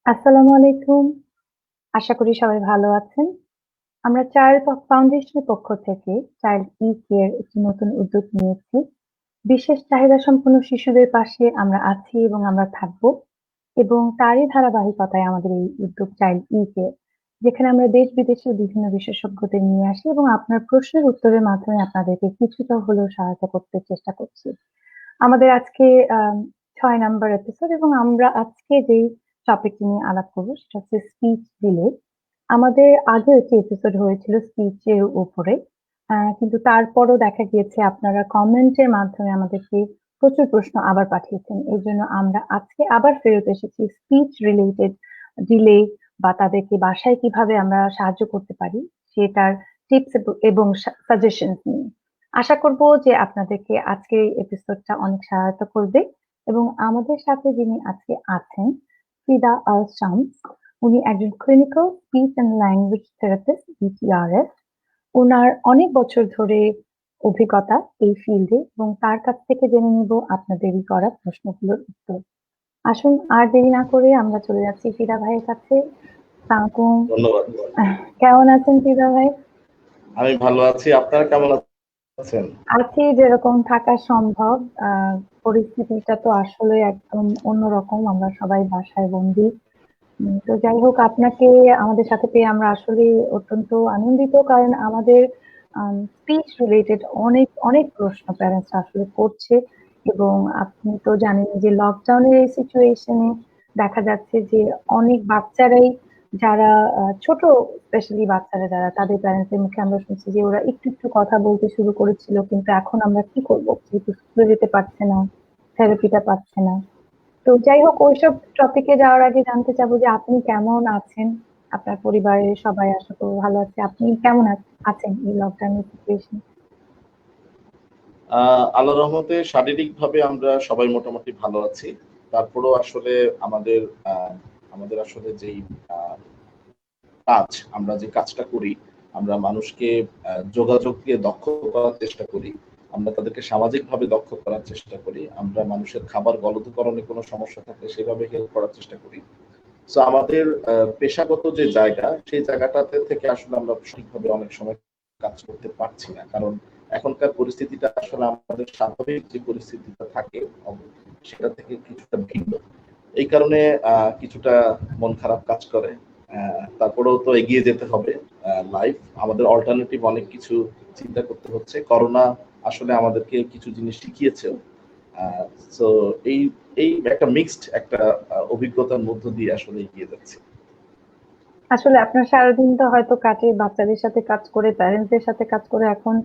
আসসালামু আলাইকুম। আশা করি সবাই ভালো আছেন। আমরা চাইল্ড ফাউন্ডেশনের পক্ষ থেকে চাইল্ড কেয়ার একটি নতুন উদ্যোগ নিয়েছি। বিশেষ চাহিদা সম্পন্ন শিশুদের পাশে আমরা আছি এবং আমরা থাকব। এবং তারই ধারাবাহিকতায় আমাদের এই উদ্যোগ চাইল্ড কেয়ার। যেখানে আমরা দেশ-বিদেশের বিভিন্ন বিশেষজ্ঞদের নিয়ে আসি এবং আপনার প্রশ্নের উত্তরের মাধ্যমে আপনাদেরকে কিছুটা হলেও সহায়তা করতে চেষ্টা করছি। আমাদের আজকে ৬ নাম্বার এপিসোড এবং আমরা আজকে যেই টপিকটি নিয়ে আলাপ করব সেটা হচ্ছে স্পিচ ডিলে। আমাদের আগেও একটি এপিসোড হয়েছিল স্পিচের উপরে। কিন্তু তারপরও দেখা গিয়েছে আপনারা কমেন্টের মাধ্যমে আমাদেরকে প্রচুর প্রশ্ন আবার পাঠিয়েছেন। এজন্য আমরা আজকে আবার ফেরত এসেছি স্পিচ রিলেটেড ডিলে বা তাদেরকে বাসায় কিভাবে আমরা সাহায্য করতে পারি সেটার টিপস এবং সাজেশনস নিয়ে। আশা করব যে আপনাদেরকে আজকের এই এপিসোডটা অনেক সহায়তা করবে এবং আমাদের সাথে যিনি আজকে আছেন ফিদা আল শামস। উনি একজন clinical speech and language therapist BTRS. উনার অনেক বছর ধরে অভিজ্ঞতা এই ফিল্ডে এবং তার কাছ থেকে জেনে নিব আপনাদেরই করা প্রশ্নগুলোর উত্তর। আসুন আর দেরি না করে আমরা চলে যাচ্ছি ফিদা ভাইয়ের কাছে। আসসালামু আলাইকুম। ধন্যবাদ। কেমন আছেন ফিদা ভাই? আমি ভালো আছি। আপনারা কেমন আছেন? আছি যেরকম থাকা সম্ভব। পরিস্থিতিটা তো আসলে একদম অন্যরকম। আমরা সবাই বাসায় বন্দী। তো যাই হোক আপনাকে আমাদের সাথে পেয়ে আমরা আসলে অত্যন্ত আনন্দিত। কারণ আমাদের স্পিচ রিলেটেড অনেক প্রশ্ন প্যারেন্টস আসলে করছে এবং আপনি তো জানেন যে লকডাউনের এই সিচুয়েশনে দেখা যাচ্ছে যে অনেক বাচ্চারাই যারা ছোট স্পেশালি বাচ্চারা যারা তাদের প্যারেন্টসের মুখে আমরা শুনছি যে ওরা একটু কথা বলতে শুরু করেছিল কিন্তু এখন আমরা কি করব যেহেতু স্কুলে যেতে পারছে না, থেরাপিটা পাচ্ছে না। তো যাই হোক ওইসব টপিকে যাওয়ার আগে জানতে চাবো যে আপনি কেমন আছেন? আপনার পরিবারের সবাই আশা করি ভালো আছে। আপনি কেমন আছেন এই লকডাউনের সিচুয়েশনে? আল্লাহর রহমতে শারীরিকভাবে আমরা সবাই মোটামুটি ভালো আছি। তারপরেও আসলে আমাদের আমাদের আসলে যেই কাজ, আমরা যে কাজটা করি, আমরা মানুষকে যোগাযোগ দিয়ে দক্ষ করার চেষ্টা করি। আমরা তাদেরকে সামাজিকভাবে দক্ষ করার চেষ্টা করি। আমরা মানুষের খাবার গলদকরণে কোনো সমস্যা থাকলে সেভাবে হেল্প করার চেষ্টা করি। সো আমাদের পেশাগত যে জায়গা, সেই জায়গাটাতে থেকে আসলে আমরা সঠিকভাবে অনেক সময় কাজ করতে পারছি না। কারণ এখনকার পরিস্থিতিটা আসলে আমাদের স্বাভাবিক যে পরিস্থিতিটা থাকে সেটা থেকে কিছুটা ভিন্ন। এই কারণে কিছুটা মন খারাপ কাজ করে। তারপরেও তো এগিয়ে যেতে হবে। লাইফ আমাদের অল্টারনেটিভ অনেক কিছু চিন্তা করতে হচ্ছে। করোনা আসলে আমাদেরকে কিছু জিনিস শিখিয়েছেও। সো এই এই একটা মিক্সড একটা অভিজ্ঞতার মধ্য দিয়ে আসলে এগিয়ে যাচ্ছে। আসলে আপনার সারাদিন তো হয়তো কাটে বাচ্চাদের সাথে কাজ করে, প্যারেন্টসদের সাথে কাজ করে এখন।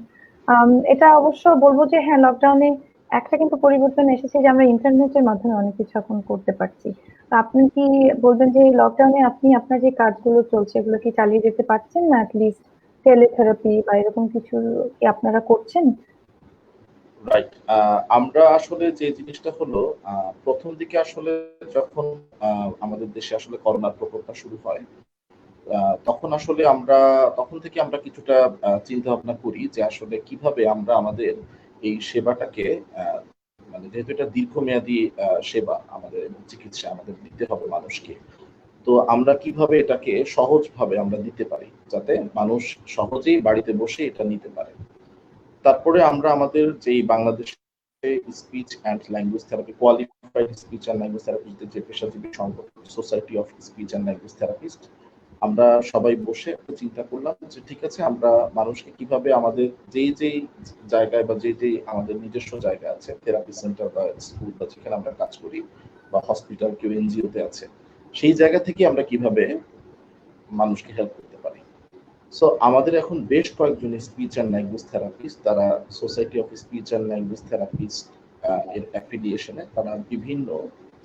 এটা অবশ্য বলবো যে হ্যাঁ লকডাউনে একটা কিন্তু পরিবর্তন এসেছে যে আমরা ইন্টারনেটের মাধ্যমে অনেক কিছু এখন করতে পারছি। তো আপনি কি বলবেন যে এই লকডাউনে আপনি আপনার যে কাজগুলো চলছে এগুলো কি চালিয়ে যেতে পারছেন না অ্যাটলিস্ট টেলিথেরাপি বা এরকম কিছু কি আপনারা করছেন? রাইট। আমরা আসলে যে জিনিসটা হলো প্রথম দিকে আসলে যখন আমাদের দেশে আসলে করোনার প্রকোপটা শুরু হয়, তখন আসলে তখন থেকে আমরা কিছুটা চিন্তা ভাবনা করি যে আসলে কিভাবে আমরা আমাদের এই সেবাটাকে মানে যেহেতু এটা দীর্ঘমেয়াদী সেবা আমাদের এবং চিকিৎসা আমাদের দিতে হবে মানুষকে। তো আমরা কিভাবে এটাকে সহজভাবে আমরা দিতে পারি যাতে মানুষ সহজেই বাড়িতে বসে এটা নিতে পারে। তারপরে আমরা আমাদের যেই বাংলাদেশে speech and language therapy qualified speech and language থেরাপিস্টদের যে পেশাজীবী সংগঠন society of speech and language therapist, আমরা সবাই বসে একটা চিন্তা করলাম যে ঠিক আছে আমরা মানুষকে কিভাবে আমাদের যেই জায়গায় বা যেই আমাদের নিজস্ব জায়গা আছে থেরাপি সেন্টার বা স্কুল বা যেখানে আমরা কাজ করি বা হসপিটাল কেউ এনজিওতে আছে, সেই জায়গা থেকে আমরা কিভাবে মানুষকে হেল্প করতে পারি। সো আমাদের এখন বেশ কয়েকজন স্পিচ অ্যান্ড ল্যাঙ্গুয়েজ থেরাপিস্ট, তারা society of speech and language therapist এর অ্যাফিলিয়েশনে তারা বিভিন্ন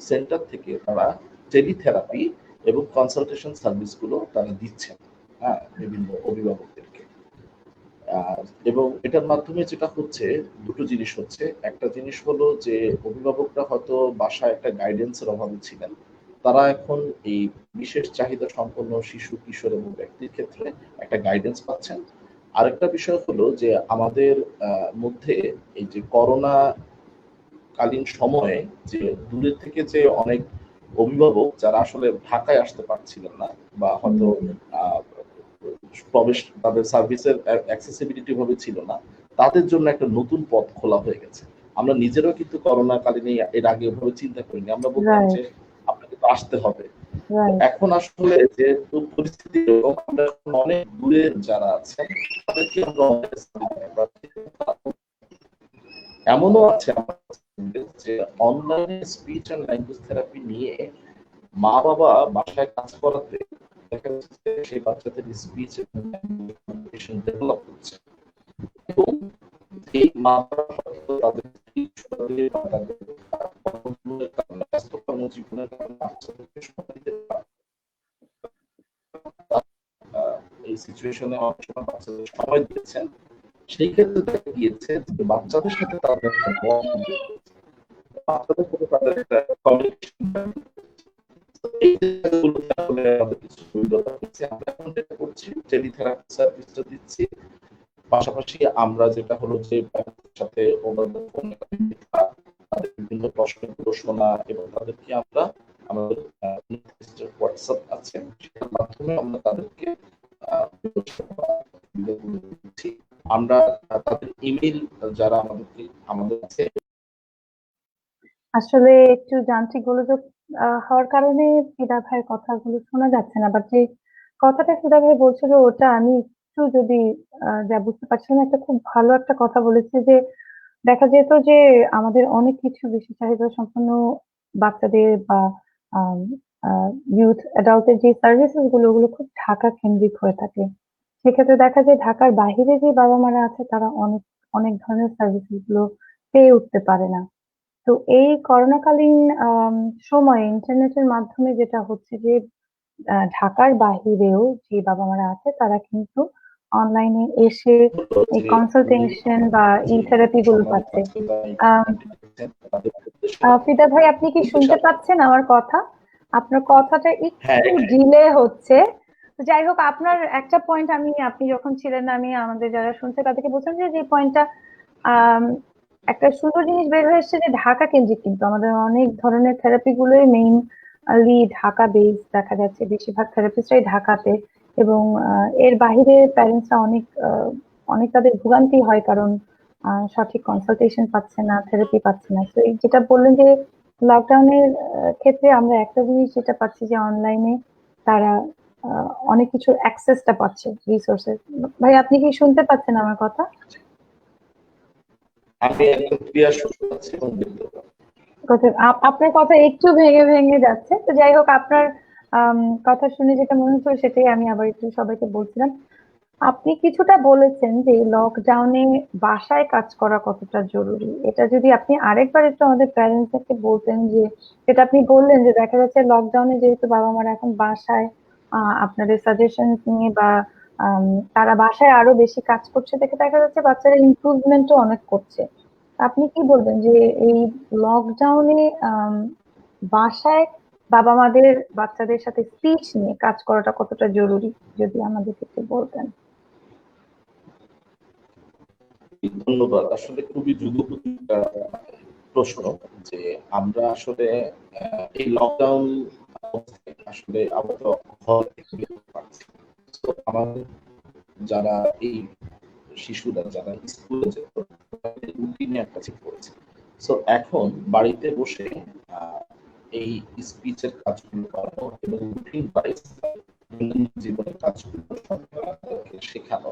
সেন্টার থেকে তারা টেলিথেরাপি এবং কনসালটেশন সার্ভিসগুলো তারা দিচ্ছেন, হ্যাঁ, বিভিন্ন অভিভাবকদেরকে। এবং এটার মাধ্যমে যেটা হচ্ছে দুটো জিনিস হচ্ছে। একটা জিনিস হলো যে অভিভাবকরা হয়তো বাসায় একটা গাইডেন্সের অভাবে ছিলেন, তারা এখন এই বিশেষ চাহিদা সম্পন্ন শিশু কিশোর এবং ব্যক্তির ক্ষেত্রে একটা গাইডেন্স পাচ্ছেন। আরেকটা বিষয় হলো যে আমাদের মধ্যে এই যে করোনা কালীন সময়ে যে দূরের থেকে যে অনেক অভিভাবক যারা আসলে ঢাকায় আসতে পারছিলেন না বা হয়তো প্রবেশ তাদের সার্ভিসের অ্যাক্সেসিবিলিটি ভাবে ছিল না, তাদের জন্য একটা নতুন পথ খোলা হয়ে গেছে। আমরা নিজেরাও কিন্তু করোনা কালীন এর আগে ওভাবে চিন্তা করিনি। আমরা বলতাম যে আপনাকে তো আসতে হবে। এখন আসলে যেহেতু পরিস্থিতি এরকম, আমরা অনেক দূরে যারা আছেন তাদেরকে আমরা এমনও আছে যে অনলাইনে স্পিচ অ্যান্ড ল্যাঙ্গুয়েজ থেরাপি নিয়ে মা বাবা বাসায় কাজ করাতে দেখা যাচ্ছে সেই বাচ্চাদের স্পিচ কমিউনিকেশন ডেভেলপ হচ্ছে এবং এই মা বাবা তাদের ব্যস্ত কর্মজীবনের কারণে বাচ্চাদেরকে সময় দিতে পারে এই সিচুয়েশনে অনেক সময় বাচ্চাদের সময় দিয়েছেন, সেই ক্ষেত্রে দেখা গিয়েছে যে বাচ্চাদের সাথে তাদের একটা বন্ড, বাচ্চাদের সাথে তাদের একটা কমিউনিকেশন, এই জায়গাগুলোতে আসলে আমাদের কিছু সুবিধা হচ্ছে। আমরা এখন যেটা করছি টেলিথেরাপি সার্ভিসটা দিচ্ছি, পাশাপাশি আমরা যেটা হলো যে সাথে তাদের বিভিন্ন প্রশ্নগুলো শোনা এবং তাদেরকে আমরা আমাদের হোয়াটসঅ্যাপ আছে সেটার মাধ্যমে আমরা তাদেরকে আমরা তাদের ইমেল যারা আমাদের আছে আসলে একটু যান্ত্রিক গোলযোগ হওয়ার কারণে ফিদা ভাইয়ের কথাগুলো শোনা যাচ্ছে না, বাট যে কথাটা ফিদা ভাই বলছিল ওটা আমি একটু যদি যা বুঝতে পারছিলাম, একটা খুব ভালো একটা কথা বলেছে যে দেখা যেত যে আমাদের অনেক কিছু বেশি চাহিদা সম্পন্ন বাচ্চাদের বা ইউথ অ্যাডাল্টের যে সার্ভিসেস গুলো ওগুলো খুব ঢাকা কেন্দ্রিক হয়ে থাকে। সেক্ষেত্রে দেখা যায় ঢাকার বাইরে যে বাবা মারা আছে তারা অনেক অনেক ধরনের সার্ভিসেস গুলো পেয়ে উঠতে পারে না। তো এই করোনাকালীন সময়ে ইন্টারনেটের মাধ্যমে যেটা হচ্ছে যে ঢাকার বাহিরেও যে বাবা মারা আছে তারা কিন্তু অনলাইনে এসে এই কনসালটেশন বা ই থেরাপি গুলো পাচ্ছে। আহ ফিদা ভাই, আপনি কি শুনতে পাচ্ছেন আমার কথা? আপনার কথাটা একটু ডিলে হচ্ছে। তো যাই হোক, আপনার একটা পয়েন্ট আপনি যখন ছিলেন না, আমি আমাদের যারা শুনছে তাদেরকে বলছিলাম যে পয়েন্টটা একটা সুন্দর জিনিস বের হয়ে এসেছে যে ঢাকা কেন্দ্রিক কিন্তু আমাদের অনেক ধরনের থেরাপি গুলোই মেইনলি ঢাকা বেস দেখা যাচ্ছে, বেশিরভাগ থেরাপিস্টরাই ঢাকাতে। এবং এর বাহিরে প্যারেন্টসরা অনেক তাদের ভোগান্তি হয়, কারণ সঠিক কনসালটেশন পাচ্ছে না, থেরাপি পাচ্ছে না। তো এই যেটা বললেন যে লকডাউনের ক্ষেত্রে আমরা একটা জিনিস যেটা পাচ্ছি যে অনলাইনে তারা অনেক কিছুর অ্যাক্সেসটা পাচ্ছে, রিসোর্সের। ভাই, আপনি কি শুনতে পাচ্ছেন আমার কথা? আমি একদম ক্লিয়ার শুনতে পাচ্ছি এবং দেখতে পাচ্ছি। আপনার কথা একটু ভেঙে ভেঙে যাচ্ছে। তো যাই হোক, আপনার কথা শুনে যেটা মনে হচ্ছে সেটাই আমি আবার একটু সবাইকে বলছিলাম। আপনি কিছুটা বলেছেন যে লকডাউনে বাসায় কাজ করা কতটা জরুরি, এটা যদি আপনি আরেকবার একটু আমাদের প্যারেন্টসদেরকে বলতেন। যে যেটা আপনি বললেন যে দেখা যাচ্ছে লকডাউনে যেহেতু বাবা মারা এখন বাসায় আপনাদের সাজেশন নিয়ে বা তারা বাসায় আরো বেশি কাজ করছে দেখে দেখা যাচ্ছে বাচ্চারা ইমপ্রুভমেন্টও অনেক করছে। আপনি কি বলবেন যে এই লকডাউনে বাসায় বাবা মাদের বাচ্চাদের সাথে স্পিচ নিয়ে কাজ করাটা কতটা জরুরি, যদি আমাদেরকে একটু বলতেন? ধন্যবাদ। আসলে খুবই যুগোপযোগী একটা প্রশ্ন যে আমরা আসলে এই লকডাউন অবস্থায় আসলে আমরা তো ঘর থেকে বের হতে পারছি না। তো আমাদের যারা এই শিশুরা যারা স্কুলে যেত তাদের রুটিনে একটা ঠিক পড়েছে। সো এখন বাড়িতে বসে এই স্পিচের কাজগুলো করানো এবং রুটিন ওয়াইজ দৈনন্দিন জীবনের কাজগুলো তাদেরকে শেখানো,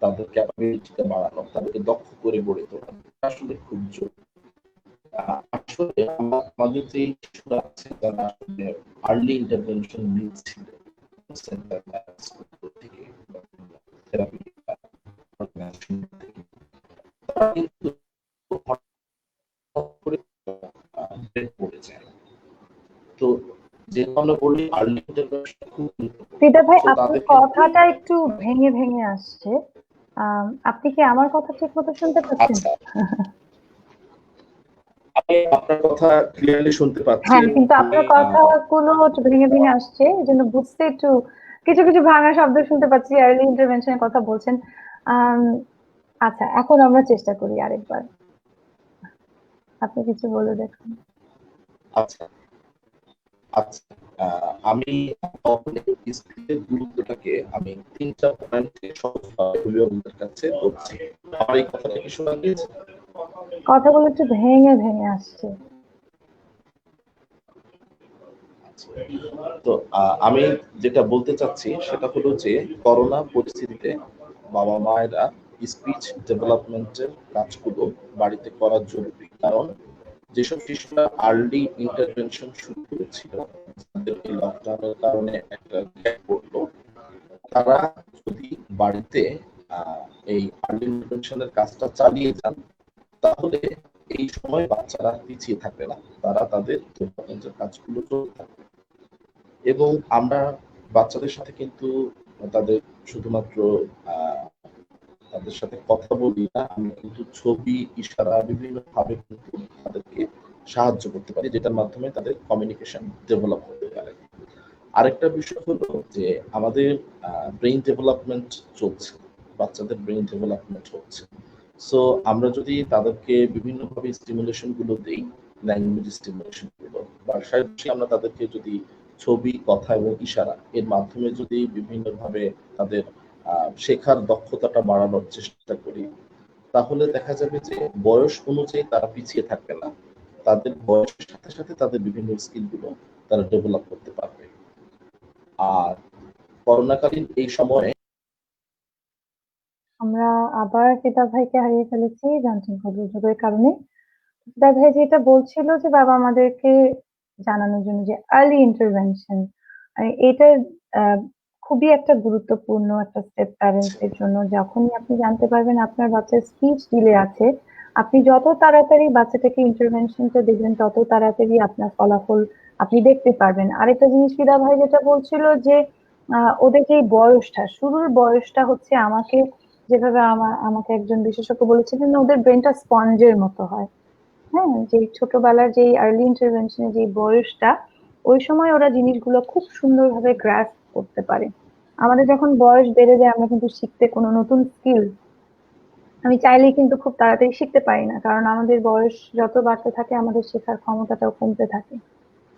তাদের ক্যাপাবিলিটিটা বাড়ানো, তাদেরকে দক্ষ করে গড়ে তোলা আসলে খুব জরুরি। আসলে আমাদের যে শিশুরা আছে যারা আসলে আর্লি ইন্টারভেনশন নিডস ছিল সেন্টার থেকে থেরাপি তারা কিন্তু হঠাৎ করে ব্রেক পড়ে যায়। তো যেহেতু আমরা বলি আর্লি ইন্টারভেনশন খুব ফিদা ভাই, গুরুত্বপূর্ণ, আপনার তাদের কিন্তু কথাটা একটু ভেঙে ভেঙে আসছে। আপনি কি আমার কথা ঠিক মতো শুনতে পাচ্ছেন? আচ্ছা, আমি আপনার কথা ক্লিয়ারলি শুনতে পাচ্ছি হ্যাঁ, এবং কিন্তু আমি আপনার কথাগুলো একটু ভেঙে ভেঙে আসছে, এই জন্য বুঝতে একটু কিছু কিছু ভাঙা শব্দ শুনতে পাচ্ছি। আর্লি ইন্টারভেনশনের কথা বলছেন। আম, আচ্ছা, এখন আমরা চেষ্টা করি আরেকবার। আপনি কিছু বলে দেখুন। আচ্ছা, আচ্ছা, আমি স্কিলের গুরুত্বটাকে আমি ৩টা পয়েন্টে সহজভাবে অভিভাবকদের কাছে বলছি। আমার এই কথাটা কি শোনা গিয়েছে? কথাগুলো একটু ভেঙে ভেঙে আসছে। আচ্ছা। তো আমি যেটা বলতে চাচ্ছি সেটা হলো যে করোনা পরিস্থিতিতে বাবা মায়েরা স্পিচ ডেভেলপমেন্টের কাজগুলো বাড়িতে করা জরুরি, কারণ যেসব শিশুরা আর্লি ইন্টারভেনশন শুরু করেছিল, যাদের এই লকডাউনের কারণে একটা গ্যাপ পড়লো, তারা যদি বাড়িতে এই আর্লি ইন্টারভেনশনের কাজটা চালিয়ে যান, তাহলে এই সময় বাচ্চারা পিছিয়ে থাকবে না, তারা তাদের ডেভেলপমেন্টের কাজগুলো চলতে থাকবে। এবং আমরা বাচ্চাদের সাথে কিন্তু তাদের শুধুমাত্র আহ, তাদের সাথে কথা বলি না, আমরা কিন্তু ছবি, ইশারা বিভিন্ন ভাবে কিন্তু তাদেরকে সাহায্য করতে পারি, যেটার মাধ্যমে তাদের কমিউনিকেশন ডেভেলপ হতে পারে। আরেকটা বিষয় হলো যে আমাদের ব্রেইন ডেভেলপমেন্ট চলছে, বাচ্চাদের ব্রেইন ডেভেলপমেন্ট হচ্ছে। সো আমরা যদি তাদেরকে বিভিন্নভাবে স্টিমুলেশন গুলো দেই, ল্যাঙ্গুয়েজ স্টিমুলেশন গুলো, বাসায় বসে আমরা তাদেরকে যদি ছবি, কথা এবং ইশারা এর মাধ্যমে যদি বিভিন্নভাবে তাদের শেখার দক্ষতাটা বাড়ানোর চেষ্টা করি, তাহলে দেখা যাবে যে বয়স অনুযায়ী তারা পিছিয়ে থাকবে না, তাদের বয়সের সাথে সাথে তাদের বিভিন্ন স্কিল গুলো তারা ডেভেলপ করতে পারবে। আর করোনাকালীন এই সময়ে আমরা আবার ফিদা ভাইকে হারিয়ে ফেলেছি যান্ত্রিক দুর্যোগের কারণে। ফিদা ভাই যেটা বলছিল যে বাবা আমাদেরকে জানানোর জন্য যে আর্লি ইন্টারভেনশন, এটা আহ, খুবই একটা গুরুত্বপূর্ণ একটা স্টেপ প্যারেন্টস এর জন্য। যখনই আপনি জানতে পারবেন আপনার বাচ্চার স্পিচ ডিলে আছে, আপনি যত তাড়াতাড়ি বাচ্চাটাকে ইন্টারভেনশনটা দেখবেন তত তাড়াতাড়ি আপনার ফলাফল আপনি দেখতে পারবেন। আরেকটা জিনিস ফিদা ভাই যেটা বলছিল যে ওদের যে বয়সটা, শুরুর বয়সটা হচ্ছে আমাকে যেভাবে আমাকে একজন বিশেষজ্ঞ বলেছিলেন না, ওদের ব্রেনটা স্পঞ্জের মতো হয়। হ্যাঁ, যে ছোটবেলার যে আর্লি ইন্টারভেনশনের যে বয়সটা, ওই সময় ওরা জিনিসগুলো খুব সুন্দরভাবে গ্রাস্প করতে পারে। আমাদের যখন বয়স বেড়ে যায় আমরা কিন্তু শিখতে কোনো নতুন স্কিল আমি চাইলেই কিন্তু খুব তাড়াতাড়ি শিখতে পারি না, কারণ আমাদের বয়স যত বাড়তে থাকে আমাদের শেখার ক্ষমতাটাও কমতে থাকে।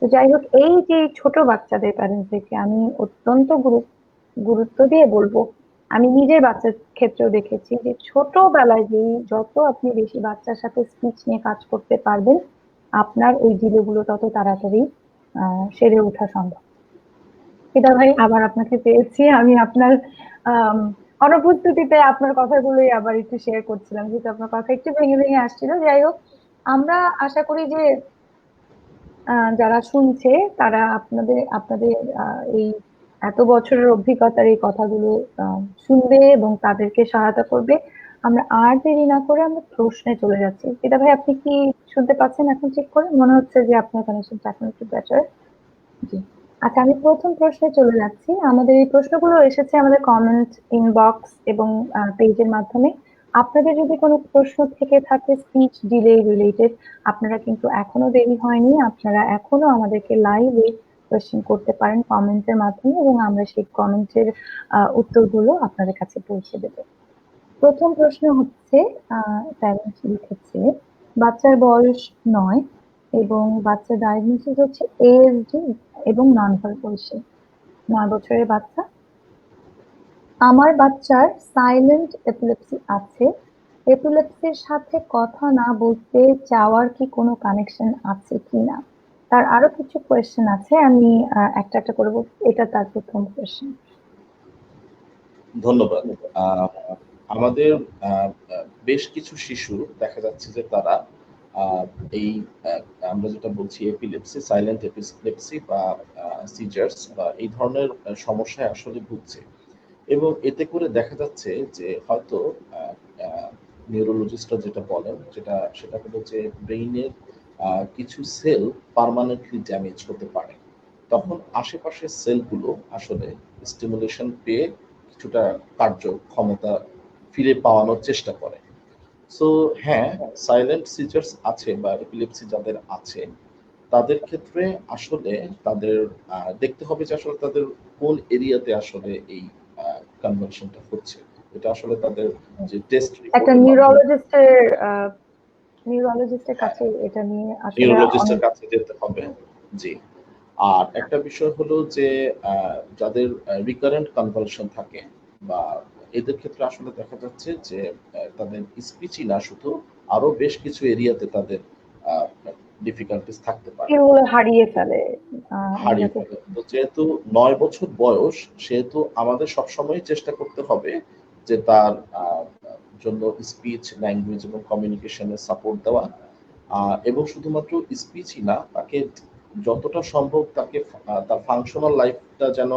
তো যাই হোক, এই যে ছোট বাচ্চাদের প্যারেন্টসদেরকে আমি অত্যন্ত গুরুত্ব দিয়ে বলবো। আমি নিজের বাচ্চার ক্ষেত্রেও দেখেছি যে ছোটবেলায় যত আপনি বেশি বাচ্চার সাথে স্পিচ নিয়ে কাজ করতে পারবেন, আপনার ওই ডিলেগুলো তত তাড়াতাড়ি সেরে ওঠা সম্ভব। ফিদা ভাই, আবার আপনাকে পেয়েছি। আমি আপনার আম, অনুপস্থিতিতে আপনার কথাগুলোই আবার একটু শেয়ার করছিলাম, যেহেতু আপনার কথা একটু ভেঙে ভেঙে আসছিল। যাই হোক, আমরা আশা করি যে যারা শুনছে তারা আপনাদের আপনাদের এই এত বছরের অভিজ্ঞতার এই কথাগুলো শুনবে এবং তাদেরকে সহায়তা করবে। আমরা আর দেরি না করে আমরা প্রশ্নে চলে যাচ্ছি। এটা ভাই, আপনি কি শুনতে পাচ্ছেন এখন? চেক করে মনে হচ্ছে যে আপনার কানেকশনটা এখন একটু বেটার। জি। আচ্ছা, আমি প্রথম প্রশ্নে চলে যাচ্ছি। আমাদের এই প্রশ্নগুলো এসেছে আমাদের কমেন্ট ইনবক্স এবং পেজের মাধ্যমে। আপনাদের যদি কোনো প্রশ্ন থেকে থাকে স্পিচ ডিলে রিলেটেড, আপনারা কিন্তু এখনো দেরি হয়নি, আপনারা এখনো আমাদেরকে লাইভে কোয়েশ্চেন করতে পারেন কমেন্টের মাধ্যমে, এবং আমরা সেই কমেন্টের উত্তরগুলো আপনাদের কাছে পৌঁছে দেব। প্রথম প্রশ্ন হচ্ছে, প্যারেন্টস লিখেছে বাচ্চার বয়স 9 এবং বাচ্চার ডায়াগনোসিস হচ্ছে এএসডি এবং নন ভার্বাল। 9 বছরের বাচ্চা। আমার বাচ্চার সাইলেন্ট এপিলেপসি আছে। এপিলেপসির সাথে কথা না বলতে চাওয়ার কি কোনো কানেকশন আছে কিনা? তার আরো কিছু কোয়েশ্চেন আছে, আমি একটা একটা করবো। এটা তার প্রথম কোয়েশ্চেন। ধন্যবাদ। আহ, আমাদের বেশ কিছু শিশু দেখা যাচ্ছে যে তারা আহ, এই আমরা যেটা বলছি এপিলেপসি, সাইলেন্ট এপিলেপসি বা সিজার্স বা এই ধরনের সমস্যায় আসলে ভুগছে। এবং এতে করে দেখা যাচ্ছে যে হয়তো নিউরোলজিস্টরা যেটা বলেন, সেটা হলো যে ব্রেইনের কিছু সেল পার্মানেন্টলি ড্যামেজ হতে পারে। তখন আশেপাশের সেলগুলো আসলে স্টিমুলেশন পেয়ে কিছুটা কার্যক্ষমতা ফিরে পাওয়ানোর চেষ্টা করে। সো হ্যাঁ, সাইলেন্ট সিজার্স আছে বা এপিলেপসি যাদের আছে তাদের ক্ষেত্রে আসলে তাদের দেখতে হবে যে আসলে তাদের কোন এরিয়াতে আসলে এই কনভার্সনটা হচ্ছে। এটা আসলে তাদের যে টেস্ট একটা রিপোর্টের মাধ্যমে নিউরোলজিস্টের কাছে এটা নিয়ে আসলে নিউরোলজিস্টের অনেক। কাছে যেতে হবে। জি। আর একটা বিষয় হলো যে যাদের রিকারেন্ট কনভালশন থাকে বা এদের ক্ষেত্রে আসলে দেখা যাচ্ছে যে তাদের স্পিচই না শুধু আরো বেশ কিছু এরিয়াতে তাদের ডিফিকাল্টিস থাকতে পারে, স্কিলগুলো হারিয়ে ফেলে। আমি হারিয়ে ফেলে। তো যেহেতু ৯ বছর বয়স, সেহেতু আমাদের সবসময় চেষ্টা করতে হবে যে তার জন্য স্পিচ, ল্যাঙ্গুয়েজ এবং কমিউনিকেশনের সাপোর্ট দেওয়া। এবং শুধুমাত্র স্পিচই না, তাকে যতটা সম্ভব তাকে তার ফাংশনাল লাইফটা যেন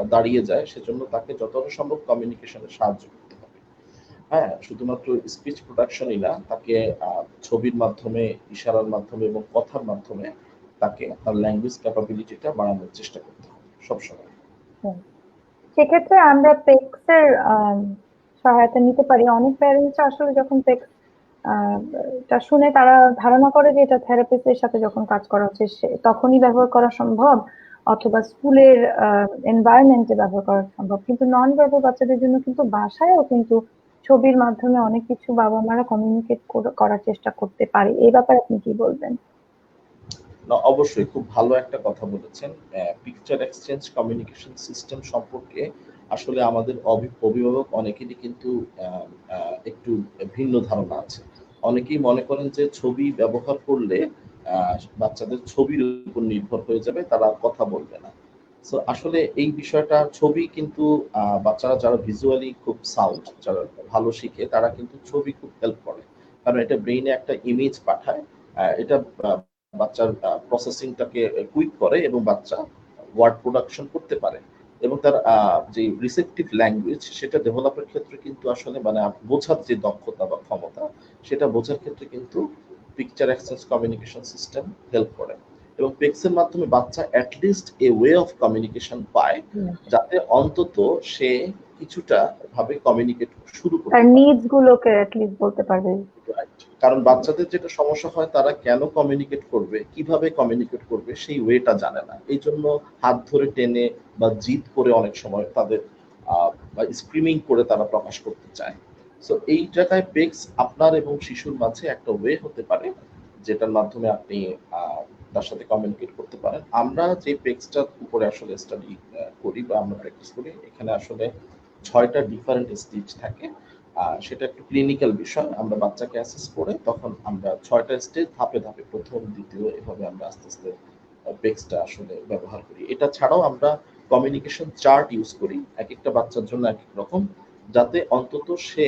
দাঁড়িয়ে যায়, সেজন্য তাকে যতটা সম্ভব কমিউনিকেশনে সাহায্য করতে হবে। হ্যাঁ, শুধুমাত্র স্পিচ প্রোডাকশনই না, তাকে ছবির মাধ্যমে, ইশারার মাধ্যমে এবং কথার মাধ্যমে তাকে তার ল্যাঙ্গুয়েজ ক্যাপাবিলিটিটা বাড়ানোর চেষ্টা করতে হবে সবসময়। হুম। সেক্ষেত্রে আমরা পেক্সের সহায়তা নিতে পারি। অনেক প্যারেন্টস আসলে যখন পেক্স টা শুনে তারা ধারণা করে যে এটা থেরাপিস্টের সাথে যখন কাজ করা হচ্ছে তখনই ব্যবহার করা সম্ভব, অথবা স্কুলের এনভায়রনমেন্টে ব্যবহার করা সম্ভব। কিন্তু নন ভার্বাল বাচ্চাদের জন্য কিন্তু বাসায়ও কিন্তু ছবির মাধ্যমে অনেক কিছু বাবা মারা কমিউনিকেট করার চেষ্টা করতে পারে। এই ব্যাপারে আপনি কি বলবেন? না, অবশ্যই খুব ভালো একটা কথা বলেছেন। পিকচার এক্সচেঞ্জ কমিউনিকেশন সিস্টেম সম্পর্কে আসলে আমাদের অভিভাবক অনেকেরই কিন্তু একটু ভিন্ন ধারণা আছে। অনেকেই মনে করেন যে ছবি ব্যবহার করলে বাচ্চাদের ছবির উপর নির্ভর হয়ে যাবে, তারা আর কথা বলবে না। সো আসলে এই বিষয়টা, ছবি কিন্তু বাচ্চারা যারা ভিজুয়ালি খুব সাউন্ড, যারা ভালো শিখে, তারা কিন্তু ছবি খুব হেল্প করে। কারণ এটা ব্রেইনে একটা ইমেজ পাঠায়। এটা বাচ্চার প্রসেসিংটাকে কুইক করে এবং বাচ্চা ওয়ার্ড প্রোডাকশন করতে পারে এবং তার যে রিসেপটিভ ল্যাঙ্গুয়েজ সেটা ডেভেলপের ক্ষেত্রে কিন্তু আসলে মানে বোঝার যে দক্ষতা বা ক্ষমতা, সেটা বোঝার ক্ষেত্রে কিন্তু picture exchange communication system help করে। এবং পেক্সের মাধ্যমে বাচ্চা at least a way of communication পায়, যাতে অন্তত সে কিছুটা ভাবে কমিউনিকেট শুরু তার করতে পারে। নিডস গুলোকে অ্যাটলিস্ট বলতে পারবে। রাইট। কারণ বাচ্চাদের যেটা সমস্যা হয়, তারা কেন কমিউনিকেট করবে, কিভাবে কমিউনিকেট করবে সেই ওয়েটা জানে না। এইজন্য হাত ধরে টেনে বা জিদ করে অনেক সময় তাদের বা স্ক্রিমিং করে তারা প্রকাশ করতে চায়। সো এই জায়গায় পেক্স আপনার এবং শিশুর মাঝে একটা ওয়ে হতে পারে, যেটার মাধ্যমে আপনি তার সাথে কমিউনিকেট করতে পারেন। আমরা যে পেক্সটার উপরে আসলে স্টাডি করি বা আমরা প্র্যাকটিস করি, এখানে আসলে ৬টা ডিফারেন্ট স্টেজ থাকে। সেটা একটু ক্লিনিক্যাল বিষয়। আমরা বাচ্চাকে অ্যাসেস করে তখন আমরা ৬টা স্টেজ ধাপে ধাপে ১ম, ২য় এভাবে আমরা আস্তে আস্তে পেক্সটা আসলে ব্যবহার করি। এটা ছাড়াও আমরা কমিউনিকেশন চার্ট ইউজ করি। একেকটা বাচ্চার জন্য একেক রকম। যাতে অন্তত সে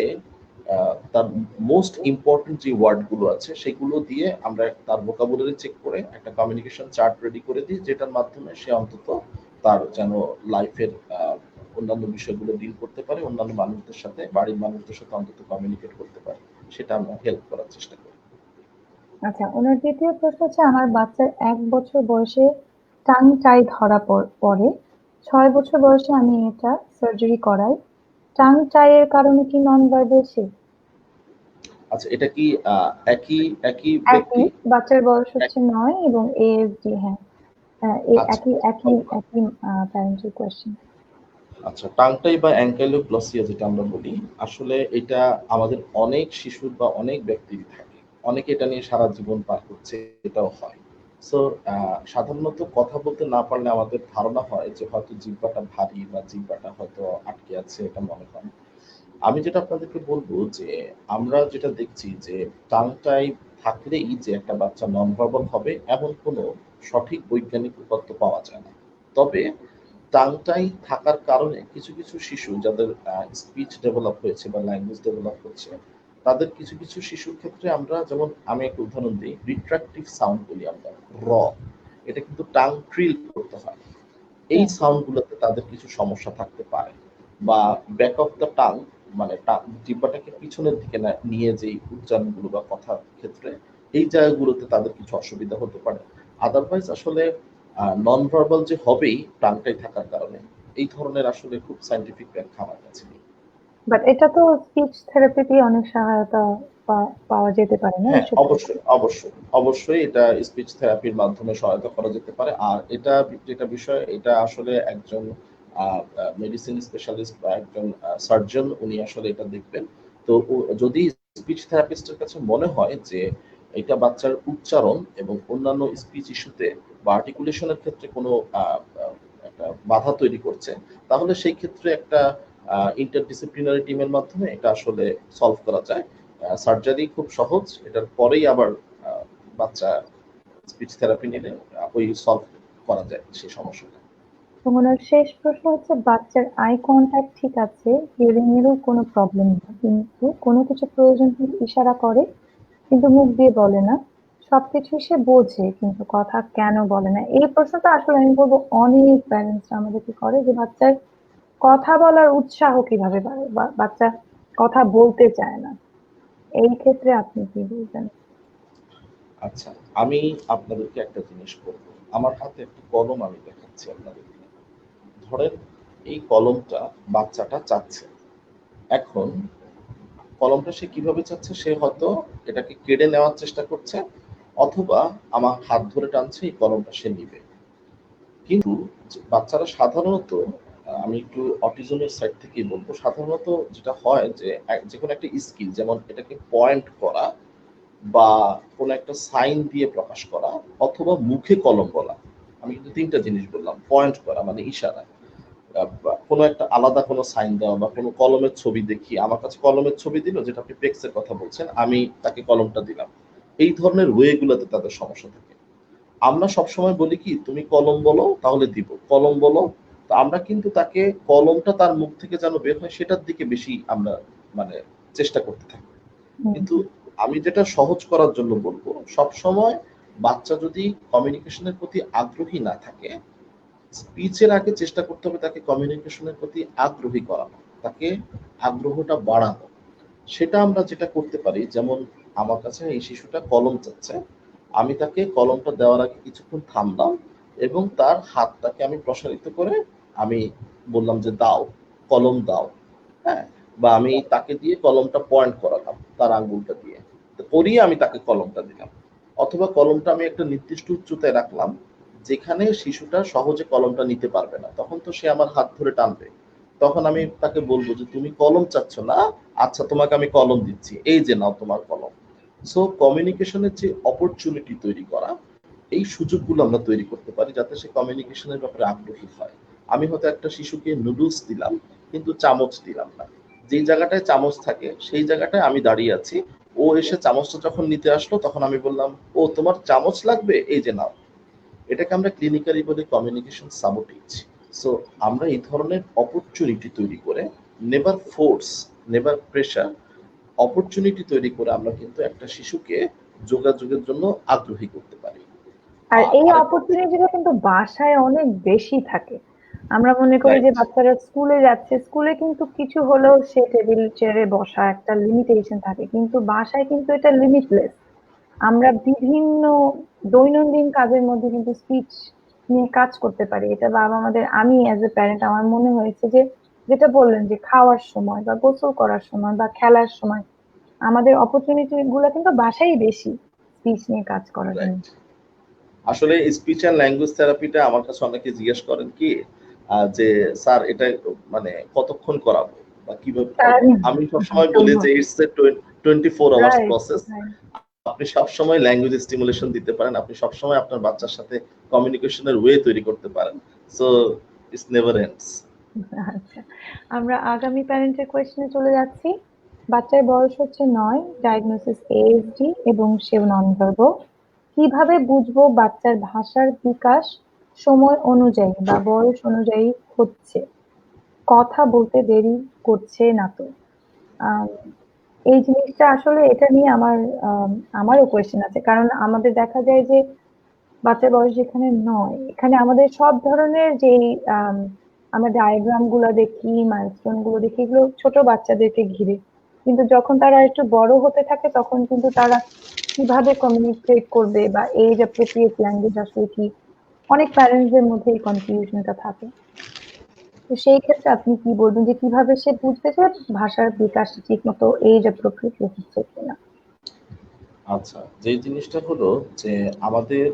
তার মোস্ট ইম্পোর্টেন্ট যে ওয়ার্ড গুলো আছে সেগুলো দিয়ে আমরা তার ভোকাবুলারি চেক করে একটা কমিউনিকেশন চার্ট রেডি করে দিই, যেটার মাধ্যমে সে অন্তত তার যেন লাইফের অন্যান্য বিষয়গুলো ডিল করতে পারে, অন্যান্য মানুষদের সাথে, বাড়ির মানুষদের সাথে অন্তত কমিউনিকেট করতে পারে। সেটা আমরা হেল্প করার চেষ্টা করি। আচ্ছা, ওনার দ্বিতীয় প্রশ্ন হচ্ছে, আমার বাচ্চার ১ বছর বয়সে টাং টাই ধরা পড়ে। ৬ বছর বয়সে আমি এটা সার্জারি করাই। টাং টাই এর কারণে কি নন ভার্বাল সে? আচ্ছা, এটা কি একই একই একই, ব্যক্তি? বাচ্চার বয়স হচ্ছে এক- ৯ এবং এএসডি। হ্যাঁ, এই আচ্ছা, একই একই ভালো কথা। একই প্যারেন্টাল কোয়েশ্চেন। আচ্ছা, টাংটাই বা অ্যাঙ্কাইলোগ্লসিয়া যেটা আমরা বলি, আসলে এটা আমাদের অনেক শিশুর বা অনেক ব্যক্তিরই থাকে। অনেকে এটা নিয়ে সারা জীবন পার করছে, এটাও হয়। সো সাধারণত কথা বলতে না পারলে আমাদের ধারণা হয় যে হয়তো জিহ্বাটা ভারী বা জিহ্বাটা হয়তো আটকে আছে, এটা মনে হয়। আমি যেটা আপনাদেরকে বলবো যে আমরা যেটা দেখছি যে টাং-টাই থাকলেই যে একটা বাচ্চা নন ভার্বাল হবে এমন কোনো সঠিক বৈজ্ঞানিক উপাত্ত পাওয়া যায় না। তবে টাং-টাই থাকার কারণে কিছু কিছু শিশু যাদের স্পিচ ডেভেলপ হয়েছে বা ল্যাঙ্গুয়েজ ডেভেলপ হচ্ছে, তাদের কিছু কিছু শিশুর ক্ষেত্রে আমরা, যেমন আমি একটা উদাহরণ দিই, রিট্রাকটিভ সাউন্ড বলি আমরা, র, এটা কিন্তু টাং ট্রিল করতে হয়। এই সাউন্ড গুলোতে তাদের কিছু সমস্যা থাকতে পারে। বা ব্যাক অফ দ্য টাং, মানে জিহ্বাটাকে পিছনের দিকে নিয়ে যেই উচ্চারণগুলো বা কথার ক্ষেত্রে, এই জায়গাগুলোতে তাদের কিছু অসুবিধা হতে পারে। আদারওয়াইজ আসলে নন ভার্বাল যে হবেই টাংটাই থাকার কারণে, এই ধরনের আসলে খুব সায়েন্টিফিক ব্যাখ্যা আমার কাছে নেই। বাট এটা তো স্পিচ থেরাপিতে অনেক সহায়তা পাওয়া যেতে পারে না হ্যাঁ, এসব ক্ষেত্রে? অবশ্যই, অবশ্যই, অবশ্যই এটা স্পিচ থেরাপির মাধ্যমে সহায়তা করা যেতে পারে। আর এটা যেটা বিষয়, এটা আসলে একজন মেডিসিন স্পেশালিস্ট বা একজন সার্জন, উনি আসলে এটা দেখবেন। তো যদি স্পিচ থেরাপিস্টের কাছে মনে হয় যে এটা বাচ্চার উচ্চারণ এবং অন্যান্য স্পিচ ইস্যুতে বা আর্টিকুলেশনের ক্ষেত্রে কোনো একটা বাধা তৈরি করছে, তাহলে সেই ক্ষেত্রে একটা ইন্টারডিসিপ্লিনারি টিমের মাধ্যমে এটা আসলে সলভ করা যায়। সার্জারি খুব সহজ, এটার পরেই আবার বাচ্চা স্পিচ থেরাপি নিলে ওই সলভ করা যায় সেই সমস্যাটা। তো ওনার শেষ প্রশ্ন হচ্ছে, বাচ্চার আই কন্ট্যাক্ট ঠিক আছে, হিয়ারিং এরও কোনো প্রবলেম নেই, কিন্তু কোনো কিছু প্রয়োজন হলে ইশারা করে, কিন্তু মুখ দিয়ে বলে না। সবকিছু সে বোঝে কিন্তু কথা কেন বলে না? এই প্রশ্নটা আসলে আমি বলবো অনেক প্যারেন্টস আমাদেরকে করে, যে বাচ্চার কথা বলার উৎসাহ কিভাবে বাড়ে, বাচ্চা কথা বলতে চায় না। এই ক্ষেত্রে আপনি কি বলবেন? আচ্ছা, আমি আপনাদেরকে একটা জিনিস বলবো। আমার হাতে একটা কলম আমি দেখাচ্ছি আপনাদেরকে। ধরেন এই কলমটা বাচ্চাটা চাচ্ছে। এখন কলমটা সে কিভাবে চাচ্ছে? সে হয়তো এটাকে কেড়ে নেওয়ার চেষ্টা করছে, অথবা আমার হাত ধরে টানছে, এই কলমটা সে নিবে। কিন্তু বাচ্চারা সাধারণত, আমি একটু অটিজমের সাইড থেকেই বলবো, সাধারণত যেটা হয় যে যেকোনো একটা স্কিল, যেমন এটাকে পয়েন্ট করা বা কোনো একটা সাইন দিয়ে প্রকাশ করা, অথবা মুখে কলম বলা। আমি কিন্তু তিনটা জিনিস বললাম। পয়েন্ট করা মানে ইশারা, বা কোনো একটা আলাদা কোনো সাইন দেওয়া, বা কোনো কলমের ছবি দেখি, আমার কাছে কলমের ছবি দিল, যেটা আপনি পেক্সের কথা বলছেন, আমি তাকে কলমটা দিলাম। এই ধরনের ওয়েগুলোতে তাদের সমস্যা থাকে। আমরা সবসময় বলি কি, তুমি কলম বলো তাহলে দিব, কলম বলো। তো আমরা কিন্তু তাকে কলমটা তার মুখ থেকে যেন বের হয় সেটার দিকে বেশি আমরা মানে চেষ্টা করতে থাকি। হুম, কিন্তু আমি যেটা সহজ করার জন্য বলবো, সবসময় বাচ্চা যদি কমিউনিকেশনের প্রতি আগ্রহী না থাকে, স্পিচের আগে চেষ্টা করতে হবে তাকে কমিউনিকেশনের প্রতি আগ্রহী করানো, তাকে আগ্রহটা বাড়ানো। সেটা আমরা যেটা করতে পারি, যেমন আমার কাছে এই শিশুটা কলম চাচ্ছে, আমি তাকে কলমটা দেওয়ার আগে কিছুক্ষণ থামলাম এবং তার হাতটাকে আমি প্রসারিত করে আমি বললাম যে দাও, কলম দাও। হ্যাঁ, বা আমি তাকে দিয়ে কলমটা পয়েন্ট করালাম তার আঙ্গুলটা দিয়ে, তো করিয়ে আমি তাকে কলমটা দিলাম। অথবা কলমটা আমি একটা নির্দিষ্ট উচ্চতায় রাখলাম যেখানে শিশুটা সহজে কলমটা নিতে পারবে না, তখন তো সে আমার হাত ধরে টানবে। তখন আমি তাকে বলবো যে তুমি কলম চাচ্ছ না, আচ্ছা তোমাকে আমি কলম দিচ্ছি, এই যে নাও তোমার কলম। সো কমিউনিকেশনের যে অপরচুনিটি তৈরি করা, এই সুযোগগুলো আমরা তৈরি করতে পারি যাতে সে কমিউনিকেশনের ব্যাপারে আগ্রহী হয়। আমি হয়তো একটা শিশুকে নুডলস দিলাম কিন্তু চামচ দিলাম না, যেই জায়গাটায় চামচ থাকে সেই জায়গাটায় আমি দাঁড়িয়ে আছি, ও এসে চামচটা যখন নিতে আসলো তখন আমি বললাম, ও তোমার চামচ লাগবে, এই যে নাও। এটাকে আমরা ক্লিনিক্যালি বলি কমিউনিকেশন সাবোটেজ। সো আমরা এই ধরনের অপরচুনিটি তৈরি করে, never force, never pressure, opportunity তৈরি করে আমরা কিন্তু একটা শিশুকে যোগাযোগের জন্য আগ্রহী করতে পারি। আর আর এই আরেকটা অপরচুনিটিটা কিন্তু বাসায় অনেক বেশি থাকে। আমরা মনে করি যে রাইট, বাচ্চারা স্কুলে যাচ্ছে, স্কুলে কিন্তু কিছু হলেও সে টেবিল চেয়ারে বসা একটা লিমিটেশন থাকে, কিন্তু বাসায় কিন্তু এটা লিমিটলেস। আমরা বিভিন্ন দৈনন্দিন কাজের মধ্যে কিন্তু স্পিচ নিয়ে কাজ করতে পারি। এটা বাবা আমাদের, আমি অ্যাজ এ প্যারেন্ট আমার মনে হয়েছে যে, যেটা বললেন যে খাওয়ার সময় বা গোসল করার সময় বা খেলার সময় আমাদের অপরচুনিটি গুলো কিন্তু বাসায় বেশি স্পিচ নিয়ে কাজ করার জন্য। রাইট। আসলে স্পিচ অ্যান্ড ল্যাঙ্গুয়েজ থেরাপিটা আমার কাছে অনেকে জিজ্ঞেস করেন কি, যে স্যার এটা মানে কতক্ষণ করাবো বা কিভাবে করাবো। সারাদিন আমি সবসময় বলি যে it's a 24 hours right, process. Right. আপনি সবসময় ল্যাঙ্গুয়েজ স্টিমুলেশন দিতে পারেন, আপনি সবসময় আপনার বাচ্চার সাথে কমিউনিকেশনের ওয়ে তৈরি করতে পারেন। So it's never ends. আচ্ছা, আমরা আগামী প্যারেন্টের কোয়েশ্চেনে চলে যাচ্ছি। বাচ্চার বয়স হচ্ছে 9, ডায়াগনোসিস ASD এবং সে নন ভার্বাল। কিভাবে বুঝবো বাচ্চার ভাষার বিকাশ সময় অনুযায়ী বা বয়স অনুযায়ী হচ্ছে, কথা বলতে দেরি করছে না তো? আম, এই জিনিসটা আসলে, এটা নিয়ে আমারও কোয়েশ্চেন আছে, কারণ আমাদের দেখা যায় যে বাচ্চার বয়স যেখানে 9, এখানে আমাদের সব ধরনের যে আম, আমরা ডায়াগ্রাম গুলো দেখি, মাইলস্টোন গুলো দেখি, এগুলো ছোট বাচ্চাদেরকে ঘিরে। কিন্তু যখন তারা একটু বড় হতে থাকে তখন কিন্তু তারা কিভাবে কমিউনিকেট করবে বা এজ অ্যাপ্রোপ্রিয়েট ল্যাঙ্গুয়েজ আসলে কি, অনেক প্যারেন্টস এর মধ্যে এই কনফিউশনটা থাকে। তো সেই ক্ষেত্রে আপনি কি বলবেন যে কিভাবে সে বুঝবে যে ভাষার বিকাশ ঠিক মতো এজ অ্যাপ্রোপ্রিয়েটলি হচ্ছে কিনা? আচ্ছা, যে জিনিসটা হলো যে আমাদের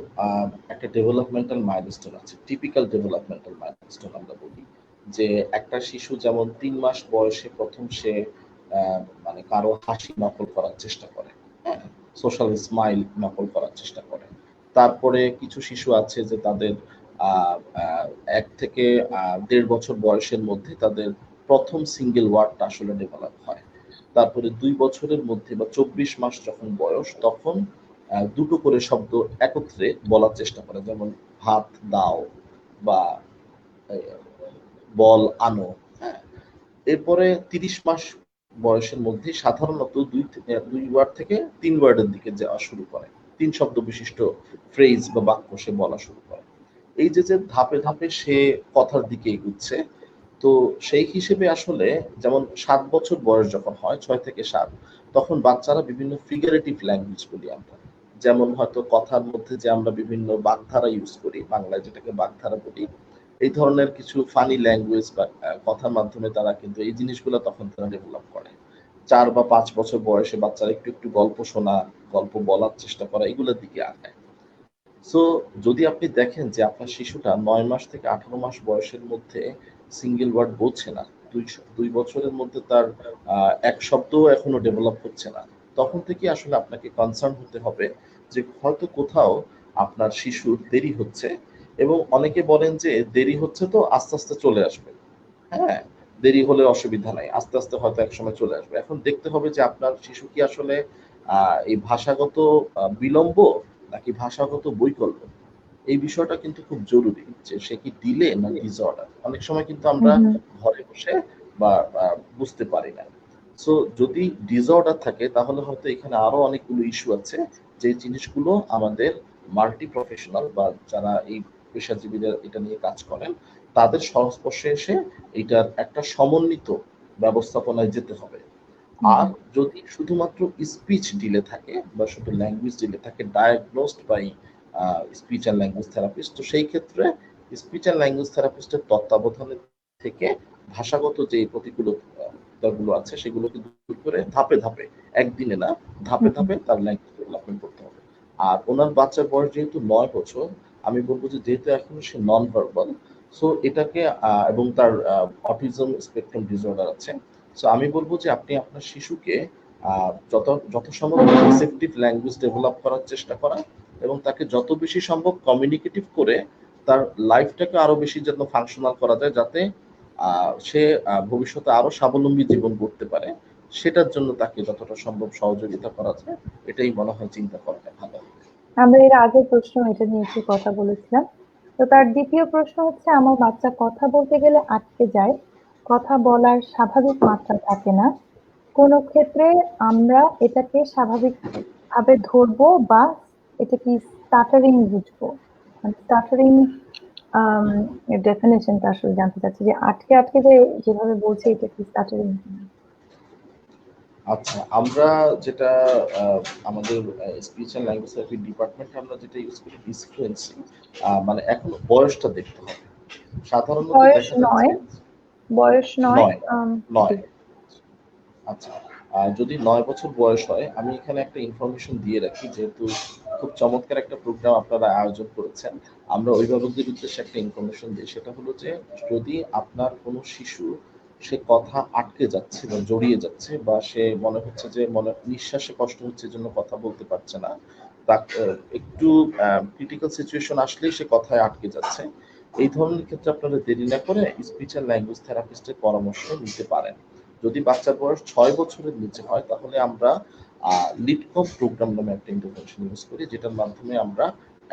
একটা ডেভেলপমেন্টাল মাইলস্টোন আছে, টিপিক্যাল ডেভেলপমেন্টাল মাইলস্টোন আমরা বলি। যে একটা শিশু যেমন 3 মাস বয়সে প্রথম সে মানে কারো হাসি নকল করার চেষ্টা করে। হ্যাঁ, সোশ্যাল স্মাইল নকল করার চেষ্টা করে। তারপরে কিছু শিশু আছে যে তাদের ১ থেকে ১.৫ বছর বয়সের মধ্যে তাদের ১ম সিঙ্গল ওয়ার্ডটা আসলে ডেভেলপ হয়। তারপরে ২ বছরের মধ্যে বা ২৪ মাস যখন বয়স তখন ২ টো করে শব্দ একত্রে বলার চেষ্টা করে। যেমন ভাত দাও বা এ বল আনো, হ্যাঁ? এরপরে ৩০ মাস বয়সের মধ্যে সাধারণত ২ ওয়ার্ড থেকে ৩ ওয়ার্ডের দিকে যাওয়া শুরু করে। ৩ শব্দ বিশিষ্ট ফ্রেজ বা বাক্য সে বলা শুরু করে। এই যে ধাপে ধাপে সে কথার দিকে এগুচ্ছে, তো সেই হিসেবে আসলে যেমন ৭ বছর বয়স যখন হয় ৬ থেকে ৭ তখন বাচ্চারা বিভিন্ন ফিগারেটিভ ল্যাঙ্গুয়েজ বলি আমরা। যেমন হয়তো কথার মধ্যে যে আমরা বিভিন্ন বাগধারা ইউজ করি, বাংলায় যেটাকে বাগধারা বলি। এই ধরনের কিছু ফানি ল্যাঙ্গুয়েজ বা কথার মাধ্যমে তারা কিন্তু এই জিনিসগুলো তখন তারা ডেভেলপ করে। ৪ বা ৫ বছর বয়সে বাচ্চারা একটু গল্প শোনা, গল্প বলার চেষ্টা করা এগুলোর দিকে আগায়। সো যদি আপনি দেখেন যে আপনার শিশুটা ৯ মাস থেকে ১৮ মাস বয়সের মধ্যে সিঙ্গল ওয়ার্ড বলছে না, ২ বছরের মধ্যে তার এক শব্দও এখনো ডেভেলপ হচ্ছে না, তখন থেকে আসলে আপনাকে কনসার্ন হতে হবে যে হয়তো কোথাও আপনার শিশুর দেরি হচ্ছে। এবং অনেকে বলেন যে দেরি হচ্ছে তো আস্তে আস্তে চলে আসবে। হ্যাঁ, দেরি হলে অসুবিধা নাই, আস্তে আস্তে হয়তো একসময় চলে আসবে। এখন দেখতে হবে যে আপনার শিশু কি আসলে এই ভাষাগত বিলম্ব নাকি ভাষাগত বৈকল্য, এই বিষয়টা কিন্তু খুব জরুরি যে সে কি ডিলে না ডিসঅর্ডার। অনেক সময় কিন্তু হুম, আমরা হুম। ঘরে বসে বা বুঝতে পারি না। সো যদি ডিসঅর্ডার থাকে তাহলে হয়তো এখানে আরো অনেকগুলো ইস্যু আছে, যে জিনিসগুলো আমাদের মাল্টি প্রফেশনাল বা যারা এই পেশাজীবীরা এটা নিয়ে কাজ করেন তাদের সংস্পর্শে এসে এটার একটা সমন্বিত ব্যবস্থাপনায় যেতে হবে। হুম, আর যদি শুধুমাত্র স্পিচ ডিলে থাকে বা শুধু ল্যাঙ্গুয়েজ ডিলে থাকে diagnosed by speech and language therapist, তো সেই ক্ষেত্রে স্পিচ অ্যান্ড ল্যাঙ্গুয়েজ থেরাপিস্টের তত্ত্বাবধানে থেকে ভাষাগত যে প্রতিকূলতাগুলো আছে সেগুলো কিন্তু দূর করে ধাপে ধাপে, একদিনে না, ধাপে হুম, হুম। ধাপে তার ল্যাঙ্গুয়েজ ডেভেলপমেন্ট করতে হবে। আর ওনার বাচ্চার বয়স যেহেতু ৯ বছর, আমি বলবো যে যেহেতু এখন সে নন ভার্বাল, সো এটাকে এবং তার অটিজম স্পেকট্রাম ডিসঅর্ডার আছে, সো আমি বলবো যে আপনি আপনার শিশুকে যত সম্ভব রিসেপটিভ ল্যাঙ্গুয়েজ ডেভেলপ করার চেষ্টা করা এবং তাকে যত বেশি সম্ভব কমিউনিকেটিভ করে তার লাইফটাকে আরো বেশি যেন ফাংশনাল করা যায়, যাতে সে ভবিষ্যতে আরো স্বাবলম্বী জীবন করতে পারে, সেটার জন্য তাকে যতটা সম্ভব সহযোগিতা করা যায়, এটাই মনে হয় চিন্তা করাটা ভালো হবে। আমরা এর আগের প্রশ্ন এটা নিয়ে একটু কথা বলেছিলাম। তো তার দ্বিতীয় প্রশ্ন হচ্ছে, আমার বাচ্চা কথা বলতে গেলে আটকে যায়, কথা বলার স্বাভাবিক মাত্রা থাকে না, কোন ক্ষেত্রে আমরা এটাকে স্বাভাবিক ভাবে ধরবো বা এটা কি স্টাটারিং বুঝবো? মানে স্টাটারিং এর ডেফিনেশনটা আসলে জানতে চাচ্ছি, যে আটকে আটকে যে যেভাবে বলছে এটা কি স্টাটারিং? আচ্ছা, আমরা যেটা আমাদের স্পিচ অ্যান্ড ল্যাঙ্গুয়েজ থেরাপি ডিপার্টমেন্টে আমরা যেটা ইউজ করি ডিসফ্লুয়েন্সি, মানে এখন বয়সটা দেখতে হবে। সাধারণত বয়স দেখা যাচ্ছে নয়, বয়স নয়। ৯, আম, জি। ৯। আচ্ছা, যদি ৯ বছর বয়স হয়, আমি এখানে একটা ইনফরমেশন দিয়ে রাখি, যেহেতু খুব চমৎকার একটা প্রোগ্রাম আপনারা আয়োজন করেছেন। আমরা অভিভাবকদের উদ্দেশ্যে একটা ইনফরমেশন দিই। সেটা হলো যে যদি আপনার কোনো শিশু সে কথা আটকে যাচ্ছে বা জড়িয়ে যাচ্ছে বা সে মনে হচ্ছে যে নিঃশ্বাসে কষ্ট হচ্ছে এজন্য কথা বলতে পারছে না। একটু ক্রিটিক্যাল সিচুয়েশন আসলেই সে কথায় আটকে যাচ্ছে। এই ধরনের ক্ষেত্রে আপনারা দেরি না করে স্পিচ অ্যান্ড ল্যাঙ্গুয়েজ থেরাপিস্টের পরামর্শ নিতে পারেন। যদি বাচ্চার বয়স ৬ বছরের নিচে হয় তাহলে আমরা লিডকপ প্রোগ্রাম নামে একটা ইন্টারভেনশন ইউজ করি, যেটার মাধ্যমে আমরা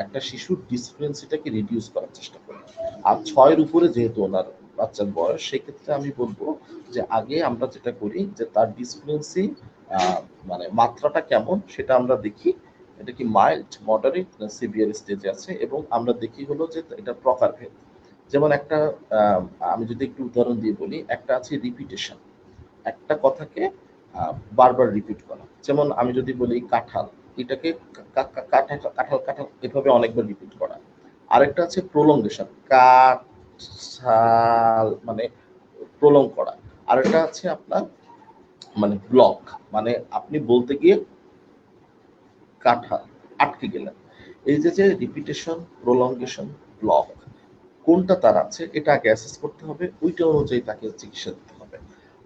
একটা শিশুর ডিসফ্লুয়েন্সিটাকে রিডিউস করার চেষ্টা করি। আর ৬ এর উপরে যেহেতু ওনার বাচ্চার বয়স, সেক্ষেত্রে আমি বলবো যে আগে আমরা যেটা করি যে তার ডিসফ্লুয়েন্সি মানে মাত্রাটা কেমন সেটা আমরা দেখি, এটা কি মাইল্ড, মডারেট না সিভিয়ার স্টেজে আছে, এবং আমরা দেখি হলো যে এটা প্রকারভেদ। যেমন একটা আমি যদি একটু উদাহরণ দিয়ে বলি, একটা আছে রিপিটেশন, একটা কথাকে বারবার রিপিট করা। যেমন আমি যদি বলি কাঁঠাল, এটাকে কাঁঠাল কাঁঠাল কাঁঠাল এভাবে অনেকবার রিপিট করা। আরেকটা আছে প্রলংগেশন, কাঁঠাল মানে প্রলং করা। আরেকটা আছে আপনার মানে ব্লক, মানে আপনি বলতে গিয়ে কাঁঠাল আটকে গেলেন। এই যে রিপিটেশন, প্রলংগেশন, ব্লক, কোনটা তার আছে এটা আগে অ্যাসেস করতে হবে, ওইটা অনুযায়ী তাকে চিকিৎসা দিতে হবে।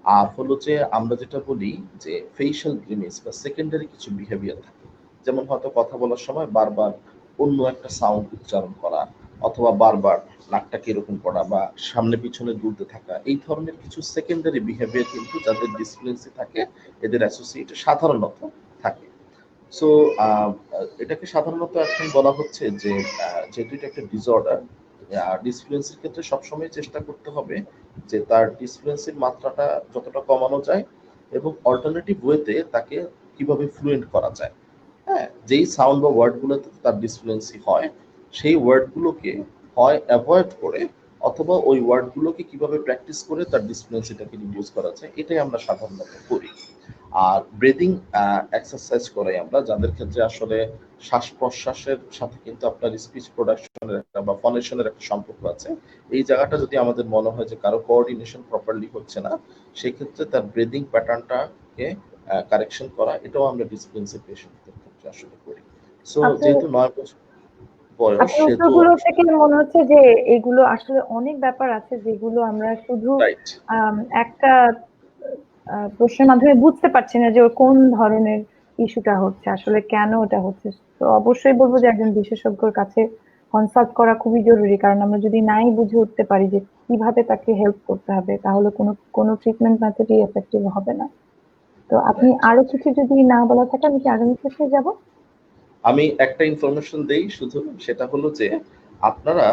আর হলো যে আমরা যেটা বলি যে ফেশিয়াল গ্রিমেজ বা সেকেন্ডারি কিছু বিহেভিয়ার থাকে, যেমন হয়তো কথা বলার সময় বারবার অন্য একটা সাউন্ড উচ্চারণ করা, অথবা বারবার নাকটাকে এরকম করা বা সামনে পিছনে দুলতে থাকা, এই ধরনের কিছু সেকেন্ডারি বিহেভিয়ার কিন্তু যাদের ডিসফ্লুয়েন্সি থাকে এদের অ্যাসোসিয়েটে সাধারণত থাকে। সো এটাকে সাধারণত এখন বলা হচ্ছে যে যেহেতু এটা একটা ডিসঅর্ডার, ডিসফ্লুয়েন্সির ক্ষেত্রে সবসময় চেষ্টা করতে হবে যে তার ডিসফ্লুয়েন্সির মাত্রাটা যতটা কমানো যায় এবং অল্টারনেটিভ ওয়েতে তাকে কিভাবে ফ্লুয়েন্ট করা যায়। হ্যাঁ, যেই সাউন্ড বা ওয়ার্ডগুলোতে তার ডিসফ্লুয়েন্সি হয় সেই ওয়ার্ডগুলোকে হয় অ্যাভয়েড করে অথবা ওই ওয়ার্ডগুলোকে কিভাবে প্র্যাকটিস করে তার ডিসফ্লুয়েন্সিটাকে রিডিউস করা যায়, এটাই আমরা সাধারণত করি। আর ব্রিদিং এক্সারসাইজ করাই আমরা, যাদের ক্ষেত্রে আসলে শ্বাস প্রশ্বাসের সাথে কিন্তু আপনার স্পিচ প্রোডাকশনের একটা বা ফনেশনের একটা সম্পর্ক আছে। এই জায়গাটা যদি আমাদের মনে হয় যে কারো কোঅর্ডিনেশন প্রপারলি হচ্ছে না, সেই ক্ষেত্রে তার ব্রিদিং প্যাটার্নটাকে কারেকশন করা, এটাও আমরা ডিসপ্লেন্সি পেশেন্টদের ক্ষেত্রে আসলে করি। সো আপনি যেহেতু 9 বছর বয়স আপনার সেহেতু উত্তরগুলো থেকে মনে হচ্ছে যে এগুলো আসলে অনেক ব্যাপার আছে যেগুলো আমরা শুধু রাইট। একটা প্রশ্নের মাধ্যমে বুঝতে পারছি না যে ওর কোন ধরনের ইস্যুটা হচ্ছে, আসলে কেন ওটা হচ্ছে। তো অবশ্যই বলবো যে একজন বিশেষজ্ঞর কাছে কনসাল্ট করা খুবই জরুরি, কারণ আমরা যদি নাই বুঝে উঠতে পারি যে কিভাবে তাকে হেল্প করতে হবে, তাহলে কোনো কোনো ট্রিটমেন্ট মেথডই এফেক্টিভ হবে না। তো আপনি রাইট। আরো কিছু যদি না বলা থাকে আমি কি আগামী প্রশ্নে যাব? আমি একটা ইনফরমেশন দেই শুধু, সেটা হলো যে আপনারা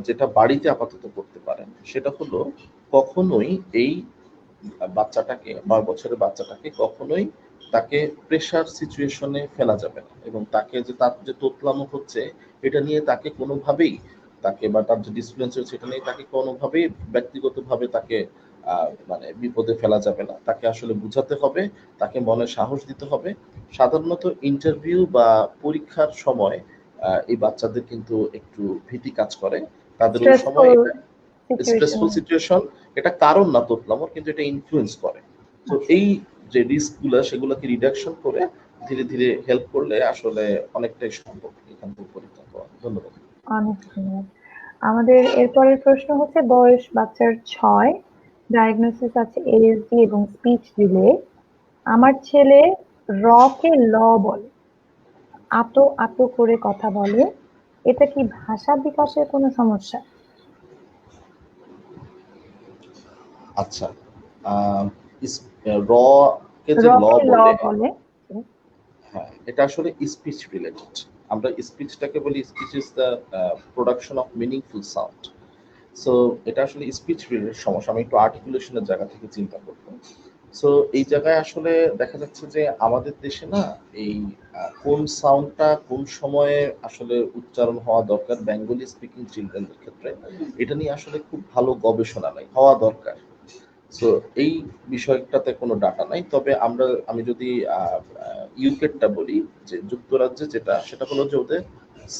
যেটা বাড়িতে আপাতত করতে পারেন সেটা হলো কখনোই এই বাচ্চাটাকে 9 বছরের বাচ্চাটাকে কখনোই তাকে প্রেশার সিচুয়েশনে ফেলা যাবে না, এবং তাকে যে তার যে তোতলামো হচ্ছে এটা নিয়ে তাকে কোনোভাবেই তাকে বা তার যে ডিসপ্লেন্স হচ্ছে এটা নিয়ে তাকে কোনোভাবেই ব্যক্তিগতভাবে তাকে মানে বিপদে ফেলা যাবে না। তাকে আসলে বুঝাতে হবে, তাকে মনে সাহস দিতে হবে। সাধারণত ইন্টারভিউ বা পরীক্ষার সময় এই বাচ্চাদের কিন্তু একটু ভীতি কাজ করে, তাদের ওই সময় স্ট্রেসফুল এটা সিচুয়েশন। স্ট্রেসফুল সিচুয়েশন, এটা কারণ না তোতলামোর, কিন্তু এটা ইনফ্লুয়েন্স করে। তো আচ্ছা, এই যে রিস্ক গুলা সেগুলোকে রিডাকশন করে ধীরে ধীরে হেল্প করলে আসলে অনেকটাই সম্ভব এখান থেকে পরিত্রাণ পাওয়া। ধন্যবাদ। অনেক ধন্যবাদ। আমাদের এরপরের প্রশ্ন হচ্ছে, বয়স বাচ্চার 6, ডায়াগনোসিস আছে এএসডি এবং স্পিচ ডিলে। আমার ছেলে র কে ল বলে, আতো আতো করে কথা বলে, এটা কি ভাষা বিকাশের কোনো সমস্যা? আচ্ছা, র কে র যে ল কে ল বলে, বলে। হ্যাঁ এটা আসলে স্পিচ রিলেটেড। আমরা স্পিচটাকে বলি speech is the production of meaningful sound. So এটা আসলে স্পিচ রিলেটেড সমস্যা, আমি একটু আর্টিকুলেশনের জায়গা থেকে চিন্তা করবো। সো এই জায়গায় আসলে দেখা যাচ্ছে যে আমাদের দেশে না এই কোন সাউন্ডটা কোন সময়ে আসলে উচ্চারণ হওয়া দরকার বেঙ্গলি স্পিকিং চিলড্রেনদের ক্ষেত্রে, এটা নিয়ে আসলে খুব ভালো গবেষণা নাই, হওয়া দরকার। সো এই বিষয়টাতে কোনো ডাটা নাই, তবে আমি যদি ইউকেটটা বলি, যে যুক্তরাজ্যে যেটা, সেটা হলো যে ওদের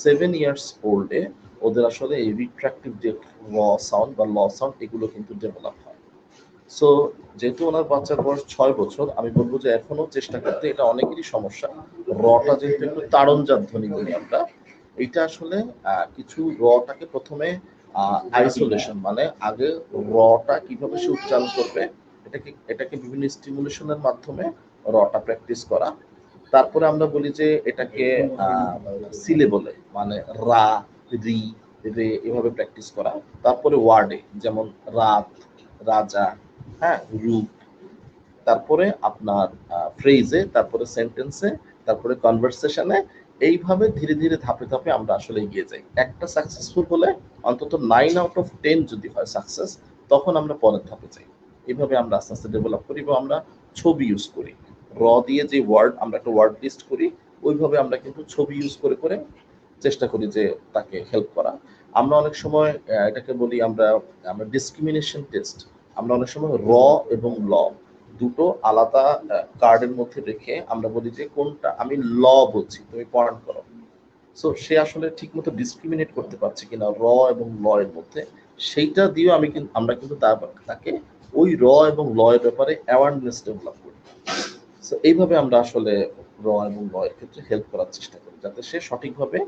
7 ইয়ার্স ওল্ডে ওদের আসলে এই রিট্রাক্টিভ যে র সাউন্ড বা ল সাউন্ড এগুলো কিন্তু ডেভেলপ হয়। সো যেহেতু ওনার বাচ্চার বয়স 6 বছর, আমি বলবো যে এখনো চেষ্টা করতে, এটা অনেকেরই সমস্যা। রটা যেহেতু একটু তাড়নজাত ধ্বনি বলি আমরা, এইটা আসলে কিছু রটাকে প্রথমে আইসোলেশন, মানে আগে রটা কিভাবে সে উচ্চারণ করবে এটাকে বিভিন্ন স্টিমুলেশনের মাধ্যমে রটা প্র্যাকটিস করা। তারপরে আমরা বলি যে এটাকে সিলে বলে, মানে রা, রি, রে এভাবে প্র্যাকটিস করা। তারপরে ওয়ার্ডে, যেমন রাত, রাজা, হ্যাঁ, রূপ, তারপরে আপনার ফ্রেজে, তারপরে সেন্টেন্সে, তারপরে কনভারসেশনে, এইভাবে ধীরে ধীরে ধাপে ধাপে আমরা আসলে এগিয়ে যাই। একটা সাকসেসফুল হলে অন্তত 9 আউট অফ 10 যদি হয় সাকসেস, তখন আমরা পরের ধাপে যাই। এইভাবে আমরা আস্তে আস্তে ডেভেলপ করি, এবং আমরা ছবি ইউজ করি। র দিয়ে যে ওয়ার্ড, আমরা একটা ওয়ার্ড লিস্ট করি, ওইভাবে আমরা কিন্তু ছবি ইউজ করে করে চেষ্টা করি যে তাকে হেল্প করা। আমরা অনেক সময় এটাকে বলি আমরা আমরা ডিসক্রিমিনেশন টেস্ট। আমরা অনেক সময় র এবং ল দুটো আলাদা কার্ডের মধ্যে রেখে আমরা বলি যে কোনটা আমি ল বলছি, তুমি পয়েন্ট করো। সো সে আসলে ঠিক মতো ডিসক্রিমিনেট করতে পারছে কিনা র এবং ল এর মধ্যে, সেইটা দিয়েও আমরা কিন্তু তাকে ওই র এবং ল এর ব্যাপারে অ্যাওয়ারনেস ডেভেলপ করি। সো এইভাবে আমরা আসলে র এবং ল এর ক্ষেত্রে হেল্প করার চেষ্টা করি, যাতে সে সঠিকভাবে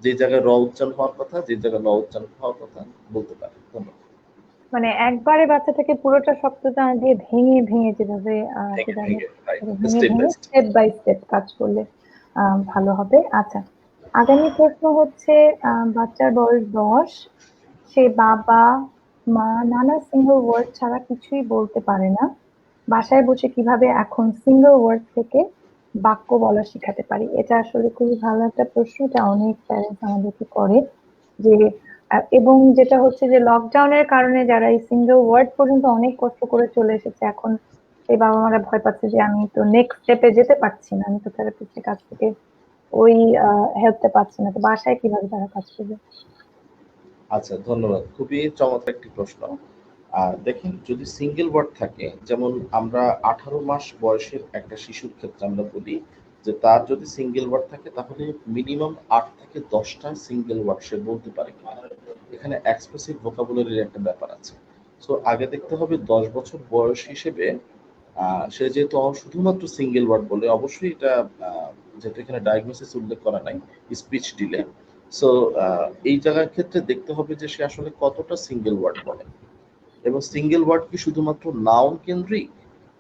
যে জায়গায় র উচ্চারণ হওয়ার কথা, যে জায়গায় ল উচ্চারণ হওয়ার কথা বলতে পারে। ধন্যবাদ। মানে একবারে বাচ্চাটাকে পুরোটা শব্দটা না দিয়ে ভেঙে ভেঙে যেভাবে ভেঙে সেটা ভেঙে, রাইট, ভেঙে স্টেপ বাই ভেঙে স্টেপ। স্টেপ বাই স্টেপ কাজ করলে ভালো হবে। আচ্ছা, আগামী প্রশ্ন হচ্ছে, বাচ্চার বয়স 10, সে বাবা মা নানা সিঙ্গল ওয়ার্ড ছাড়া কিছুই বলতে পারে না। বাসায় বসে কিভাবে এখন সিঙ্গল ওয়ার্ড থেকে বাক্য বলা শিখাতে পারি? এটা আসলে খুবই ভালো একটা প্রশ্ন, এটা অনেক প্যারেন্টস আমাদেরকে করে যে এবং যেটা হচ্ছে যে লকডাউনের কারণে যারা এই সিঙ্গেল ওয়ার্ড পর্যন্ত অনেক কষ্ট করে চলে এসেছে, এখন সেই বাবা মারা ভয় পাচ্ছে যে আমি তো নেক্সট স্টেপে যেতে পারছি না, আমি তো থেরাপিস্টের কাছ থেকে ওই হেল্পটা পাচ্ছি না, তো বাসায় কিভাবে তারা কাজ করবে? আচ্ছা, ধন্যবাদ। খুবই চমৎকার একটি প্রশ্ন। দেখেন, যদি সিঙ্গেল ওয়ার্ড থাকে, যেমন আমরা 18 মাস বয়সের একটা শিশুর ক্ষেত্রে আমরা বলি যে তার যদি সিঙ্গেল ওয়ার্ড থাকে তাহলে মিনিমাম 8 থেকে 10টা সিঙ্গেল ওয়ার্ড সে বলতে পারে কিনা। এখানে এক্সপ্রেসিভ ভোকাবুলারির একটা ব্যাপার আছে। সো আগে দেখতে হবে 10 বছর বয়স হিসেবে সে যেহেতু শুধুমাত্র সিঙ্গেল ওয়ার্ড বলে, অবশ্যই এটা যেহেতু এখানে ডায়াগনোসিস উল্লেখ করা নাই, স্পিচ ডিলে। সো এই জায়গার ক্ষেত্রে দেখতে হবে যে সে আসলে কতটা সিঙ্গেল ওয়ার্ড বলে, এবং সিঙ্গেল ওয়ার্ড কি শুধুমাত্র নাউন কেন্দ্রিক,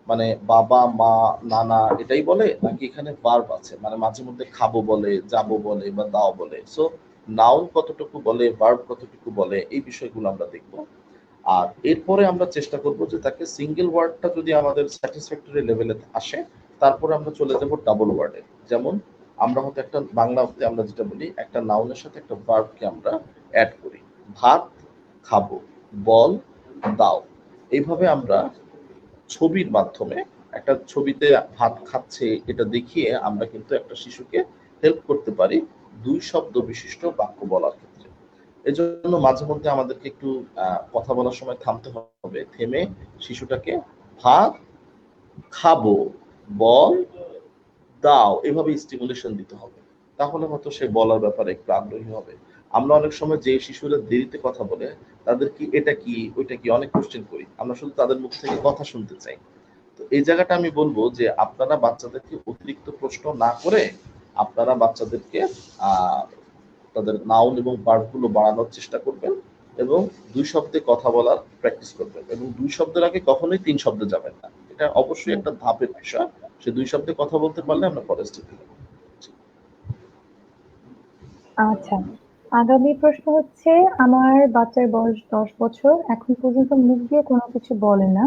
মানে বাবা মা নানা এটাই বলে, নাকি এখানে ভার্ব আছে, মানে মাঝে মধ্যে খাবো বলে, যাবো বলে বা দাও বলে। সো নাউন কতটুকু বলে, ভার্ব কতটুকু বলে, এই বিষয়গুলো আমরা দেখবো। আর এরপরে আমরা চেষ্টা করব যে তাকে সিঙ্গেল ওয়ার্ডটা যদি আমাদের স্যাটিসফ্যাক্টরি লেভেলে আসে, তারপরে আমরা চলে যাব ডাবল ওয়ার্ডে। যেমন আমরা হয়তো একটা বাংলাতে আমরা যেটা বলি, একটা নাউনের সাথে একটা ভার্বকে আমরা অ্যাড করি। ভাত খাবো, বল দাও। এইভাবে আমরা ছবির মাধ্যমে, একটা ছবিতে ভাত খাচ্ছে এটা দেখিয়ে আমরা কিন্তু একটা শিশুকে হেল্প করতে পারি 2 শব্দ বিশিষ্ট বাক্য বলার ক্ষেত্রে। এজন্য মাঝে মধ্যে আমাদেরকে একটু কথা বলার সময় থামতে হবে, থেমে শিশুটাকে ভাত খাবো, বল দাও, এভাবে স্টিমুলেশন দিতে হবে। তাহলে হয়তো সে বলার ব্যাপারে একটু আগ্রহী হবে। আমরা অনেক সময় যে শিশুরা দেরিতে কথা বলে, তাদের কি এটা কি ওইটা কি অনেক কোশ্চেন করি, আমরা শুধু তাদের মুখ থেকে কথা শুনতে চাই। তো এই জায়গাটা আমি বলবো যে আপনারা বাচ্চাদেরকে অতিরিক্ত প্রশ্ন না করে আপনারা বাচ্চাদেরকে আহ তাদের নাউন এবং ভার্ব গুলো বাড়ানোর চেষ্টা করবেন, এবং 2 শব্দে কথা বলার প্র্যাকটিস করবেন, এবং 2 শব্দের আগে কখনোই 3 শব্দে যাবেন না। এটা অবশ্যই একটা ধাপের বিষয়। সে 2 শব্দে কথা বলতে পারলে আমরা পরে স্টেপ দিলাম। আচ্ছা, আগামী প্রশ্ন হচ্ছে, আমার বাচ্চার বয়স 10 বছর, এখন পর্যন্ত মুখ দিয়ে কোনো কিছু বলে না।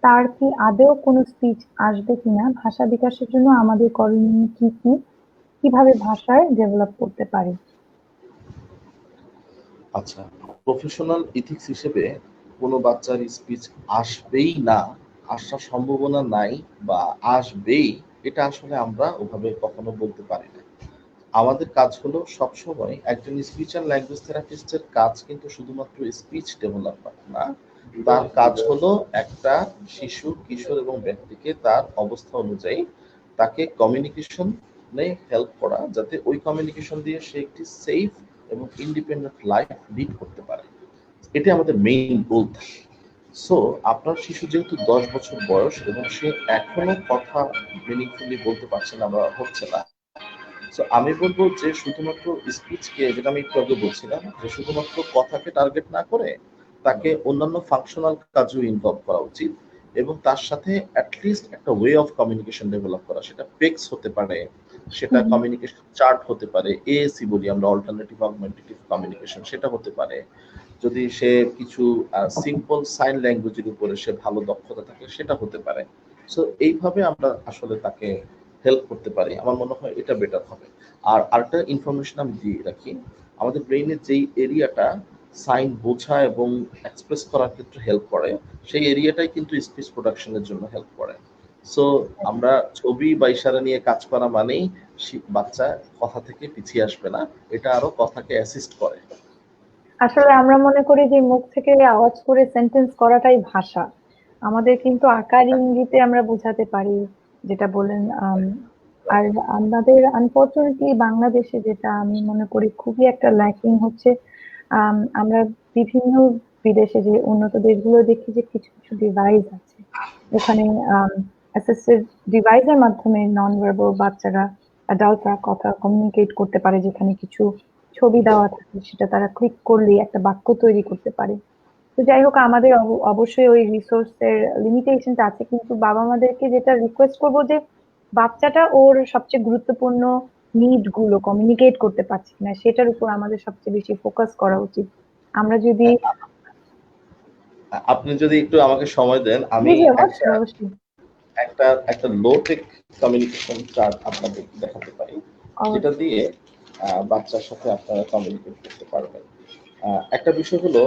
তার কি আদৌ কোনো স্পিচ আসবে কিনা? ভাষা বিকাশের জন্য আমাদের করণীয় কি কি? কিভাবে ভাষার ডেভেলপ করতে পারি? আচ্ছা, প্রফেশনাল ইথিক্স হিসেবে কোনো বাচ্চার স্পিচ আসবেই না, আসার সম্ভাবনা নাই বা আসবেই, এটা আসলে আমরা ওভাবে কখনো বলতে পারি না। আমাদের কাজ হলো সবসময়, একজন স্পিচ অ্যান্ড ল্যাঙ্গুয়েজ থেরাপিস্টের কাজ কিন্তু শুধুমাত্র স্পিচ ডেভেলপমেন্ট না, তার কাজ হলো একটা শিশু কিশোর এবং ব্যক্তিকে তার অবস্থা অনুযায়ী তাকে কমিউনিকেশনে হেল্প করা, যাতে ওই কমিউনিকেশন দিয়ে সে একটি সেফ এবং ইন্ডিপেন্ডেন্ট লাইফ লিড করতে পারে। এটা আমাদের মেইন গোল থাকে। সো আপনার শিশু যেহেতু 10 বছর বয়স এবং সে এখনো কথা মিনিংফুলি বলতে পারছে না বা হচ্ছে না, সো আমি বলবো যে শুধুমাত্র স্পিচকে, যেটা আমি একটু আগে বলছিলাম, যে শুধুমাত্র কথাকে টার্গেট না করে তাকে অন্যান্য ফাংশনাল কাজেও ইনভলভ করা উচিত, এবং তার সাথে অ্যাটলিস্ট একটা ওয়ে অফ কমিউনিকেশন ডেভেলপ করা, সেটা পেক্স হতে পারে, সেটা হুম, কমিউনিকেশন চার্ট হতে পারে, এএসি বলি আমরা, অল্টারনেটিভ অগমেন্টেটিভ কমিউনিকেশন, সেটা হতে পারে। যদি সে কিছু সিম্পল সাইন ল্যাঙ্গুয়েজের উপরে সে ভালো দক্ষতা থাকে, সেটা হতে পারে। সো এইভাবে আমরা আসলে তাকে হেল্প করতে পারি, আমার মনে হয় এটা বেটার হবে। আর আরেকটা ইনফরমেশন আমি দিয়ে রাখি, আমাদের ব্রেইনের যেই এরিয়াটা সাইন বোঝা এবং এক্সপ্রেস করার ক্ষেত্রে হেল্প করে, সেই এরিয়াটাই কিন্তু স্পিচ প্রোডাকশনের জন্য হেল্প করে। সো আমরা ছবি বা ইশারা নিয়ে কাজ করা মানেই বাচ্চা কথা থেকে পিছিয়ে আসবে না, এটা আরো কথাকে অ্যাসিস্ট করে। আসলে আমরা মনে করি যে মুখ থেকে আওয়াজ করে সেন্টেন্স করাটাই ভাষা। আমাদের কিন্তু আকার ইঙ্গিতে আমরা বোঝাতে পারি, যেটা বলেন। আর আমাদের আনফরচুনেটলি বাংলাদেশে যেটা আমি মনে করি খুবই একটা ল্যাকিং হচ্ছে, আমরা বিভিন্ন বিদেশে যে উন্নত দেশগুলো দেখি যে কিছু কিছু ডিভাইস আছে, ওখানে অ্যাসিস্টেড ডিভাইসের মাধ্যমে নন ভার্বাল বাচ্চারা, অ্যাডাল্টরা কথা কমিউনিকেট করতে পারে, যেখানে কিছু ছবি দেওয়া থাকে, সেটা তারা ক্লিক করলেই একটা বাক্য তৈরি করতে পারে। তো যাই হোক, আমাদের অবশ্যই ওই রিসোর্সের লিমিটেশনটা আছে, কিন্তু বাবা মাদেরকে যেটা রিকোয়েস্ট করবো যে বাচ্চাটা ওর সবচেয়ে গুরুত্বপূর্ণ নিড গুলো কমিউনিকেট করতে পারছি কিনা সেটার উপর আমাদের সবচেয়ে বেশি ফোকাস করা উচিত। আমরা যদি আপনি যদি একটু আমাকে সময় দেন, জি আমি জি একটা অবশ্যই অবশ্যই একটা একটা লো টেক কমিউনিকেশন চার্ট আপনাদের দেখাতে পারি, যেটা অবশ্যই দিয়ে বাচ্চার সাথে আপনারা কমিউনিকেট করতে পারবেন। একটা বিষয় হলো,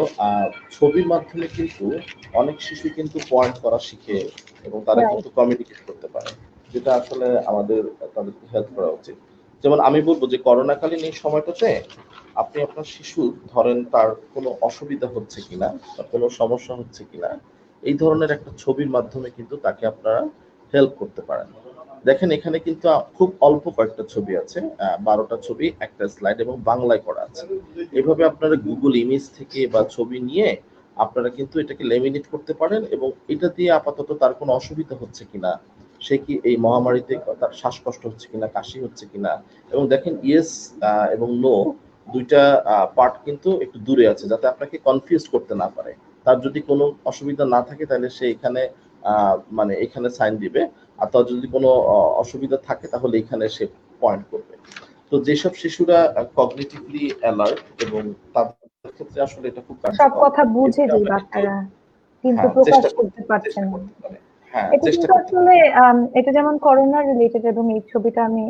ছবির মাধ্যমে কিন্তু অনেক শিশু কিন্তু পয়েন্ট করা শিখে এবং তারা রাইট কিন্তু কমিউনিকেট করতে পারে, যেটা আসলে আমাদের তাদেরকে হেল্প করা উচিত। যেমন আমি বলবো যে করোনাকালীন এই সময়টাতে আপনি আপনার শিশু ধরেন তার কোনো অসুবিধা হচ্ছে কিনা বা কোনো সমস্যা হচ্ছে কিনা, এই ধরনের একটা ছবির মাধ্যমে কিন্তু তাকে আপনারা হেল্প করতে পারেন। দেখেন এখানে কিন্তু খুব অল্প কয়েকটা ছবি আছে, 12টা ছবি, একটা স্লাইড এবং বাংলায় করা আছে। এভাবে আপনারা গুগল ইমেজ থেকে বা ছবি নিয়ে আপনারা কিন্তু এটাকে লেমিনেট করতে পারেন এবং এটা দিয়ে আপাতত তার কোনো অসুবিধা হচ্ছে কিনা, সে কি এই মহামারীতে তার শ্বাসকষ্ট হচ্ছে কিনা, কাশি হচ্ছে কিনা, এবং দেখেন ইয়েস এবং নো দুইটা পার্ট কিন্তু একটু দূরে আছে, যাতে আপনাকে কনফিউজ করতে না পারে। তার যদি কোনো অসুবিধা না থাকে তাহলে সে এখানে মানে এখানে সাইন দিবে, আর তার যদি কোনো অসুবিধা থাকে তাহলে এখানে সে পয়েন্ট করবে। তো যেসব শিশুরা কগনিটিভলি অ্যালার্ট এবং তাদের ক্ষেত্রে আসলে এটা খুব সব কার্যকর, কথা বুঝে এভাবে যে আমরা কিন্তু বাচ্চারা কিন্তু হ্যাঁ প্রকাশ চেষ্টা করতে করতে পারছে চেষ্টা না। করতে পারে। হ্যাঁ, এটা চেষ্টা কিন্তু করতে পারে। আসলে এটা যেমন করোনা রিলেটেড, এবং এই ছবিটা আমি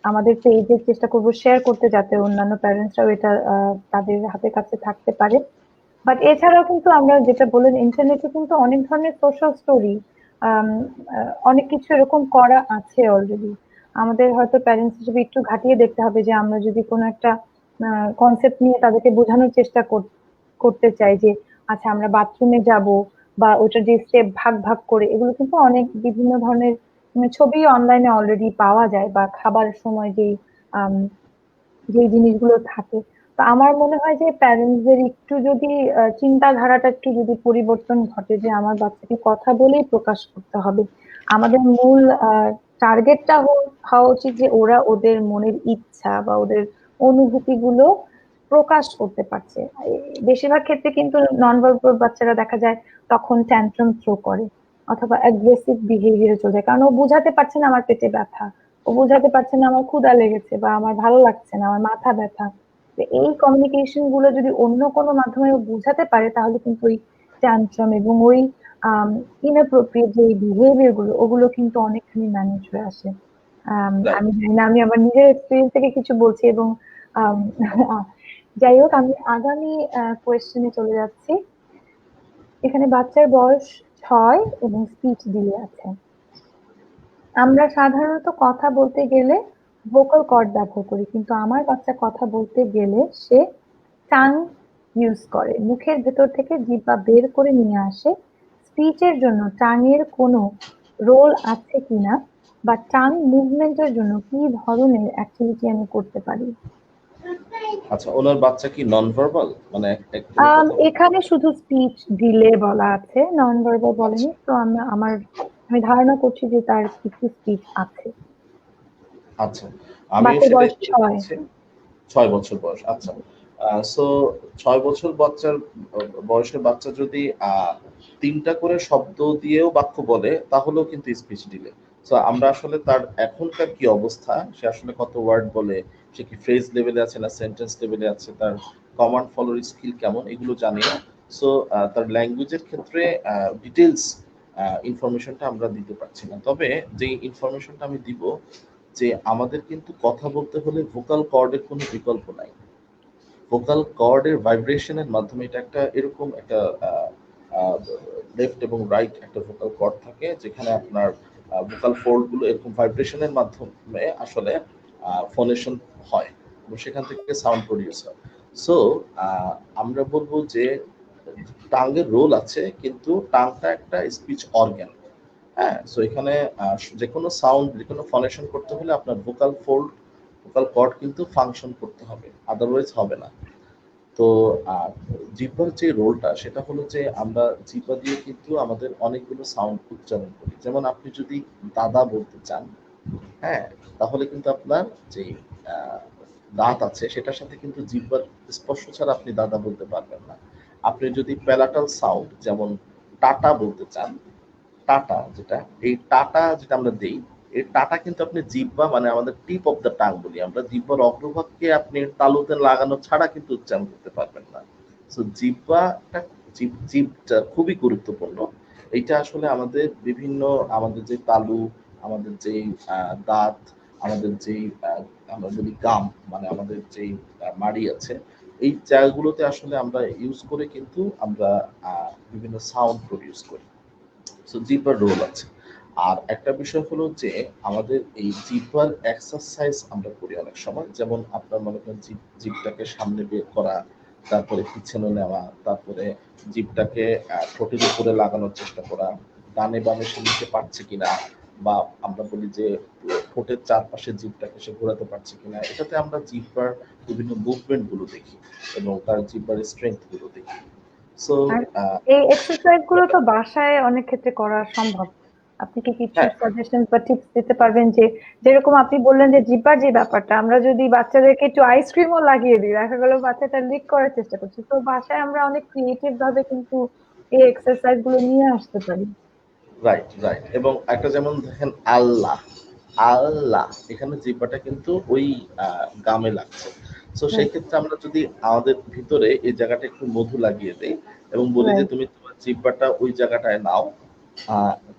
আমাদের পেজে চেষ্টা করব শেয়ার করতে যাতে অন্যান্য প্যারেন্টসরাও এটা তাদের হাতের কাছে থাকতে পারে। বাট এছাড়াও কিন্তু আমরা যেটা বললেন, ইন্টারনেটে কিন্তু অনেক ধরনের সোশ্যাল স্টোরি, অনেক কিছু এরকম করা আছে অলরেডি। আমাদের হয়তো প্যারেন্টস হিসেবে একটু ঘাটিয়ে দেখতে হবে যে আমরা যদি কোনো একটা কনসেপ্ট নিয়ে তাদেরকে বোঝানোর চেষ্টা করতে চাই যে আচ্ছা আমরা বাথরুমে যাব, বা ওটার যে স্টেপ ভাগ ভাগ করে, এগুলো কিন্তু অনেক বিভিন্ন ধরনের ছবি অনলাইনে অলরেডি পাওয়া যায়, বা খাবার সময় যেই যে জিনিসগুলো থাকে। তো আমার মনে হয় যে প্যারেন্টসদের একটু যদি চিন্তাধারাটা একটু যদি পরিবর্তন ঘটে, যে আমার বাচ্চাকে কথা বলেই প্রকাশ করতে হবে। আমাদের মূল টার্গেটটা হওয়া উচিত যে ওরা ওদের মনের ইচ্ছা বা ওদের অনুভূতি গুলো প্রকাশ করতে পারছে। বেশিরভাগ ক্ষেত্রে কিন্তু নন ভার্বাল বাচ্চারা দেখা যায় তখন ট্যান্ট্রাম থ্রো করে, অথবা অ্যাগ্রেসিভ বিহেভিয়ারে চলে যায়, কারণ ও বুঝাতে পারছে না আমার পেটে ব্যথা, ও বোঝাতে পারছে না আমার ক্ষুধা লেগেছে বা আমার ভালো লাগছে না, আমার মাথা ব্যথা। তো এই কমিউনিকেশন গুলো যদি অন্য কোনো মাধ্যমে ও বুঝাতে পারে, তাহলে কিন্তু ওই ট্যান্ট্রাম এবং ওই ইনঅ্যাপ্রোপ্রিয়েট যে বিহেভিয়ার গুলো, ওগুলো কিন্তু অনেকখানি ম্যানেজ হয়ে আসে। রাইট। আমি জানি না, আমি আমার নিজের এক্সপিরিয়েন্স থেকে কিছু বলছি, এবং আম, যাই হোক, আমি আগামী কোয়েশ্চেনে চলে যাচ্ছি। এখানে বাচ্চার বয়স 6 এবং স্পিচ ডিলে আছে। আমরা সাধারণত কথা বলতে গেলে ভোকাল কর্ড ব্যবহার করি, কিন্তু আমার বাচ্চা কথা বলতে গেলে সে টাং ইউজ করে, মুখের ভেতর থেকে জিহ্বা বের করে নিয়ে আসে। স্পিচের জন্য টাং এর কোনো রোল আছে কিনা, বা টাং মুভমেন্টের জন্য কি ধরনের অ্যাক্টিভিটি আমি করতে পারি? আচ্ছা, ওনার বাচ্চা কি নন ভার্বাল, মানে একদমই কথা বলতে এখানে শুধু স্পিচ ডিলে বলা আছে, নন ভার্বাল আচ্ছা বলেনি, তো আমি ধারণা করছি যে তার কিছু স্পিচ আছে। আচ্ছা, আমিও বাচ্চার সেটাই বয়স বলতে 6। চাচ্ছি। 6 বছর বয়স, আচ্ছা। সো 6 বছর বাচ্চার বয়সের বাচ্চা যদি 3টা করে শব্দ দিয়েও বাক্য বলে, তাহলেও কিন্তু স্পিচ ডিলে। সো আমরা আসলে তার এখনকার কি অবস্থা, সে আসলে কত ওয়ার্ড বলে, সে কি ফ্রেজ লেভেলে আছে না সেন্টেন্স লেভেলে আছে, তার কমান্ড ফলোর স্কিল কেমন, এগুলো জানি না। সো তার ল্যাঙ্গুয়েজের ক্ষেত্রে ডিটেলস ইনফরমেশনটা আমরা দিতে পারছি না। তবে যে ইনফরমেশনটা আমি দিব, যে আমাদের কিন্তু কথা বলতে হলে ভোকাল কর্ডের কোনো বিকল্প নাই। ভোকাল কর্ডের ভাইব্রেশনের মাধ্যমে, এটা একটা এরকম একটা লেফট এবং রাইট একটা ভোকাল কর্ড থাকে, যেখানে আপনার ভোকাল ফোল্ড গুলো এরকম ভাইব্রেশনের মাধ্যমে আসলে ফোনেশন হয় এবং সেখান থেকে সাউন্ড প্রডিউস হয়। সো আমরা বলবো যে টাঙ্গের রোল আছে, কিন্তু টাংটা একটা স্পিচ অর্গান। হ্যাঁ, সো এখানে যে কোনো সাউন্ড, যে কোনো ফনেশন করতে হলে আপনার ভোকাল ফোল্ড, ভোকাল কর্ড কিন্তু ফাংশন করতে হবে, আদারওয়াইজ হবে না। তো জিহ্বার যে রোলটা, সেটা হলো যে আমরা জিহ্বা দিয়ে কিন্তু আমাদের অনেকগুলো সাউন্ড উচ্চারণ করি। যেমন আপনি যদি দাদা বলতে চান, হ্যাঁ, তাহলে কিন্তু আপনার যে আহ, দাঁত আছে সেটার সাথে কিন্তু জিহ্বার স্পর্শ ছাড়া আপনি দাদা বলতে পারবেন না। আপনি যদি প্যালাটাল সাউন্ড, যেমন টাটা বলতে চান, টাটা যেটা, এই টাটা যেটা আমরা দেই, এই টাটা কিন্তু আপনি জিহ্বা মানে আমাদের টিপ অফ দ্য টাং বলি আমরা, জিহ্বার অগ্রভাগকে আপনি তালুতে লাগানো ছাড়া কিন্তু উচ্চারণ করতে পারবেন না। সো জিহ্বাটা জিভটা খুবই গুরুত্বপূর্ণ। এইটা আসলে আমাদের বিভিন্ন আমাদের যে তালু, আমাদের যে দাঁত, আমাদের যেই আমরা বলি গাম মানে আমাদের যেই মাড়ি আছে, এই জায়গাগুলোতে আসলে আমরা ইউজ করে কিন্তু আমরা বিভিন্ন সাউন্ড প্রডিউস করি। সো জিহ্বার রোল আছে। আর একটা বিষয় হলো যে আমাদের এই জিহ্বার এক্সারসাইজ আমরা করি অনেক সময়। যেমন আপনার মনে করেন জিভটাকে সামনে বের করা, তারপরে পিছনে নেওয়া, তারপরে জিভটাকে ঠোঁটের উপরে লাগানোর চেষ্টা করা, ডানে বামে সে নিতে পারছে কিনা, বা আমরা বলি যে ঠোঁটের চারপাশে জিভটাকে সে ঘোরাতে পারছে কিনা। এটাতে আমরা জিহ্বার বিভিন্ন মুভমেন্ট গুলো দেখি এবং তার জিহ্বার স্ট্রেংথ গুলো দেখি। সো আর এই এক্সারসাইজ গুলো তো বাসায় অনেক ক্ষেত্রে করা সম্ভব। আপনি কি কিছু হ্যাঁ, সাজেশন বা টিপস দিতে পারবেন যে যেরকম আপনি বললেন যে জিহ্বার যে ব্যাপারটা, আমরা যদি বাচ্চাদেরকে একটু আইসক্রিমও লাগিয়ে দিই, দেখা গেল বাচ্চাটা লিক করার চেষ্টা করছে, তো বাসায় আমরা অনেক ক্রিয়েটিভ ভাবে কিন্তু এই এক্সারসাইজ গুলো নিয়ে আসতে পারি। Right, right. এবং একটা যেমন দেখেন আল্লাহ, আল্লাহ এখানে জিহ্বাটা কিন্তু ওই গামে লাগছে। সো সেই রাইট, ক্ষেত্রে আমরা যদি আমাদের ভিতরে এই জায়গাটা একটু মধু লাগিয়ে দেই এবং বলি যে রাইট, তুমি তোমার জিহ্বাটা ওই জায়গাটায় নাও,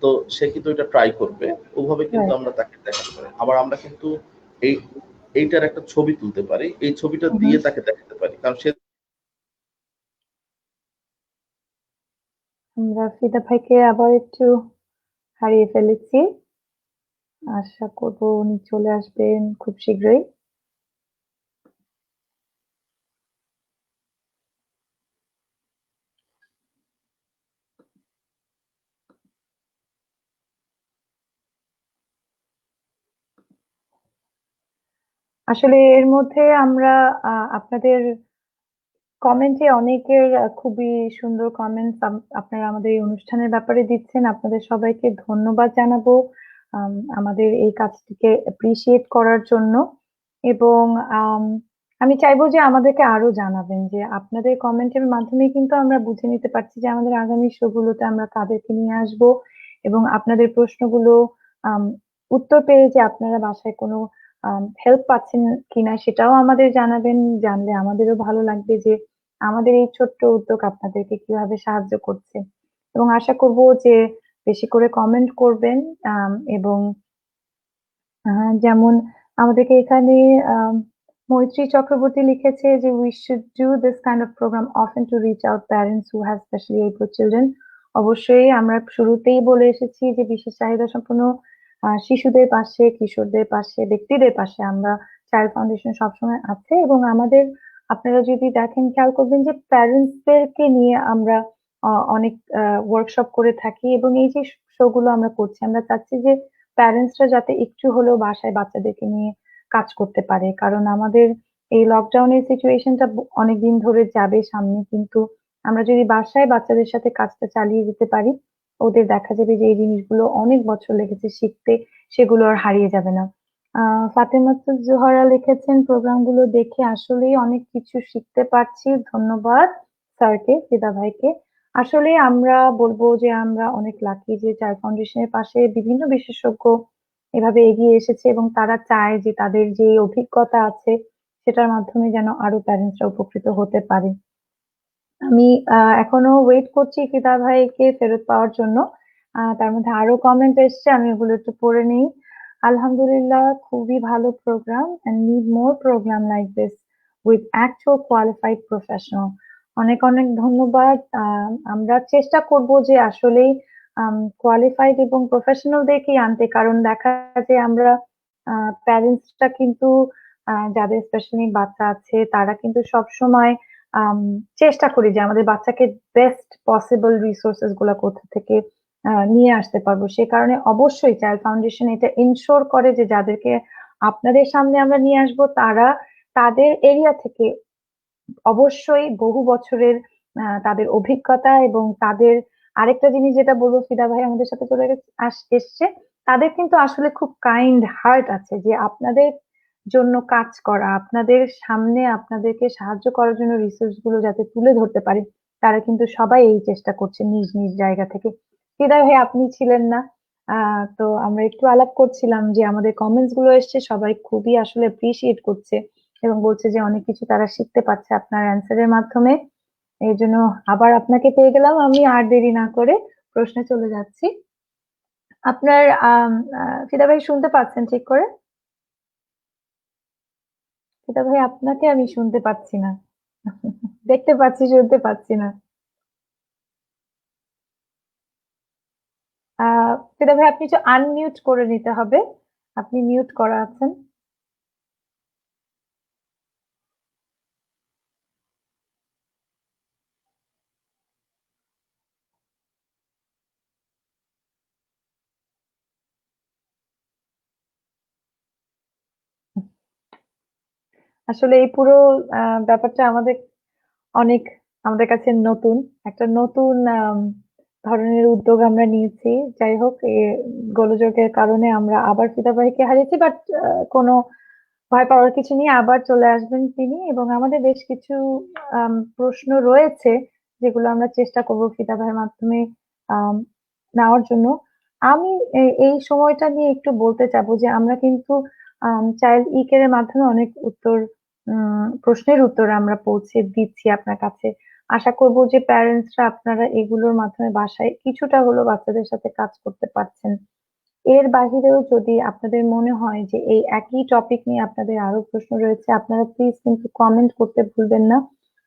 তো সে কিন্তু এটা ট্রাই করবে। ওভাবে কিন্তু রাইট। আমরা তাকে দেখাতে পারি। আবার আমরা কিন্তু এই এইটার একটা ছবি তুলতে পারি। এই ছবিটা হুম। দিয়ে তাকে দেখাতে পারি। কারণ সে আমরা ফিদা ভাইকে আবার একটু হারিয়ে ফেলেছি। আশা করবো উনি চলে আসবেন খুব শীঘ্রই। আসলে এর মধ্যে আমরা আপনাদের কমেন্টে অনেকের খুবই সুন্দর কমেন্টস আপনারা আমাদের এই অনুষ্ঠানের ব্যাপারে দিচ্ছেন। আপনাদের সবাইকে ধন্যবাদ জানাবো আমাদের এই কাজটিকে অ্যাপ্রিসিয়েট করার জন্য। এবং আম, আমি চাইবো যে আমাদেরকে আরো জানাবেন যে আপনাদের কমেন্টের মাধ্যমে কিন্তু আমরা বুঝে নিতে পারছি যে আমাদের আগামী শোগুলোতে আমরা কাদেরকে নিয়ে আসবো, এবং আপনাদের প্রশ্নগুলো আম, উত্তর পেয়ে যে আপনারা বাসায় কোনো হেল্প পাচ্ছেন কিনা সেটাও আমাদের জানাবেন। জানলে আমাদেরও ভালো লাগবে যে আমাদের এই ছোট্ট উদ্যোগ আপনাদেরকে কিভাবে সাহায্য করছে। এবং আশা করব যে বেশি করে কমেন্ট করবেন। এবং যেমন আমাদেরকে এখানে আম, মৈত্রী চক্রবর্তী লিখেছে যে we should do this kind of program often to reach out parents who have specially able children. অবশ্যই আমরা শুরুতেই বলে এসেছি যে বিশেষ চাহিদা সম্পন্ন শিশুদের পাশে, কিশোরদের পাশে, ব্যক্তিদের পাশে আমরা চাইল্ড ফাউন্ডেশন সবসময় আছে। এবং আমাদের আপনারা যদি দেখেন খেয়াল করবেন যে প্যারেন্টসদেরকে নিয়ে আমরা অনেক ওয়ার্কশপ করে থাকি, এবং এই যে শো গুলো আমরা করছি আমরা চাচ্ছি যে প্যারেন্টসরা যাতে একটু হলেও বাসায় বাচ্চাদেরকে নিয়ে কাজ করতে পারে। কারণ আমাদের এই লকডাউনের সিচুয়েশনটা অনেকদিন ধরে যাবে সামনে, কিন্তু আমরা যদি বাসায় বাচ্চাদের সাথে কাজটা চালিয়ে যেতে পারি, ওদের দেখা যাবে যে এই জিনিসগুলো অনেক বছর লেগেছে শিখতে, সেগুলো আর হারিয়ে যাবে না। ফাতেমাতুজ জোহরা লিখেছেন প্রোগ্রামগুলো দেখে আসলেই অনেক কিছু শিখতে পারছি, ধন্যবাদ স্যারকে, ফিদা ভাইকে। আসলে আমরা বলবো যে আমরা অনেক লাকি যে চাইল্ড ফাউন্ডেশনের পাশে বিভিন্ন বিশেষজ্ঞ এভাবে এগিয়ে এসেছে, এবং তারা চায় যে তাদের যে অভিজ্ঞতা আছে সেটার মাধ্যমে যেন আরো প্যারেন্টসরা উপকৃত হতে পারে। আমি এখনো ওয়েট করছি ফিদা ভাইকে ফেরত পাওয়ার জন্য। তার মধ্যে আরো কমেন্ট এসছে, আমি ওগুলো একটু পড়ে নিই। আলহামদুলিল্লাহ, খুবই ভালো program and need more program like this with actual qualified professional. অনেক অনেক ধন্যবাদ। আমরা চেষ্টা করব যে আসলেই কোয়ালিফাইড এবং প্রফেশনালদেরকেই আনতে, কারণ দেখা যায় আমরা প্যারেন্টসরা কিন্তু যাদের স্পেশালি বাচ্চা আছে তারা কিন্তু সব সময় আম, চেষ্টা করি যে আমাদের বাচ্চাকে বেস্ট পসিবল রিসোর্সেস গুলা কোথা থেকে নিয়ে আসতে পারবো। সে কারণে অবশ্যই চাইল্ড ফাউন্ডেশন এটা ইনশোর করে যে যাদেরকে আপনাদের সামনে আমরা নিয়ে আসবো তারা তাদের এরিয়া থেকে অবশ্যই বহু বছরের তাদের অভিজ্ঞতা, এবং তাদের আরেকটা জিনিস যেটা বলবো, ফিদা ভাই আমাদের সাথে চলে এসছে, তাদের কিন্তু আসলে খুব কাইন্ড হার্ট আছে যে আপনাদের জন্য কাজ করা, আপনাদের সামনে আপনাদেরকে সাহায্য করার জন্য রিসোর্স গুলো যাতে তুলে ধরতে পারে। তারা কিন্তু সবাই এই চেষ্টা করছে নিজ নিজ জায়গা থেকে। ফিদা ভাই আপনি ছিলেন না, তো আমরা একটু আলাপ করছিলাম যে আমাদের কমেন্টস গুলো এসছে, সবাই খুবই আসলে অ্যাপ্রিসিয়েট করছে এবং বলছে যে অনেক কিছু তারা শিখতে পারছে আপনার অ্যান্সারের মাধ্যমে। এই জন্য আবার আপনাকে পেয়ে গেলাম। আমি আর দেরি না করে প্রশ্নে চলে যাচ্ছি। আপনার ফিদা ভাই শুনতে পাচ্ছেন ঠিক করে? ফিদা ভাই, আপনাকে আমি শুনতে পাচ্ছি না। দেখতে পাচ্ছি, শুনতে পাচ্ছি না। ফিদা ভাই, আপনি একটু আনমিউট করে নিতে হবে। আপনি মিউট করা আছেন। আসলে এই পুরো ব্যাপারটা অনেক আমাদের কাছে নতুন। একটা নতুন ধরনের উদ্যোগ আমরা নিয়েছি। যাই হোক, গোলযোগের কারণে আমরা আবার ফিদা ভাইকে হারিয়েছি, বাট কোনো ভয় পাওয়ার কিছু নেই। আবার চলে আসবেন তিনি, এবং আমাদের বেশ কিছু প্রশ্ন রয়েছে যেগুলো আমরা চেষ্টা করব ফিদা ভাইয়ের মাধ্যমে আম, নেওয়ার জন্য। আমি এই সময়টা নিয়ে একটু বলতে চাবো যে আমরা কিন্তু চাইল্ড ই কেয়ার এর মাধ্যমে অনেক প্রশ্নের উত্তর আমরা পৌঁছে দিচ্ছি আপনার কাছে। আশা করব যে প্যারেন্টসরা আপনারা এগুলোর মাধ্যমে বাসায় কিছুটা হলেও বাচ্চাদের সাথে কাজ করতে পারছেন। এর বাহিরেও যদি আপনাদের মনে হয় যে এই একই টপিক নিয়ে আপনাদের আরো প্রশ্ন রয়েছে, আপনারা প্লিজ কিন্তু কমেন্ট করতে ভুলবেন না,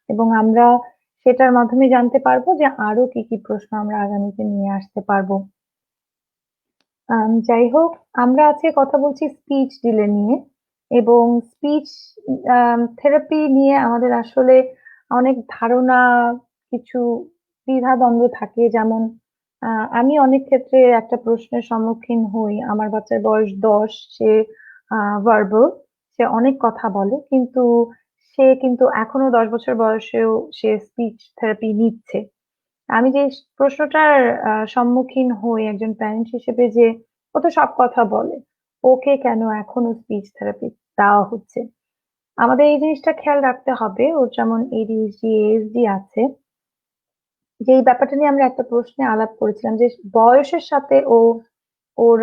এবং আমরা সেটার মাধ্যমে জানতে পারবো যে আরো কি কি প্রশ্ন আমরা আগামীতে নিয়ে আসতে পারবো। যাই হোক, আমরা আজকে কথা বলছি স্পিচ ডিলে নিয়ে, এবং স্পিচ থেরাপি নিয়ে আমাদের আসলে অনেক ধারণা, কিছু দ্বিধাদ্বন্দ্ব থাকে। যেমন আমি অনেক ক্ষেত্রে একটা প্রশ্নের সম্মুখীন হই। আমার বাচ্চার বয়স 10, সে ভার্বাল, সে অনেক কথা বলে, কিন্তু সে কিন্তু এখনো 10 বছর বয়সেও সে স্পিচ থেরাপি নিচ্ছে। আমি যে প্রশ্নটার সম্মুখীন হই একজন প্যারেন্ট হিসেবে, যে ও তো সব কথা বলে, ওকে কেন এখনো স্পিচ থেরাপি দেওয়া হচ্ছে? আমাদের এই জিনিসটা খেয়াল রাখতে হবে। ওর যেমন এডিএইচডি, এএসডি আছে, যে এই ব্যাপারটা নিয়ে আমরা একটা প্রশ্নে আলাপ করেছিলাম যে বয়সের সাথে ওর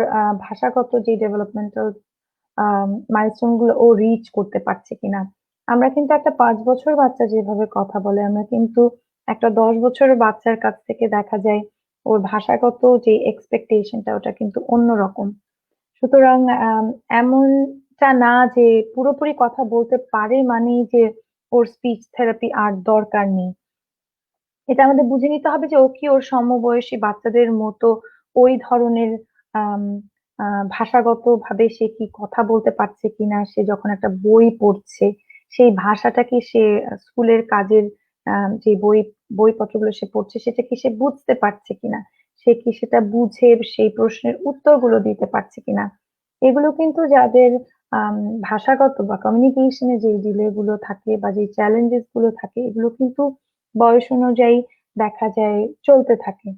ভাষাগত যে ডেভেলপমেন্টাল মাইলস্টোন গুলো ও রিচ করতে পারছে কিনা। আমরা কিন্তু একটা 5 বছর বাচ্চা যেভাবে কথা বলে, আমরা কিন্তু একটা 10 বছরের বাচ্চার কাছ থেকে দেখা যায় ওর ভাষাগত যে এক্সপেকটেশনটা ওটা কিন্তু অন্যরকম। সুতরাং এমনটা না যে পুরোপুরি কথা বলতে পারে মানেই যে ওর স্পিচ থেরাপি আর দরকার নেই। এটা আমাদের বুঝে নিতে হবে যে ও কি ওর সমবয়সী বাচ্চাদের মতো ওই ধরনের আম, ভাষাগত ভাবে সে কি কথা বলতে পারছে কিনা। সে যখন একটা বই পড়ছে, সেই ভাষাটা কি সে স্কুলের কাজের যে বইপত্রগুলো সে পড়ছে সেটা কি সে বুঝতে পারছে কিনা, সে কি সেটা বুঝে সেই প্রশ্নের উত্তরগুলো দিতে পারছে কিনা। এগুলো কিন্তু যাদের আম, ভাষাগত বা কমিউনিকেশনে যে ডিলে গুলো থাকে বা যে চ্যালেঞ্জেস গুলো থাকে, এগুলো কিন্তু বয়স অনুযায়ী দেখা যায় চলতে থাকে।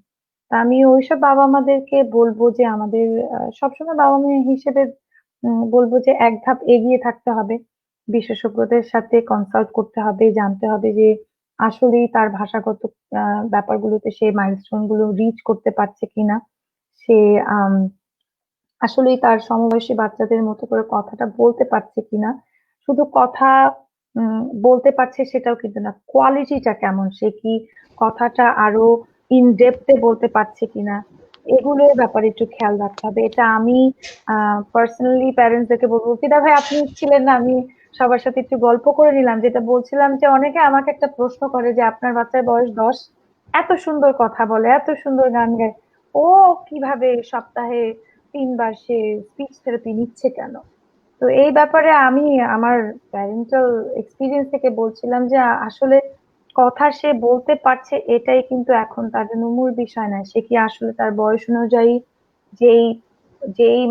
তা আমি ওইসব বাবা মাদেরকে বলবো যে আমাদের সবসময় বাবা মা হিসেবে বলবো যে এক ধাপ এগিয়ে থাকতে হবে, বিশেষজ্ঞদের সাথে কনসাল্ট করতে হবে, জানতে হবে যে আসলেই তার ভাষাগত ব্যাপারগুলোতে সে মাইলস্টোন গুলো রিচ করতে পারছে কিনা। সে আসলেই তার সমবয়সী বাচ্চাদের মতো করে কথাটা বলতে পারছে কিনা। শুধু কথা বলতে পারছে সেটাও কিন্তু না, কোয়ালিটিটা কেমন, সে কি কথাটা আরো ইন ডেপথে বলতে পারছে কিনা, এগুলোর ব্যাপারে একটু খেয়াল রাখতে হবে। এটা আমি পার্সোনালি প্যারেন্টসদেরকে বলবো। ফিদা ভাই, আপনি ছিলেন না, আমি সবার সাথে একটু গল্প করে নিলাম। যেটা বলছিলাম যে অনেকে আমাকে একটা প্রশ্ন করে যে আপনার বাচ্চার বয়স 10, এত সুন্দর কথা বলে, এত সুন্দর গান গায়, ও কিভাবে সপ্তাহে 3 বার সে স্পিচ থেরাপি নিচ্ছে কেন? তো এই ব্যাপারে আমি আমার প্যারেন্টাল এক্সপিরিয়েন্স থেকে বলছিলাম যে আসলে কথা সে বলতে পারছে এটাই কিন্তু এখন তার জন্য মূল বিষয় নয়। সে কি আসলে তার বয়স অনুযায়ী যেই যেই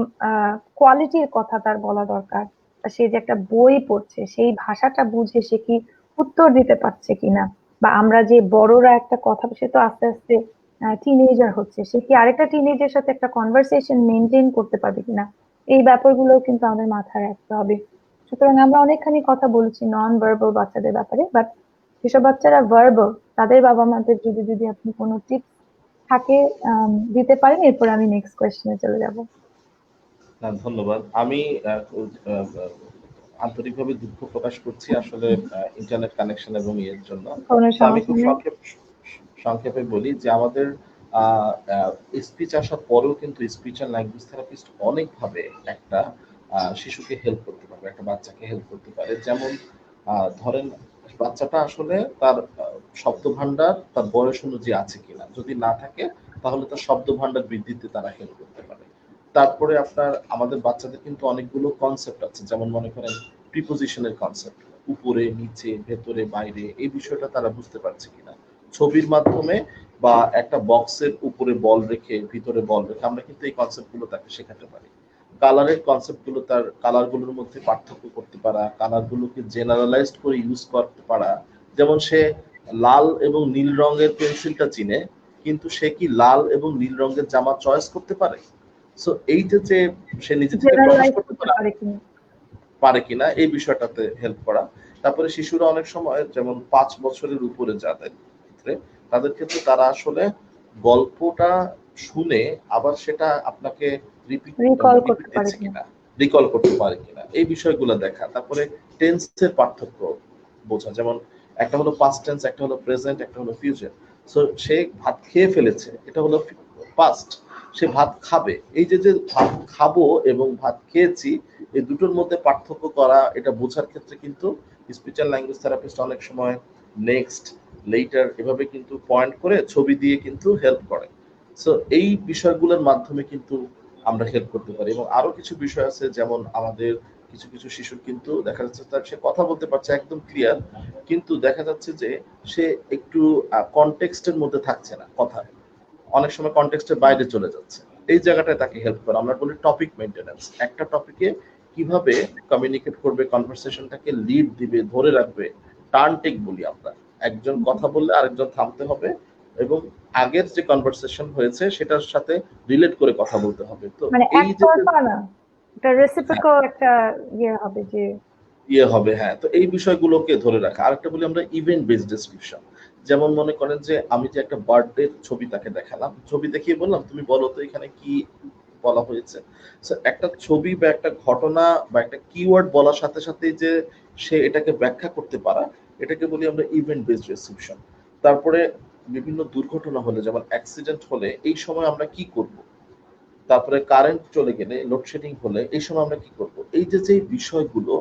কোয়ালিটির কথা তার বলা দরকার, বা সে যে একটা বই পড়ছে সেই ভাষাটা বুঝে সে কি উত্তর দিতে পারছে কিনা। বা আমরা যে বড়রা একটা কথা, সে তো আস্তে আস্তে টিনেজার হচ্ছে, সে কি আরেকটা টিনেজের সাথে একটা কনভারসেশন মেনটেন করতে পারবে কিনা। এই ব্যাপারগুলো কিন্তু আমাদের মাথায় রাখতে হবে। সুতরাং আমরা অনেকখানি কথা বলেছি নন ভার্বাল বাচ্চাদের ব্যাপারে, বাট যেসব বাচ্চারা ভার্বাল, তাদের বাবা মাদের যদি যদি আপনি কোনো টিপস থাকে দিতে পারেন, এরপর আমি নেক্সট কোয়েশ্চেনে চলে যাব। না, ধন্যবাদ। আমি আন্তরিকভাবে দুঃখ প্রকাশ করছি আসলে ইন্টারনেট কানেকশন এবং এর জন্য। কোনো তো আমি সমস্যা খুব নেই। সংক্ষেপে বলি যে আমাদের স্পিচ আসার পরেও কিন্তু স্পিচ অ্যান্ড ল্যাঙ্গুয়েজ থেরাপিস্ট অনেকভাবে একটা শিশুকে হেল্প করতে পারবে, একটা বাচ্চাকে হেল্প করতে পারে। যেমন ধরেন বাচ্চাটা আসলে তার শব্দ ভান্ডার তার বয়স অনুযায়ী আছে কিনা, যদি না থাকে তাহলে তার শব্দ ভান্ডার বৃদ্ধিতে তারা হেল্প করতে পারে। তারপরে আপনার আমাদের বাচ্চাদের কিন্তু অনেকগুলো কনসেপ্ট আছে, যেমন মনে করেন প্রিপোজিশনের কনসেপ্ট, উপরে নিচে ভেতরে বাইরে, এই বিষয়টা তারা বুঝতে পারছে কিনা ছবির মাধ্যমে বা একটা বক্সের উপরে বল রেখে ভিতরে বল রেখে আমরা কিন্তু এই কনসেপ্ট গুলো তাকে শেখাতে পারি। কালারের কনসেপ্ট গুলো, তার কালার গুলোর মধ্যে পার্থক্য করতে পারা, কালার গুলোকে জেনারেলাইজড করে ইউজ করতে পারা। যেমন সে লাল এবং নীল রঙের পেন্সিলটা চিনে, কিন্তু সে কি লাল এবং নীল রঙের জামা চয়েস করতে পারে? সো এইটা যে সে নিজে থেকে প্রকাশ জেনারেলাইজ করতে করতে পারে কিনা। পারে কিনা এই বিষয়টাতে হেল্প করা। তারপরে শিশুরা অনেক সময় যেমন 5 বছরের উপরে যাদের ক্ষেত্রে, তাদের ক্ষেত্রে তারা আসলে গল্পটা শুনে আবার সেটা আপনাকে রিপিট রিকল রিপিট করতে পারে দিচ্ছে কিনা। কিনা, রিকল করতে পারে কিনা, এই বিষয়গুলো দেখা। তারপরে টেন্সের পার্থক্য বোঝা, যেমন একটা হলো পাস্ট টেন্স, একটা হলো প্রেজেন্ট, একটা হলো ফিউচার। সো সে ভাত খেয়ে ফেলেছে, এটা হলো পাস্ট, সে ভাত খাবে। এই যে যে ভাত খাবো এবং ভাত খেয়েছি, এই দুটোর মধ্যে পার্থক্য করা, এটা বোঝার ক্ষেত্রে কিন্তু স্পিচ অ্যান্ড ল্যাঙ্গুয়েজ থেরাপিস্ট অনেক সময় নেক্সট, লেটার এভাবে কিন্তু পয়েন্ট করে ছবি দিয়ে কিন্তু হেল্প করে। সো এই বিষয়গুলোর মাধ্যমে কিন্তু আমরা হেল্প করতে পারি। এবং আরো কিছু বিষয় আছে, যেমন আমাদের কিছু কিছু শিশুর কিন্তু দেখা যাচ্ছে তার সে কথা বলতে পারছে একদম ক্লিয়ার, কিন্তু দেখা যাচ্ছে যে সে একটু কনটেক্সটের মধ্যে থাকছে না কথা, অনেক সময় কনটেক্সটের বাইরে চলে যাচ্ছে। এই জায়গাটায় তাকে হেল্প করা, আমরা বলি টপিক মেইনটেনেন্স। একটা টপিকে কিভাবে কমিউনিকেট করবে, কনভারসেশনটাকে লিড দিবে, ধরে রাখবে, টার্ন টেক বলি আমরা। একজন কথা বললে আরেকজন থামতে হবে এবং আগের যে কনভারসেশন হয়েছে সেটার সাথে রিলেট করে কথা বলতে হবে। তো মানে এই যে একতরফা না, এটা রেসিপ্রোকাল একটা ইয়ে হবে যে। ইয়ে হবে, হ্যাঁ। তো এই বিষয়গুলোকে ধরে রাখা। আরেকটা বলি আমরা ইভেন্ট বেসড ডেসক্রিপশন। যেমন মনে করেন যে আমি যে একটা বার্থডে ছবি তাকে দেখালাম, ছবি দেখিয়ে বললাম তুমি বলো তো এখানে কি বলা হয়েছে। একটা ছবি বা একটা ঘটনা বা একটা কিওয়ার্ড বলার সাথে সাথে যে সে এটাকে ব্যাখ্যা করতে পারা, এটাকে বলি আমরা ইভেন্ট বেসড ডেসক্রিপশন। তারপরে বিভিন্ন দুর্ঘটনা হলে, যেমন অ্যাক্সিডেন্ট হলে এই সময় আমরা কি করব, তারপরে কারেন্ট চলে গেলে, লোডশেডিং হলে এই সময় আমরা কি করব, এই যে যে বিষয়গুলো,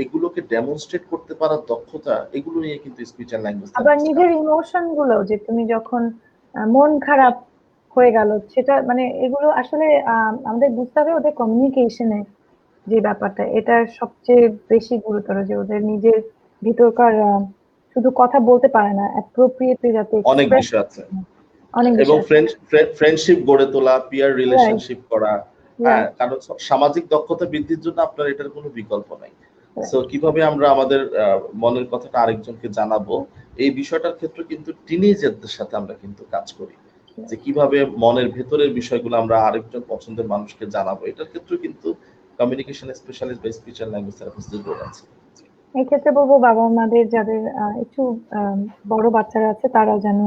এগুলোকে ডেমনস্ট্রেট করতে পারার দক্ষতা, এগুলো নিয়ে কিন্তু স্পিচ অ্যান্ড ল্যাঙ্গুয়েজ আবার থেরাপিস্ট কাজ নিজের ইমোশন গুলো, যে তুমি যখন মন খারাপ হয়ে গেল, সেটা মানে এগুলো আসলে আমাদের বুঝতে হবে ওদের কমিউনিকেশনে যে ব্যাপারটা, এটা সবচেয়ে বেশি গুরুতর, যে ওদের নিজের ভিতরকার শুধু কথা বলতে পারে না, অ্যাপ্রোপ্রিয়েটলি যাতে অনেক এক্সপ্রেস। বিষয় আছে। অনেক এবং বিষয় আছে। ফ্রেন্ডশিপ গড়ে তোলা, পিয়ার রাইট, রিলেশনশিপ করা। হ্যাঁ, রাইট, কারণ সামাজিক দক্ষতা বৃদ্ধির জন্য আপনার এটার কোনো বিকল্প নাই। So right. কিভাবে আমরা আমাদের মনের কথাটা আরেকজনকে জানাবো, এই বিষয়টার ক্ষেত্রে কিন্তু টিনেজারদের সাথে আমরা কিন্তু কাজ করি, যে কিভাবে মনের ভেতরের বিষয়গুলো আমরা আরেকজন পছন্দের মানুষকে জানাবো, এটার ক্ষেত্রে কিন্তু কমিউনিকেশন স্পেশালিস্ট বা স্পিচ অ্যান্ড ল্যাঙ্গুয়েজ থেরাপিস্টদের রোল আছে। এই ক্ষেত্রে বলবো বাবা মাদের যাদের একটু বড় বাচ্চারা আছে, তারা যেন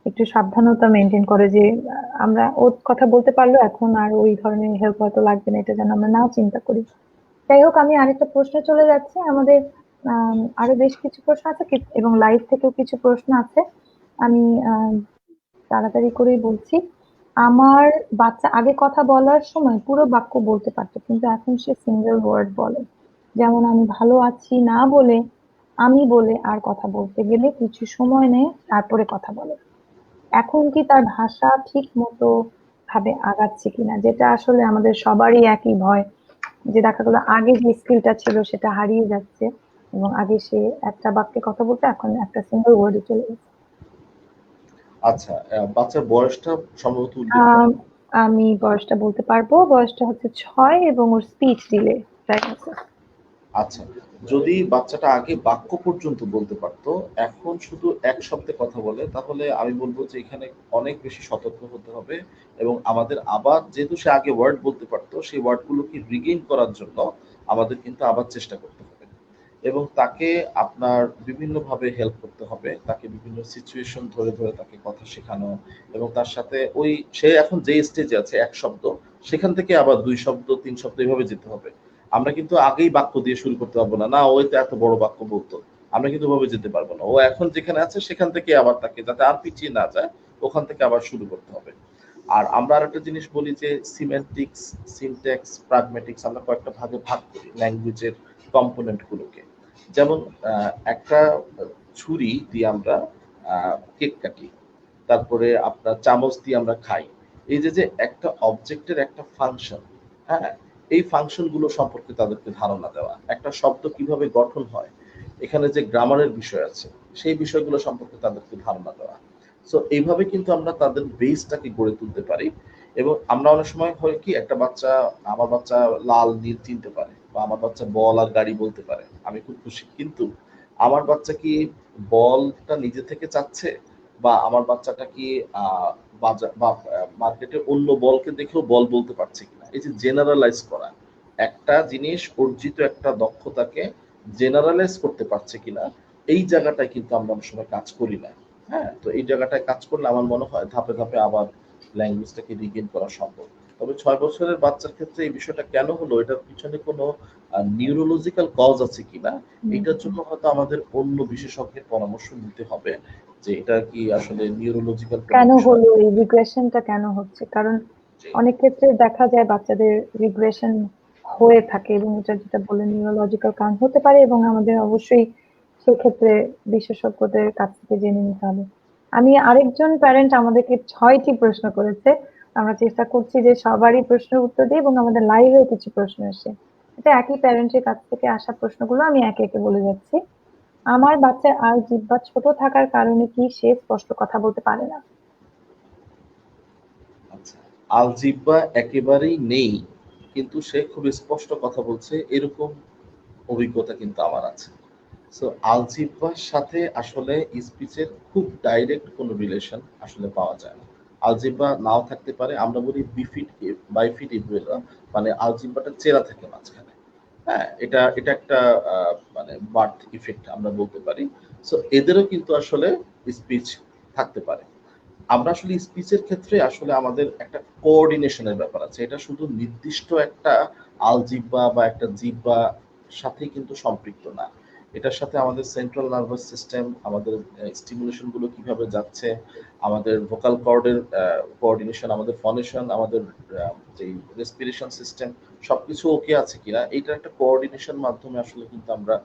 একটু সাবধানতা মেনটেন করে, যে আমরা ওর কথা বলতে পারলো, এখন আর ওই ধরনের হেল্প হয়তো লাগবে না, এটা যেন আমরা না চিন্তা করি। যাই হোক, আমি আরেকটা প্রশ্নে চলে যাচ্ছি। আমাদের আরো বেশ কিছু প্রশ্ন আছে এবং লাইভ থেকেও কিছু প্রশ্ন আছে। আমি তাড়াতাড়ি করেই বলছি। আমার বাচ্চা আগে কথা বলার সময় পুরো বাক্য বলতে পারতো, কিন্তু এখন সে সিঙ্গেল ওয়ার্ড বলে। যেমন আমি ভালো আছি না বলে আমি বলে, আর কথা বলতে গেলে কিছু সময় নেয়, তারপরে কথা বলে। এখন কি তার ভাষা ঠিক মতো ভাবে আগাচ্ছে কিনা, যেটা আসলে আমাদের সবারই একই ভয়, যে দেখা গেলো আগে যে স্কিলটা ছিল সেটা হারিয়ে যাচ্ছে, এবং আগে সে একটা বাক্যে কথা বলতো, এখন একটা সিঙ্গেল ওয়ার্ডে চলে গেছে। আচ্ছা, বাচ্চার বয়সটা সম্ভবত উল্লেখ আম, করেন। আমি বয়সটা বলতে পারবো, বয়সটা হচ্ছে 6, এবং ওর স্পিচ ডিলে প্রায় আছে। আচ্ছা, যদি বাচ্চাটা আগে বাক্য পর্যন্ত বলতে পারতো, এখন শুধু এক শব্দে কথা বলে, তাহলে আমি বলবো যে এখানে অনেক বেশি সতর্ক হতে হবে। এবং আমাদের আবার, যেহেতু সে আগে ওয়ার্ড বলতে পারতো, সেই ওয়ার্ডগুলোকে রিগেইন করার জন্য আমাদের কিন্তু আবার চেষ্টা করতে হবে। এবং তাকে আপনার বিভিন্নভাবে হেল্প করতে হবে, তাকে বিভিন্ন সিচুয়েশন ধরে ধরে তাকে কথা শেখানো, এবং তার সাথে ওই সে এখন যে স্টেজে আছে এক শব্দ, সেখান থেকে আবার ২ শব্দ ৩ শব্দ এভাবে যেতে হবে। আমরা কিন্তু আগেই বাক্য দিয়ে শুরু করতে পারবো না, না ওই তো এত বড় বাক্য বলতো, আমরা কিন্তু ওভাবে যেতে পারবো না। ও এখন যেখানে আছে সেখান থেকে আবার তাকে, যাতে আর পিছিয়ে না যায়, ওখান থেকে আবার শুরু করতে হবে। আর আমরা আরেকটা জিনিস বলি যে সিমেন্টিক্স, সিনট্যাক্স, প্রাগমেটিক্স, আমরা কয়েকটা ভাগে ভাগ করি ল্যাঙ্গুয়েজের কম্পোনেন্ট গুলোকে। যেমন একটা ছুরি দিয়ে আমরা কেক কাটি, তারপরে আপনার চামচ দিয়ে আমরা খাই। এই যে যে একটা অবজেক্টের একটা ফাংশন, হ্যাঁ, এই ফাংশন গুলো সম্পর্কে তাদেরকে ধারণা দেওয়া, একটা শব্দ কিভাবে গঠন হয়, এখানে যে গ্রামারের বিষয় আছে সেই বিষয়গুলো সম্পর্কে তাদেরকে ধারণা দেওয়া। সো এইভাবে কিন্তু আমরা তাদের বেসটাকে গড়ে তুলতে পারি। এবং আমরা অনেক সময় হয় কি, একটা বাচ্চা, আমার বাচ্চা লাল নীল চিনতে পারে, বা আমার বাচ্চা বল আর গাড়ি বলতে পারে, আমি খুব খুশি। কিন্তু আমার বাচ্চা কি বলটা নিজে থেকে চাচ্ছে, বা আমার বাচ্চাটা কি বাজার বা মার্কেটে অন্য বলকে দেখেও বল বলতে পারছে কিনা, এই যে জেনারেলাইজ করা, একটা জিনিস অর্জিত একটা দক্ষতাকে জেনারেলাইজ করতে পারছে কিনা, এই জায়গাটায় কিন্তু আমরা অনেক সময় কাজ করি না। হ্যাঁ, তো এই জায়গাটায় কাজ করলে আমার মনে হয় ধাপে ধাপে আবার ল্যাঙ্গুয়েজটাকে রিগেইন করা সম্ভব। তবে ৬ বছরের বাচ্চার ক্ষেত্রে এই বিষয়টা কেন হলো, এটার পিছনে কোনো নিউরোলজিক্যাল কজ আছে কিনা, এটার জন্য হয়তো আমাদের অন্য বিশেষজ্ঞের পরামর্শ নিতে হবে, যে এটা কি আসলে নিউরোলজিক্যাল কোনো কেন বিষয়। হলো এই রিগ্রেশনটা কেন হচ্ছে? কারণ জি, অনেক ক্ষেত্রে দেখা যায় বাচ্চাদের রিগ্রেশন হয়ে থাকে, এবং এটা যেটা বলে নিউরোলজিক্যাল কারণ হতে পারে, এবং আমাদের অবশ্যই সেক্ষেত্রে বিশেষজ্ঞদের কাছ থেকে জেনে নিতে হবে। আমি আরেকজন প্যারেন্ট আমাদেরকে ৬টি প্রশ্ন করেছে। আমরা চেষ্টা করছি যে সবারই প্রশ্নের উত্তর দিই, এবং আমাদের লাইভেও কিছু প্রশ্ন এসে, এটা একই প্যারেন্টের কাছ থেকে আসা প্রশ্নগুলো আমি একে একে বলে যাচ্ছি। আমার বাচ্চার আর জিহ্বা ছোট থাকার কারণে কি সে স্পষ্ট কথা বলতে পারে না? আচ্ছা। আলজিহ্বা একেবারেই নেই, কিন্তু সে খুব স্পষ্ট কথা বলছে, এরকম অভিজ্ঞতা কিন্তু আমার আছে। সো আলজিহ্বার সাথে আসলে স্পিচের খুব ডাইরেক্ট কোনো রিলেশন আসলে পাওয়া যায় না। আলজিহ্বা নাও থাকতে পারে, আমরা বলি বিফিট বাইফিট ইভুয়েলা, মানে আলজিহ্বাটা চেরা থাকে মাঝখানে। হ্যাঁ, এটা এটা একটা মানে বার্থ ইফেক্ট আমরা বলতে পারি। সো এদেরও কিন্তু আসলে স্পিচ থাকতে পারে। আমরা আসলে স্পিচের ক্ষেত্রে আসলে আমাদের একটা কোঅর্ডিনেশনের ব্যাপার আছে। এটা শুধু নির্দিষ্ট একটা আলজিহ্বা বা একটা জিহ্বা সাথেই কিন্তু সম্পৃক্ত না। এটার সাথে আমাদের সেন্ট্রাল নার্ভাস সিস্টেম, আমাদের স্টিমুলেশন গুলো কিভাবে যাচ্ছে, আমাদের ভোকাল কর্ডের কোঅর্ডিনেশন, আমাদের ফনেশন, আমাদের যে রেসপিরেশন সিস্টেম, সবকিছু ওকে আছে কিনা, এইটার একটা কোঅর্ডিনেশন মাধ্যমে আসলে কিন্তু আমরা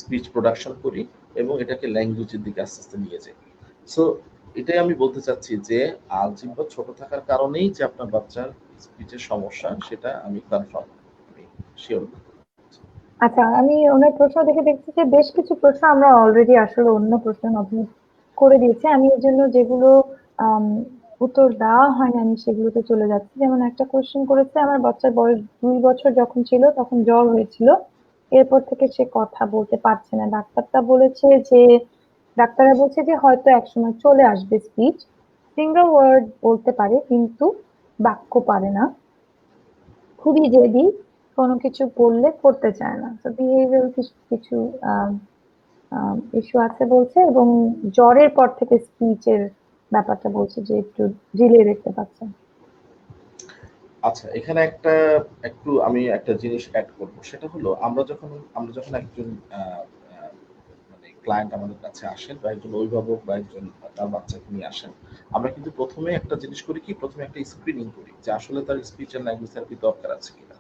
স্পিচ প্রোডাকশন করি, এবং এটাকে ল্যাঙ্গুয়েজের দিকে আস্তে আস্তে নিয়ে যাই। সো এটাই আমি বলতে চাচ্ছি যে আলজিহ্বা ছোট থাকার কারণেই যে আপনার বাচ্চার স্পিচের সমস্যা, সেটা আমি কনফার্ম, আমি শিওর। আচ্ছা, আমি ওনার প্রশ্ন দেখে দেখছি যে বেশ কিছু প্রশ্ন আমরা অলরেডি আসলে অন্য প্রশ্নের মাধ্যমে করে দিয়েছি। আমি এর জন্য যেগুলো আম, উত্তর দেওয়া হয়নি আমি সেগুলোতে চলে যাচ্ছি। যেমন একটা কোশ্চেন করেছে, আমার বাচ্চার বয়স 2 বছর যখন ছিল তখন জ্বর হয়েছিল, এরপর থেকে সে কথা বলতে পারছে না। ডাক্তাররা বলছে যে হয়তো একসময় চলে আসবে স্পিচ, সিঙ্গল ওয়ার্ড বলতে পারে কিন্তু বাক্য পারে না, খুবই জেদি, কোনো কিছু বললে করতে চায় না। তো বিহেভিয়ারাল কিছু কিছু ইস্যু আছে বলছে, এবং জ্বরের পর থেকে স্পিচের ব্যাপারটা বলছে যে একটু ডিলে দেখতে পাচ্ছে। আচ্ছা, এখানে একটা একটু আমি একটা জিনিস অ্যাড করব, সেটা হলো আমরা যখন একজন আহ, আহ, মানে ক্লায়েন্ট আমাদের কাছে আসেন, বা একজন অভিভাবক বা একজন তার বাচ্চাকে নিয়ে আসেন, আমরা কিন্তু প্রথমে একটা জিনিস করি কি, প্রথমে একটা স্ক্রিনিং করি যে আসলে তার স্পিচ এন্ড ল্যাঙ্গুয়েজ থেরাপি দরকার আছে কিনা।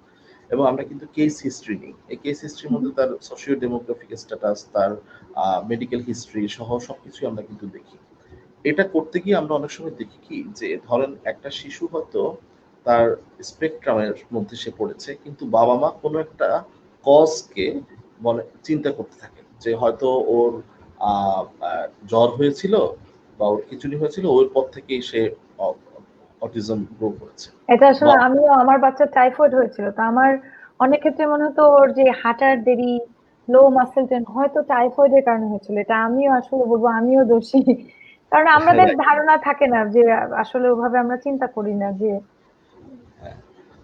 এবং আমরা কিন্তু কেস হিস্ট্রি নিই, এই কেস হিস্ট্রির মধ্যে তার সোশিও ডেমোগ্রাফিক স্ট্যাটাস, তার মেডিকেল হিস্ট্রি সহ সবকিছু আমরা কিন্তু দেখি। এটা করতে গিয়ে আমরা অনেক সময় দেখি কি, যে ধরেন একটা শিশু হয়তো তার স্পেকট্রামের মধ্যে সে পড়েছে, কিন্তু বাবা মা কোনো একটা কজকে মনে চিন্তা করতে থাকেন, যে হয়তো ওর আহ, আহ, জ্বর হয়েছিল, বা ওর খিচুড়ি হয়েছিল, ওর পর থেকেই সে অটিজম গ্রো করেছে। এটা আসলে বা আমিও, আমার বাচ্চার টাইফয়েড হয়েছিল, তো আমার অনেক ক্ষেত্রে মনে হতো ওর যে হাঁটার দেরি, লো মাসেল টেন হয়তো টাইফয়েডের কারণে হয়েছিল। এটা আমিও আসলে বলবো আমিও দোষী, কারণ আমাদের রাইট, ধারণা থাকে না যে আসলে ওভাবে আমরা চিন্তা করি না যে হ্যাঁ।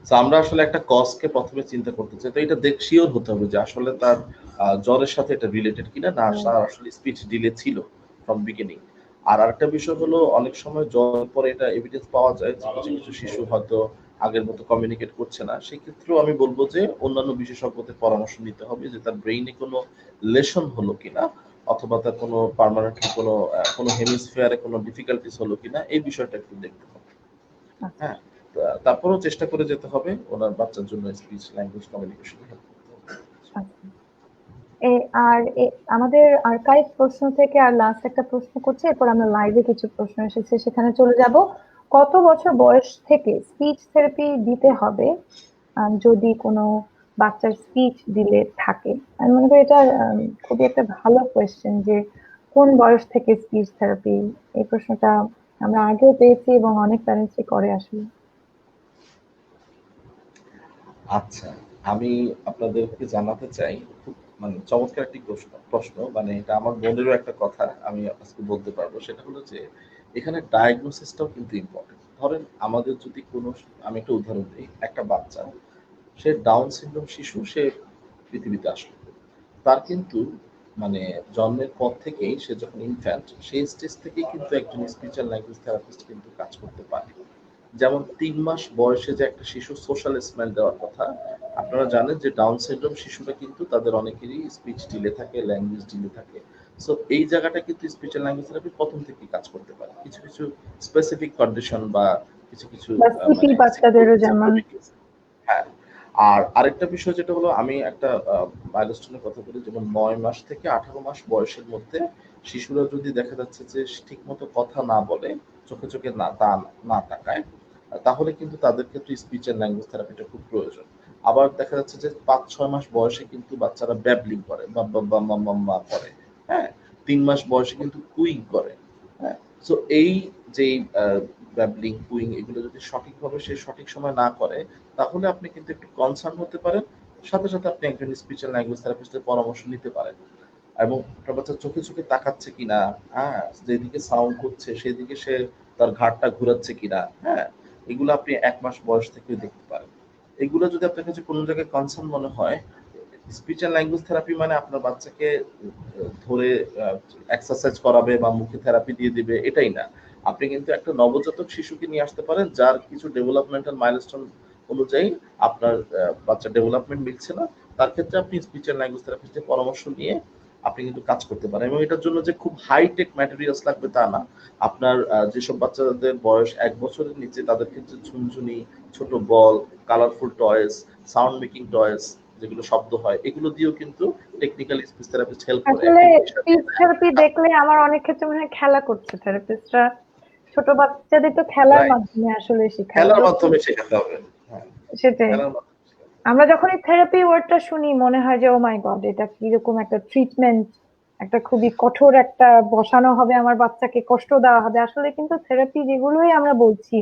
তো আমরা আসলে একটা কজকে প্রথমে চিন্তা করতে চাই, তো এটা শিওর হতে হবে যে আসলে তার জ্বরের সাথে এটা রিলেটেড কিনা, না তার আসলে স্পিচ ডিলে ছিল ফ্রম বিগিনিং। আর আরেকটা বিষয় হলো, অনেক সময় জ্বরের পরে এটা এভিডেন্স পাওয়া যায় যে কিছু কিছু শিশু হয়তো আগের মতো কমিউনিকেট করছে না। সেক্ষেত্রেও আমি বলবো যে অন্যান্য বিশেষজ্ঞদের পরামর্শ নিতে হবে যে তার ব্রেইনে কোনো লেশন হলো কিনা, অথবা তার কোনো পার্মানেন্টলি কোনো হেমিস্ফিয়ারে কোনো ডিফিকাল্টিস হলো কিনা, এই বিষয়টা একটু দেখতে হবে। আচ্ছা। হ্যাঁ, তারপরেও চেষ্টা করে যেতে হবে ওনার বাচ্চার জন্য স্পিচ ল্যাঙ্গুয়েজ কমিউনিকেশন হেল্প করতে হবে। আচ্ছা। এ আর আমাদের আর্কাইভ প্রশ্ন থেকে আর লাস্ট একটা প্রশ্ন করছি, এরপর আমরা লাইভে কিছু প্রশ্ন এসেছে সেখানে চলে যাব। কত বছর বয়স থেকে স্পিচ থেরাপি দিতে হবে যদি কোনো বাচ্চার স্পিচ ডিলে থাকে? আমি মনে করি এটা খুবই একটা ভালো কোয়েশ্চেন যে কোন বয়স থেকে স্পিচ থেরাপি, এই প্রশ্নটা আমরা আগেও পেয়েছি এবং অনেক প্যারেন্টসই করে আসলে। আচ্ছা, আমি আপনাদেরকে জানাতে চাই, খুব চমৎকার একটি প্রশ্ন, এটা আমার বোনেরও একটা কথা আমি আজকে বলতে পারবো। সেটা হলো যে এখানে ডায়াগনোসিসটাও কিন্তু ইম্পর্টেন্ট। ধরেন আমাদের যদি কোনো, আমি একটা উদাহরণ দিই, একটা বাচ্চা, সে ডাউন সিনড্রোম শিশু, সে পৃথিবীতে আসলো, তার কিন্তু জন্মের পর থেকেই, সে যখন ইনফ্যান্ট, সেই স্টেজ থেকেই কিন্তু একজন স্পিচ অ্যান্ড ল্যাঙ্গুয়েজ থেরাপিস্ট কিন্তু কাজ করতে পারে। যেমন ৩ মাস বয়সে যে একটা শিশু সোশ্যাল স্মেল দেওয়ার কথা, আপনারা জানেন যে ডাউন সিনড্রোম শিশুরা কিন্তু তাদের অনেকেরই স্পিচ ডিলে থাকে, ল্যাঙ্গুয়েজ ডিলে থাকে। সো এই জায়গাটা কিন্তু স্পিচ অ্যান্ড ল্যাঙ্গুয়েজ থেরাপি প্রথম থেকেই কাজ করতে পারে, কিছু কিছু স্পেসিফিক কন্ডিশন বা কিছু কিছু বা সিপি বাচ্চাদেরও যেমন। হ্যাঁ। আর আরেকটা বিষয় যেটা হলো, আমি একটা মাইলস্টোনের কথা বলি, যেমন ৯ মাস থেকে ১৮ মাস বয়সের মধ্যে শিশুরা যদি দেখা যাচ্ছে যে ঠিক মতো কথা না বলে, চোখে চোখে না তাকায়, তাহলে কিন্তু তাদের ক্ষেত্রে স্পিচ এন্ড ল্যাঙ্গুয়েজ থেরাপিটা খুব প্রয়োজন। আবার দেখা যাচ্ছে যে ৫-৬ মাস বয়সে কিন্তু বাচ্চারা ব্যাবলিং করে, বা করে। হ্যাঁ, ৩ মাস বয়সে কিন্তু কুইং করে। হ্যাঁ, সো এই যে ব্যাবলিং, কুইং, এগুলো যদি সঠিকভাবে সে সঠিক সময় না করে, তাহলে আপনি কিন্তু একটু কনসার্ন হতে পারেন। সাথে সাথে আপনি একজন স্পিচ এন্ড ল্যাঙ্গুয়েজ থেরাপিস্টের পরামর্শ নিতে পারেন। এবং আপনার বাচ্চা চোখে চোখে তাকাচ্ছে কিনা, হ্যাঁ, যেদিকে সাউন্ড হচ্ছে সেদিকে সে তার ঘাড়টা ঘুরাচ্ছে কিনা, হ্যাঁ, এগুলো আপনি ১ মাস বয়স থেকে দেখতে পারেন। এগুলো যদি আপনার কাছে কোনো জায়গায় কনসার্ন মনে হয়, স্পিচ এন্ড ল্যাঙ্গুয়েজ থেরাপি আপনার বাচ্চাকে ধরে এক্সারসাইজ করাবে বা মুখে থেরাপি দিয়ে দিবে, এটাই না। আপনি কিন্তু একটা নবজাতক শিশুকে নিয়ে আসতে পারেন যার কিছু ডেভেলপমেন্টাল মাইলস্টোন অনুযায়ী আপনার বাচ্চা ডেভেলপমেন্ট মিলছে না, তার ক্ষেত্রে আপনি স্পিচ এন্ড ল্যাঙ্গুয়েজ থেরাপিস্টের পরামর্শ নিয়ে আপনি কিন্তু কাজ করতে পারেন। এবং এটার জন্য যে খুব হাইটেক ম্যাটেরিয়ালস লাগবে তা না। আপনার যেসব বাচ্চাদের বয়স ১ বছরের নিচে, তাদের ক্ষেত্রে ঝুনঝুনি, ছোট ball, colourful toys, sound making toys, যেগুলো শব্দ হয়, এগুলো দিয়েও কিন্তু টেকনিক্যাল স্পিচ থেরাপিস্ট হেল্প করে। আসলে একটা ইংলিশ আছে, স্পিচ থেরাপি দেখলে আমার অনেক ক্ষেত্রে মনে হয় খেলা করছে থেরাপিস্টরা, ছোট বাচ্চাদের তো খেলার রাইট, মাধ্যমে আসলে শেখায় খেলার যখন। মাধ্যমে শেখাতে হবে। হ্যাঁ, সেটাই। খেলার মাধ্যমে শেখাতে হবে। আমরা যখন এই থেরাপি ওয়ার্ডটা শুনি মনে হয় যে ও মাই গড, এটা কিরকম একটা ট্রিটমেন্ট, একটা খুবই কঠোর একটা বসানো হবে, আমার বাচ্চাকে কষ্ট দেওয়া হবে। আসলে কিন্তু থেরাপি যেগুলোই আমরা বলছি,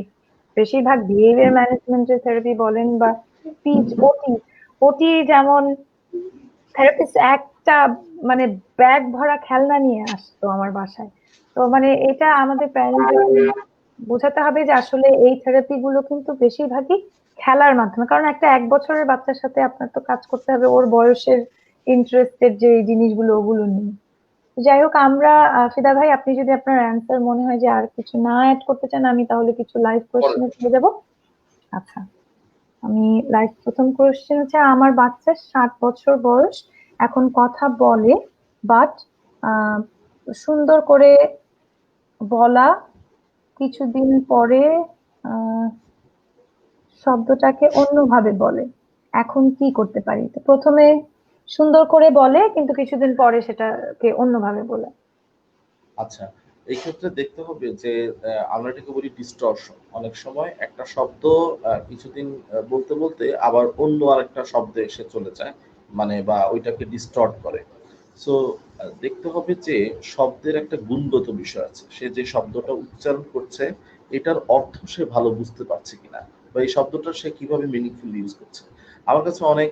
বেশিরভাগ বিহেভিয়ার ম্যানেজমেন্টের থেরাপি বলেন বা স্পিচ, ওটি, ওটি যেমন থেরাপিস্ট একটা মানে ব্যাগ ভরা খেলনা নিয়ে আসতো আমার বাসায়। তো এটা আমাদের প্যারেন্টদের বোঝাতে হবে যে আসলে এই থেরাপি গুলো কিন্তু বেশিরভাগই খেলার মাধ্যমে, কারণ একটা ১ বছরের বাচ্চার সাথে আপনার তো কাজ করতে হবে ওর বয়সের ইন্টারেস্টের যে জিনিসগুলো ওগুলো নিয়ে। যাই হোক, আমরা ফিদা ভাই, আপনি যদি আপনার অ্যান্সার মনে হয় যে আর কিছু না অ্যাড করতে চান, আমি তাহলে কিছু লাইভ পরের কোশ্চেনে প্রশ্ন। চলে যাব। আচ্ছা, আমি লাইভ প্রথম কোশ্চেন হচ্ছে, আমার বাচ্চার ৭ বছর বয়স, এখন কথা বলে, বাট সুন্দর করে বলা কিছুদিন পরে আহ শব্দটাকে অন্যভাবে বলে, এখন কি করতে পারি? তো প্রথমে সুন্দর করে বলে কিন্তু কিছুদিন পরে সেটাকে অন্যভাবে বলে। আচ্ছা, এই ক্ষেত্রে দেখতে হবে যে আমরা এটাকে বলি ডিস্টরশন। অনেক সময় একটা শব্দ কিছুদিন বলতে বলতে আবার অন্য আরেকটা শব্দে এসে চলে যায়, বা ওইটাকে ডিস্টর্ট করে। সো দেখতে হবে যে শব্দের একটা গুণগত বিষয় আছে, সে যে শব্দটা উচ্চারণ করছে এটার অর্থ সে ভালো বুঝতে পারছে কিনা, বা এই শব্দটা সে কিভাবে মিনিংফুল ইউজ করছে। আমার কাছে অনেক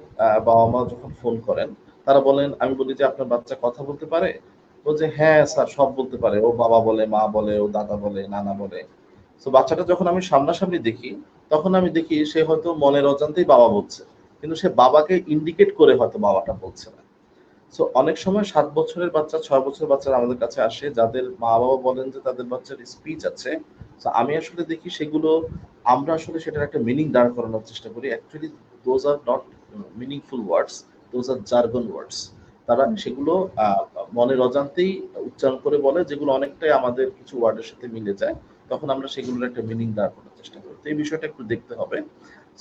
বাবা মা যখন ফোন করেন, তারা বলেন, আমি বলি যে আপনার বাচ্চা কথা বলতে পারে? বলছে হ্যাঁ স্যার, সব বলতে পারে, ও বাবা বলে, মা বলে, ও দাদা বলে, নানা বলে। তো বাচ্চাটা যখন আমি সামনাসামনি দেখি, তখন আমি দেখি সে হয়তো মনের অজান্তেই বাবা বলছে, কিন্তু সে বাবাকে ইন্ডিকেট করে হয়তো বাবাটা বলছে না। সো অনেক সময় ৭ বছরের বাচ্চা, ৬ বছরের বাচ্চারা আমাদের কাছে আসে, যাদের মা-বাবা বলেন যে তাদের বাচ্চার স্পিচ আছে। সো আমি আসলে দেখি সেগুলো, আমরা আসলে সেটার একটা মিনিং দাঁড় করানোর চেষ্টা করি। Actually those are not meaningful words, those are jargon words. তারা হুম। সেগুলো মনের অজান্তেই উচ্চারণ করে বলে, যেগুলো অনেকটাই আমাদের কিছু ওয়ার্ডের সাথে মিলে যায়। তখন আমরা সেগুলোর একটা মিনিং দাঁড় করার চেষ্টা করি। তো এই বিষয়টা একটু দেখতে হবে।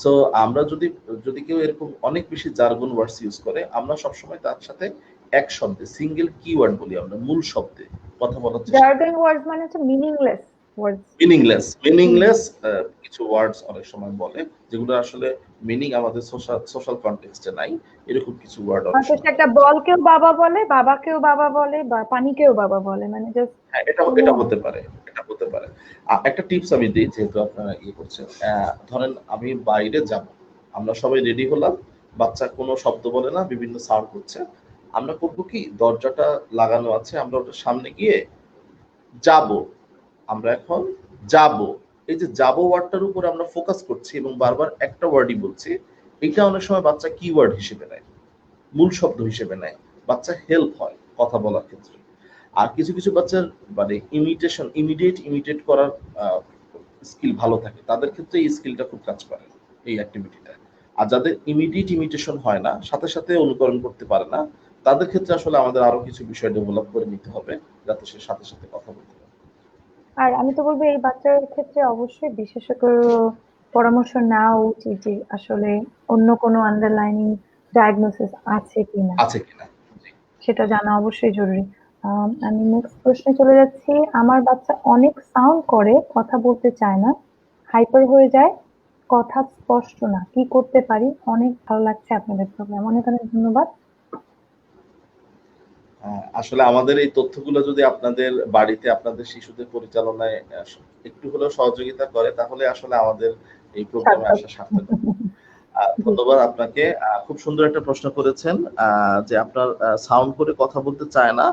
সো আমরা যদি যদি কেউ এরকম অনেক বেশি জার্গন ওয়ার্ডস ইউজ করে, আমরা সবসময় তার সাথে এক শব্দে সিঙ্গেল কিওয়ার্ড বলি, আমরা মূল শব্দে কথা বলার চেষ্টা করি। জার্গন ওয়ার্ডস মানে হচ্ছে মিনিংলেস ওয়ার্ডস। মিনিংলেস কিছু ওয়ার্ডস অনেক সময় বলে, যেগুলো আসলে মিনিং আমাদের সোশ্যাল কনটেক্সটে নাই। এরকম কিছু ওয়ার্ড অনেক হয়তো সে সময় একটা বলকেও বাবা বলে, বাবাকেও বাবা বলে, বা পানিকেও বাবা বলে, মানে জাস্ট হ্যাঁ, এটা কোনো। এটা হতে পারে। এটা হতে পারে। একটা টিপস আমি দিই, যেহেতু আপনারা ইয়ে করছেন। ধরেন আমি বাইরে যাব। আমরা সবাই রেডি হলাম। বাচ্চা কোনো শব্দ বলে না, বিভিন্ন সাউন্ড হচ্ছে। আমরা করব কি, দরজাটা লাগানো আছে, আমরা ওটার সামনে গিয়ে যাব। আমরা এখন যাব। এই যে যাব ওয়ার্ডটার উপর আমরা ফোকাস করছি এবং বারবার একটা ওয়ার্ডই বলছি। এটা অনেক সময় বাচ্চা কিওয়ার্ড হিসেবে নেয়, মূল শব্দ হিসেবে নেয়। বাচ্চা হেল্প হয় কথা বলার ক্ষেত্রে। আর কিছু কিছু বাচ্চার মানে ইমিডিয়েট ইমিটেট করার স্কিল ভালো থাকে, তাদের ক্ষেত্রে এই স্কিলটা খুব কাজ করে, এই অ্যাক্টিভিটিটা। আর যাদের ইমিডিয়েট ইমিটেশন হয় না, সাথে সাথে অনুকরণ করতে পারে না, তাদের ক্ষেত্রে আসলে আমাদের আরো কিছু বিষয় ডেভেলপ করে নিতে হবে, যাতে সে সাথে সাথে কথা বলতে পারে। আর আমি তো বলবো এই বাচ্চার ক্ষেত্রে অবশ্যই বিশেষজ্ঞের পরামর্শ নেওয়া উচিত, যে আসলে অন্য কোনো আন্ডারলাইনিং ডায়াগনোসিস আছে কিনা, আছে কিনা। জি। সেটা জানা অবশ্যই জরুরি। আমি নেক্সট প্রশ্নে চলে যাচ্ছি। আমার বাচ্চা অনেক সাউন্ড করে, কথা বলতে চায় না, হাইপার হয়ে যায়, কথা স্পষ্ট না, কি করতে পারি? অনেক ভালো লাগছে আপনাদের প্রোগ্রাম, অনেক অনেক ধন্যবাদ। আসলে আমাদের এই তথ্যগুলো যদি আপনাদের বাড়িতে আপনাদের শিশুদের পরিচালনায় একটু হলেও সহযোগিতা করে, তাহলে আসলে আমাদের এই প্রোগ্রামে সার্থক। আসা সার্থক হবে। জি। ধন্যবাদ আপনাকে। খুব সুন্দর একটা প্রশ্ন করেছেন, যে আপনার সাউন্ড করে কথা বলতে চায় না,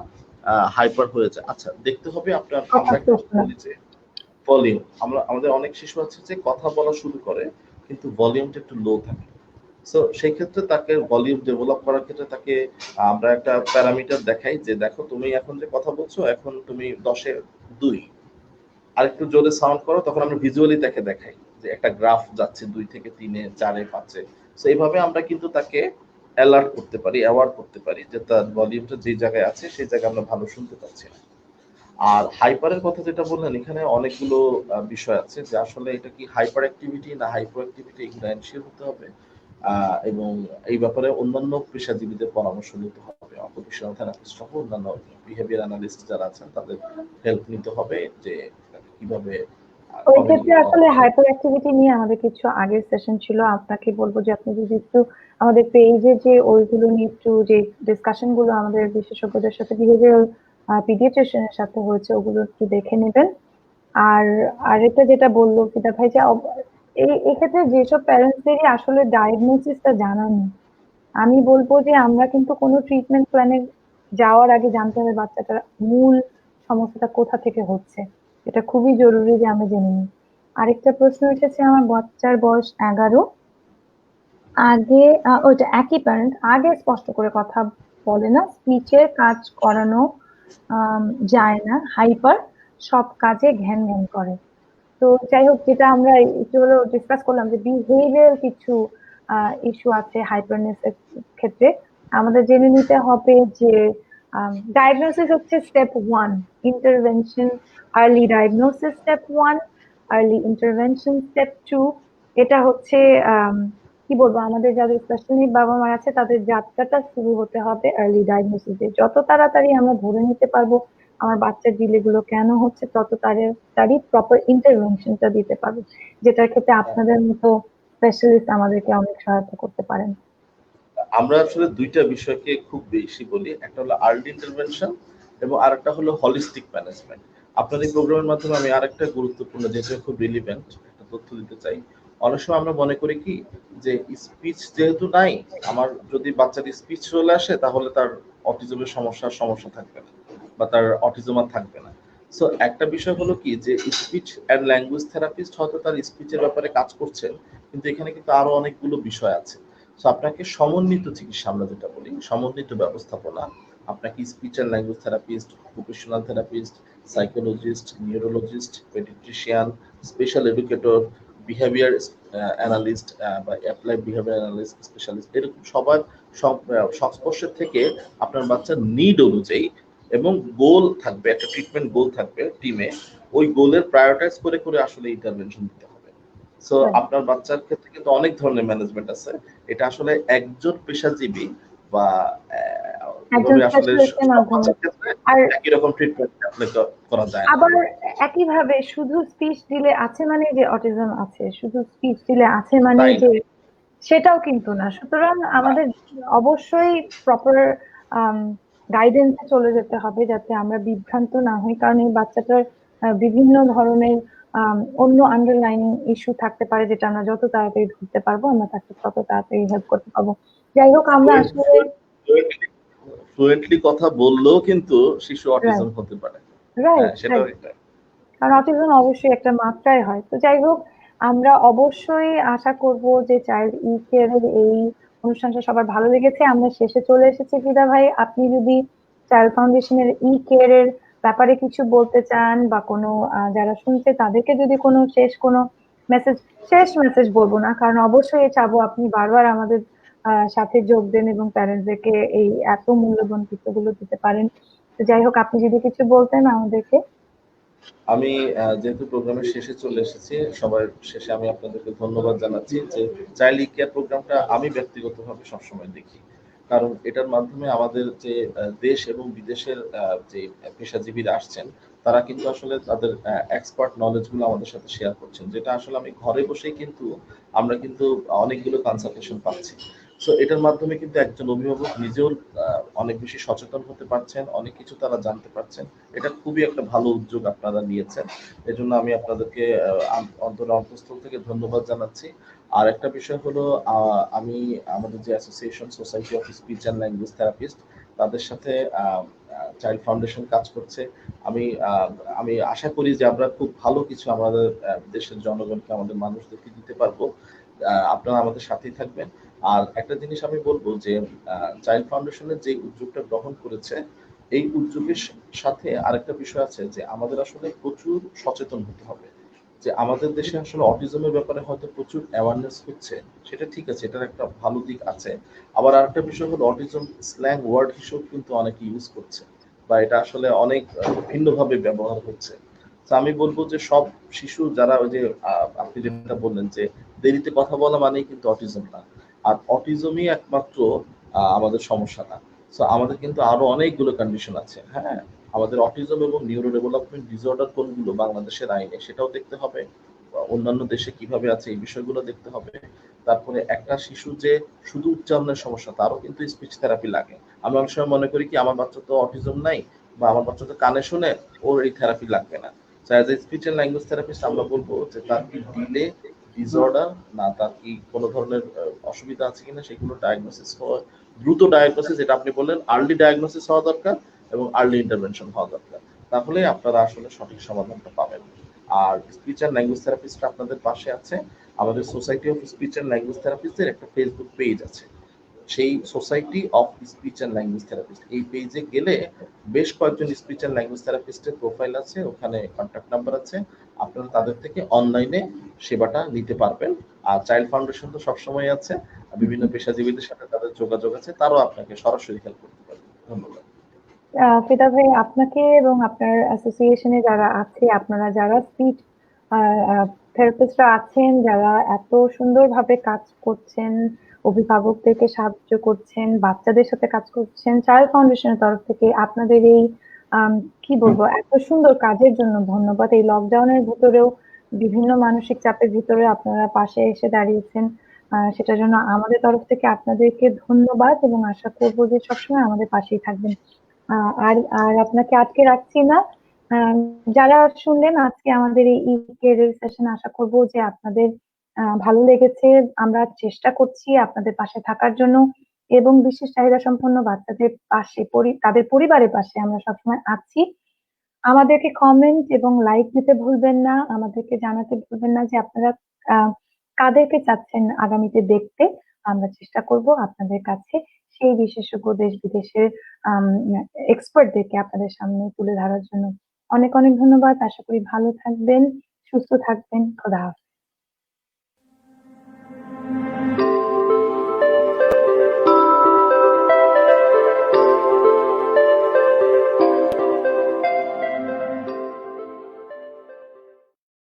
হাইপার হয়ে যায়। আচ্ছা, দেখতে হবে আপনার, কথা আমরা একটু স্পষ্ট না। বলি যে ভলিউম। আমাদের অনেক শিশু আছে যে কথা বলা শুরু করে, কিন্তু ভলিউমটা একটু লো থাকে। সো সেই ক্ষেত্রে তাকে ভলিউম ডেভেলপ করার ক্ষেত্রে তাকে আমরা একটা প্যারামিটার দেখাই, যে দেখো তুমি এখন যে কথা বলছো, এখন তুমি 10-এ 2, আরেকটু জোরে সাউন্ড করো, তখন আমরা ভিজুয়ালি তাকে দেখাই যে একটা গ্রাফ যাচ্ছে 2 থেকে 3-এ, 4-এ, 5-এ। সো এইভাবে আমরা কিন্তু তাকে অ্যালার্ট করতে পারি, অ্যাওয়ার করতে পারি যে তার ভলিউমটা যে জায়গায় আছে সেই জায়গায় আমরা ভালো শুনতে পাচ্ছি না। আর হাইপারের কথা যেটা বললেন, এখানে অনেকগুলো বিষয় আছে, যে আসলে এটা কি হাইপার অ্যাক্টিভিটি না হাইপার অ্যাক্টিভিটি, এগুলো এনশিওর হতে হবে। এবং এই ব্যাপারে অন্যান্য পেশাজীবীদের পরামর্শ নিতে হবে, অকুপেশনাল থেরাপিস্ট সহ অন্যান্য বিহেভিয়ার অ্যানালিস্ট যারা আছেন তাদের হেল্প নিতে হবে, যে কিভাবে ওই ক্ষেত্রে কমিউনিকেট আসলে করা যায়। হাইপার অ্যাক্টিভিটি নিয়ে আমাদের কিছু আগের সেশন ছিল, আপনাকে বলবো যে আপনি যদি একটু আমাদের পেজে যে ওইগুলো নিয়ে একটু যে ডিসকাশন গুলো আমাদের বিশেষজ্ঞদের সাথে, বিহেভিয়ারাল পিডিয়াট্রিশিয়ানের সাথে হয়েছে, ওগুলো একটু দেখে নেবেন। আর আরেকটা যেটা বললো ফিদা ভাই, যে এই এক্ষেত্রে যেসব প্যারেন্টসদেরই আসলে ডায়াগনোসিসটা জানা নেই, আমি বলবো যে আমরা কিন্তু কোনো ট্রিটমেন্ট প্ল্যানে যাওয়ার আগে জানতে হবে বাচ্চাটার মূল সমস্যাটা কোথা থেকে হচ্ছে। এটা খুবই জরুরি যে আমরা জেনে নিই। আরেকটা প্রশ্ন এসেছে, আমার বাচ্চার বয়স 11, আগে ওইটা একই প্যারেন্ট, আগে স্পষ্ট করে কথা বলে না, স্পিচের কাজ করানো আম, যায় না, হাইপার, সব কাজে ঘ্যান ঘ্যান করে। তো যাই হোক, যেটা আমরা একটু হলো ডিসকাস করলাম যে বিহেভিয়ারাল কিছু ইস্যু আছে হাইপারনেস এর ক্ষেত্রে। আমাদের জেনে নিতে হবে যে ডায়াগনোসিস হচ্ছে step 1, intervention, early diagnosis step 1, early intervention step 2। এটা হচ্ছে আম, কি বলবো, আমাদের যাদের স্পেশাল নিড বাবা মা আছে তাদের যাত্রাটা শুরু হতে হবে আর্লি ডায়াগনোসিস দিয়ে। যত তাড়াতাড়ি আমরা ধরে নিতে পারবো আমার বাচ্চার ডিলে গুলো কেন হচ্ছে, তত তাড়াতাড়ি প্রপার ইন্টারভেনশনটা দিতে পারবো, যেটার ক্ষেত্রে আপনাদের মতো স্পেশালিস্ট আমাদেরকে অনেক সহায়তা করতে পারেন। আমরা আসলে দুইটা বিষয়কে খুব বেশি বলি, একটা হলো আর্লি ইন্টারভেনশন এবং আরেকটা হলো হলিস্টিক ম্যানেজমেন্ট। আপনার এই প্রোগ্রামের মাধ্যমে আমি আরেকটা গুরুত্বপূর্ণ, যেটা খুব রিলিভেন্ট একটা তথ্য দিতে চাই। অনেক সময় আমরা মনে করি কি, যে স্পিচ যেহেতু নাই, আমার যদি বাচ্চার স্পিচ চলে আসে তাহলে তার অটিজমের সমস্যা থাকবে না, বা তার অটিজম আর থাকবে না। সো একটা বিষয় হলো কি যে স্পিচ অ্যান্ড ল্যাঙ্গুয়েজ থেরাপিস্ট হয়তো তার স্পিচের ব্যাপারে কাজ করছেন, কিন্তু এখানে কিন্তু আরো অনেকগুলো বিষয় আছে। সো আপনাকে সমন্বিত চিকিৎসা, আমরা যেটা বলি সমন্বিত ব্যবস্থাপনা, আপনাকে speech and language therapist, occupational therapist, psychologist, neurologist, paediatrician, special educator, behaviour analyst বা অ্যাপ্লাইড বিহেভিয়ার অ্যানালিস্ট স্পেশালিস্ট, এরকম সবার সংস্পর্শে থেকে আপনার বাচ্চার নিড অনুযায়ী এবং গোল থাকবে, একটা ট্রিটমেন্ট গোল থাকবে টিমে, ওই গোলের প্রায়োরিটাইজ করে করে আসলে ইন্টারভেনশন দিতে হবে। সো আপনার বাচ্চার ক্ষেত্রে কিন্তু অনেক ধরনের ম্যানেজমেন্ট আছে, এটা আসলে একজন পেশাজীবী বা একজন এভাবে আসলে স্পেশালিস্টের সব মাধ্যমে। বাচ্চার ক্ষেত্রে আর একই রকম ট্রিটমেন্ট অ্যাপ্লাই করা যায় না। আবার একইভাবে শুধু স্পিচ ডিলে আছে মানে যে অটিজম আছে, শুধু স্পিচ ডিলে আছে মানে তাই যে সেটাও কিন্তু না। সুতরাং না। আমাদের অবশ্যই প্রপার গাইডেন্সে চলে যেতে হবে যাতে আমরা বিভ্রান্ত না হই, কারণ এই বাচ্চাটার বিভিন্ন ধরনের অন্য আন্ডারলাইনিং ইস্যু থাকতে পারে, যেটা আমরা যত তাড়াতাড়ি ধরতে পারবো আমরা তাকে তত তাড়াতাড়ি হেল্প করতে পারবো। যাই হোক, আমরা আসলে ফ্লুয়েন্টলি কথা বললেও কিন্তু শিশু রাইট অটিজম হতে পারে। হ্যাঁ, রাইট সেটাও রাইট এটা। কারণ অটিজম অবশ্যই একটা মাত্রায় হয়। তো যাই হোক, আমরা অবশ্যই আশা করব যে চাইল্ড ই কেয়ারের এই অনুষ্ঠানটা সবার ভালো লেগেছে। আমরা শেষে চলে এসেছি। ফিদা ভাই, আপনি যদি চাইল্ড ফাউন্ডেশনের ই কেয়ারের ব্যাপারে কিছু বলতে চান বা কোনো যারা শুনছে তাদেরকে যদি কোনো কোনো মেসেজ, শেষ মেসেজ বলবো না, কারণ অবশ্যই চাবো আপনি বারবার আমাদের সাথে যোগ দেন এবং প্যারেন্টসদেরকে এই এত মূল্যবান তথ্যগুলো দিতে পারেন। তো যাই হোক, আপনি যদি কিছু বলতেন আমাদেরকে। আমি যেহেতু প্রোগ্রামের শেষে চলে এসেছি, সবার শেষে আমি আপনাদেরকে ধন্যবাদ জানাচ্ছি যে চাইল্ড কেয়ার প্রোগ্রামটা আমি ব্যক্তিগতভাবে সবসময় দেখি, কারণ এটার মাধ্যমে আমাদের যে দেশ এবং বিদেশের যে পেশাজীবীরা আসছেন, তারা কিন্তু আসলে তাদের এক্সপার্ট নলেজগুলো আমাদের সাথে শেয়ার করছেন, যেটা আসলে আমি ঘরে বসেই কিন্তু আমরা কিন্তু অনেকগুলো কনসালটেশন পাচ্ছি। সো এটার মাধ্যমে কিন্তু একজন অভিভাবক নিজেও অনেক বেশি সচেতন হতে পারছেন, অনেক কিছু তারা জানতে পারছেন। এটা খুবই একটা ভালো উদ্যোগ আপনারা নিয়েছেন, এজন্য আমি আপনাদেরকে অন্তরের অন্তঃস্থল থেকে ধন্যবাদ জানাচ্ছি। আর একটা বিষয় হলো, আমি আমাদের যে association society of speech and language therapist, তাদের সাথে চাইল্ড ফাউন্ডেশন কাজ করছে। আমি আমি আশা করি যে আমরা খুব ভালো কিছু আমাদের দেশের জনগণকে, আমাদের মানুষদেরকে দিতে পারবো। আপনারা আমাদের সাথেই থাকবেন। আর একটা জিনিস আমি বলবো যে চাইল্ড ফাউন্ডেশনের যে উদ্যোগটা গ্রহণ করেছে, এই উদ্যোগের সাথে আরেকটা বিষয় আছে যে আমাদের আসলে প্রচুর সচেতন হতে হবে, যে আমাদের দেশে আসলে অটিজমের ব্যাপারে হয়তো প্রচুর অ্যাওয়ারনেস হচ্ছে, সেটা ঠিক আছে, এটার একটা ভালো দিক আছে। আবার আরেকটা বিষয় হলো অটিজম স্ল্যাং ওয়ার্ড হিসেবে কিন্তু অনেকে ইউজ করছে, বা এটা আসলে অনেক ভিন্নভাবে ব্যবহার হচ্ছে। তো আমি বলবো যে সব শিশু যারা ওই যে আপনি যেটা বললেন যে দেরিতে কথা বলা মানেই কিন্তু অটিজম না, আর অটিজমই একমাত্র আমাদের সমস্যা না। সো আমাদের কিন্তু আরো অনেকগুলো কন্ডিশন আছে। হ্যাঁ, আমাদের অটিজম এবং নিউরো ডেভেলপমেন্ট ডিসঅর্ডার কোনগুলো বাংলাদেশের আইনে সেটাও দেখতে হবে, অন্যান্য দেশে কিভাবে আছে এই বিষয়গুলো দেখতে হবে। তারপরে একটা শিশু যে শুধু উচ্চারণের সমস্যা, তারও কিন্তু স্পিচ থেরাপি লাগে। আমরা অনেক সময় মনে করি কি আমার বাচ্চা তো অটিজম নাই, বা আমার বাচ্চা তো কানে শুনে, ওর এই থেরাপি লাগবে না। So as a speech and language therapist আমরা বলবো যে তার কি ডিলে, ডিসঅর্ডার, না তার কি কোনো ধরনের অসুবিধা আছে কিনা সেগুলো ডায়াগনোসিস হওয়া, দ্রুত ডায়াগনোসিস, যেটা আপনি বললেন আর্লি ডায়াগনোসিস হওয়া দরকার এবং আর্লি ইন্টারভেনশন হওয়া দরকার, তাহলে আপনারা আসলে সঠিক সমাধানটা পাবেন। আর স্পিচ অ্যান্ড ল্যাঙ্গুয়েজ থেরাপিস্ট আপনাদের পাশে আছে। আমাদের society of speech and language থেরাপিস্টের একটা ফেসবুক পেজ আছে, সেই society of speech and language therapist, এই পেজে গেলে বেশ কয়েকজন স্পিচ অ্যান্ড ল্যাঙ্গুয়েজ থেরাপিস্টের প্রোফাইল আছে, ওখানে কন্ট্যাক্ট নাম্বার আছে, আপনারা তাদের থেকে অনলাইনে সেবাটা নিতে পারবেন। আর চাইল্ড ফাউন্ডেশন তো সবসময় আছে, বিভিন্ন পেশাজীবীদের সাথে তাদের যোগাযোগ আছে, তারাও আপনাকে সরাসরি হেল্প করতে পারবে। ধন্যবাদ। ফিদা ভাই, আপনাকে এবং আপনার অ্যাসোসিয়েশনে যারা আছে, আপনারা যারা স্পিচ থেরাপিস্টরা আছেন, যারা এত সুন্দরভাবে কাজ করছেন, অভিভাবকদেরকে সাহায্য করছেন, বাচ্চাদের সাথে কাজ করছেন, চাইল্ড ফাউন্ডেশনের তরফ থেকে আপনাদের এই কি বলবো, এত সুন্দর কাজের জন্য ধন্যবাদ। এই লকডাউনের ভিতরেও বিভিন্ন মানসিক চাপের ভিতরে আপনারা পাশে এসে দাঁড়িয়েছেন, সেটার জন্য আমাদের তরফ থেকে আপনাদেরকে ধন্যবাদ এবং আশা করবো যে সবসময় আমাদের পাশেই থাকবেন। আর আর আপনাকে আটকে রাখছি না। আহ, যারা শুনলেন আজকে আমাদের এই কেরিয়ার সেশন, আশা করব যে আপনাদের ভালো লেগেছে। আমরা চেষ্টা করছি আপনাদের পাশে থাকার জন্য এবং বিশেষ চাহিদা সম্পন্ন বাচ্চাদের পাশে, তাদের পরিবারের পাশে আমরা সবসময় আছি। আমাদেরকে কমেন্ট এবং লাইক দিতে ভুলবেন না। আমাদেরকে জানাতে ভুলবেন না যে আপনারা আ কাদেরকে চাচ্ছেন আগামীতে দেখতে। আমরা চেষ্টা করব আপনাদের কাছে সেই বিশেষজ্ঞ দেশ-বিদেশের আম এক্সপার্টদেরকে আপনাদের সামনে তুলে ধরার জন্য। অনেক, অনেক ধন্যবাদ। আশা করি ভালো থাকবেন, সুস্থ থাকবেন। খোদা হাফেজ।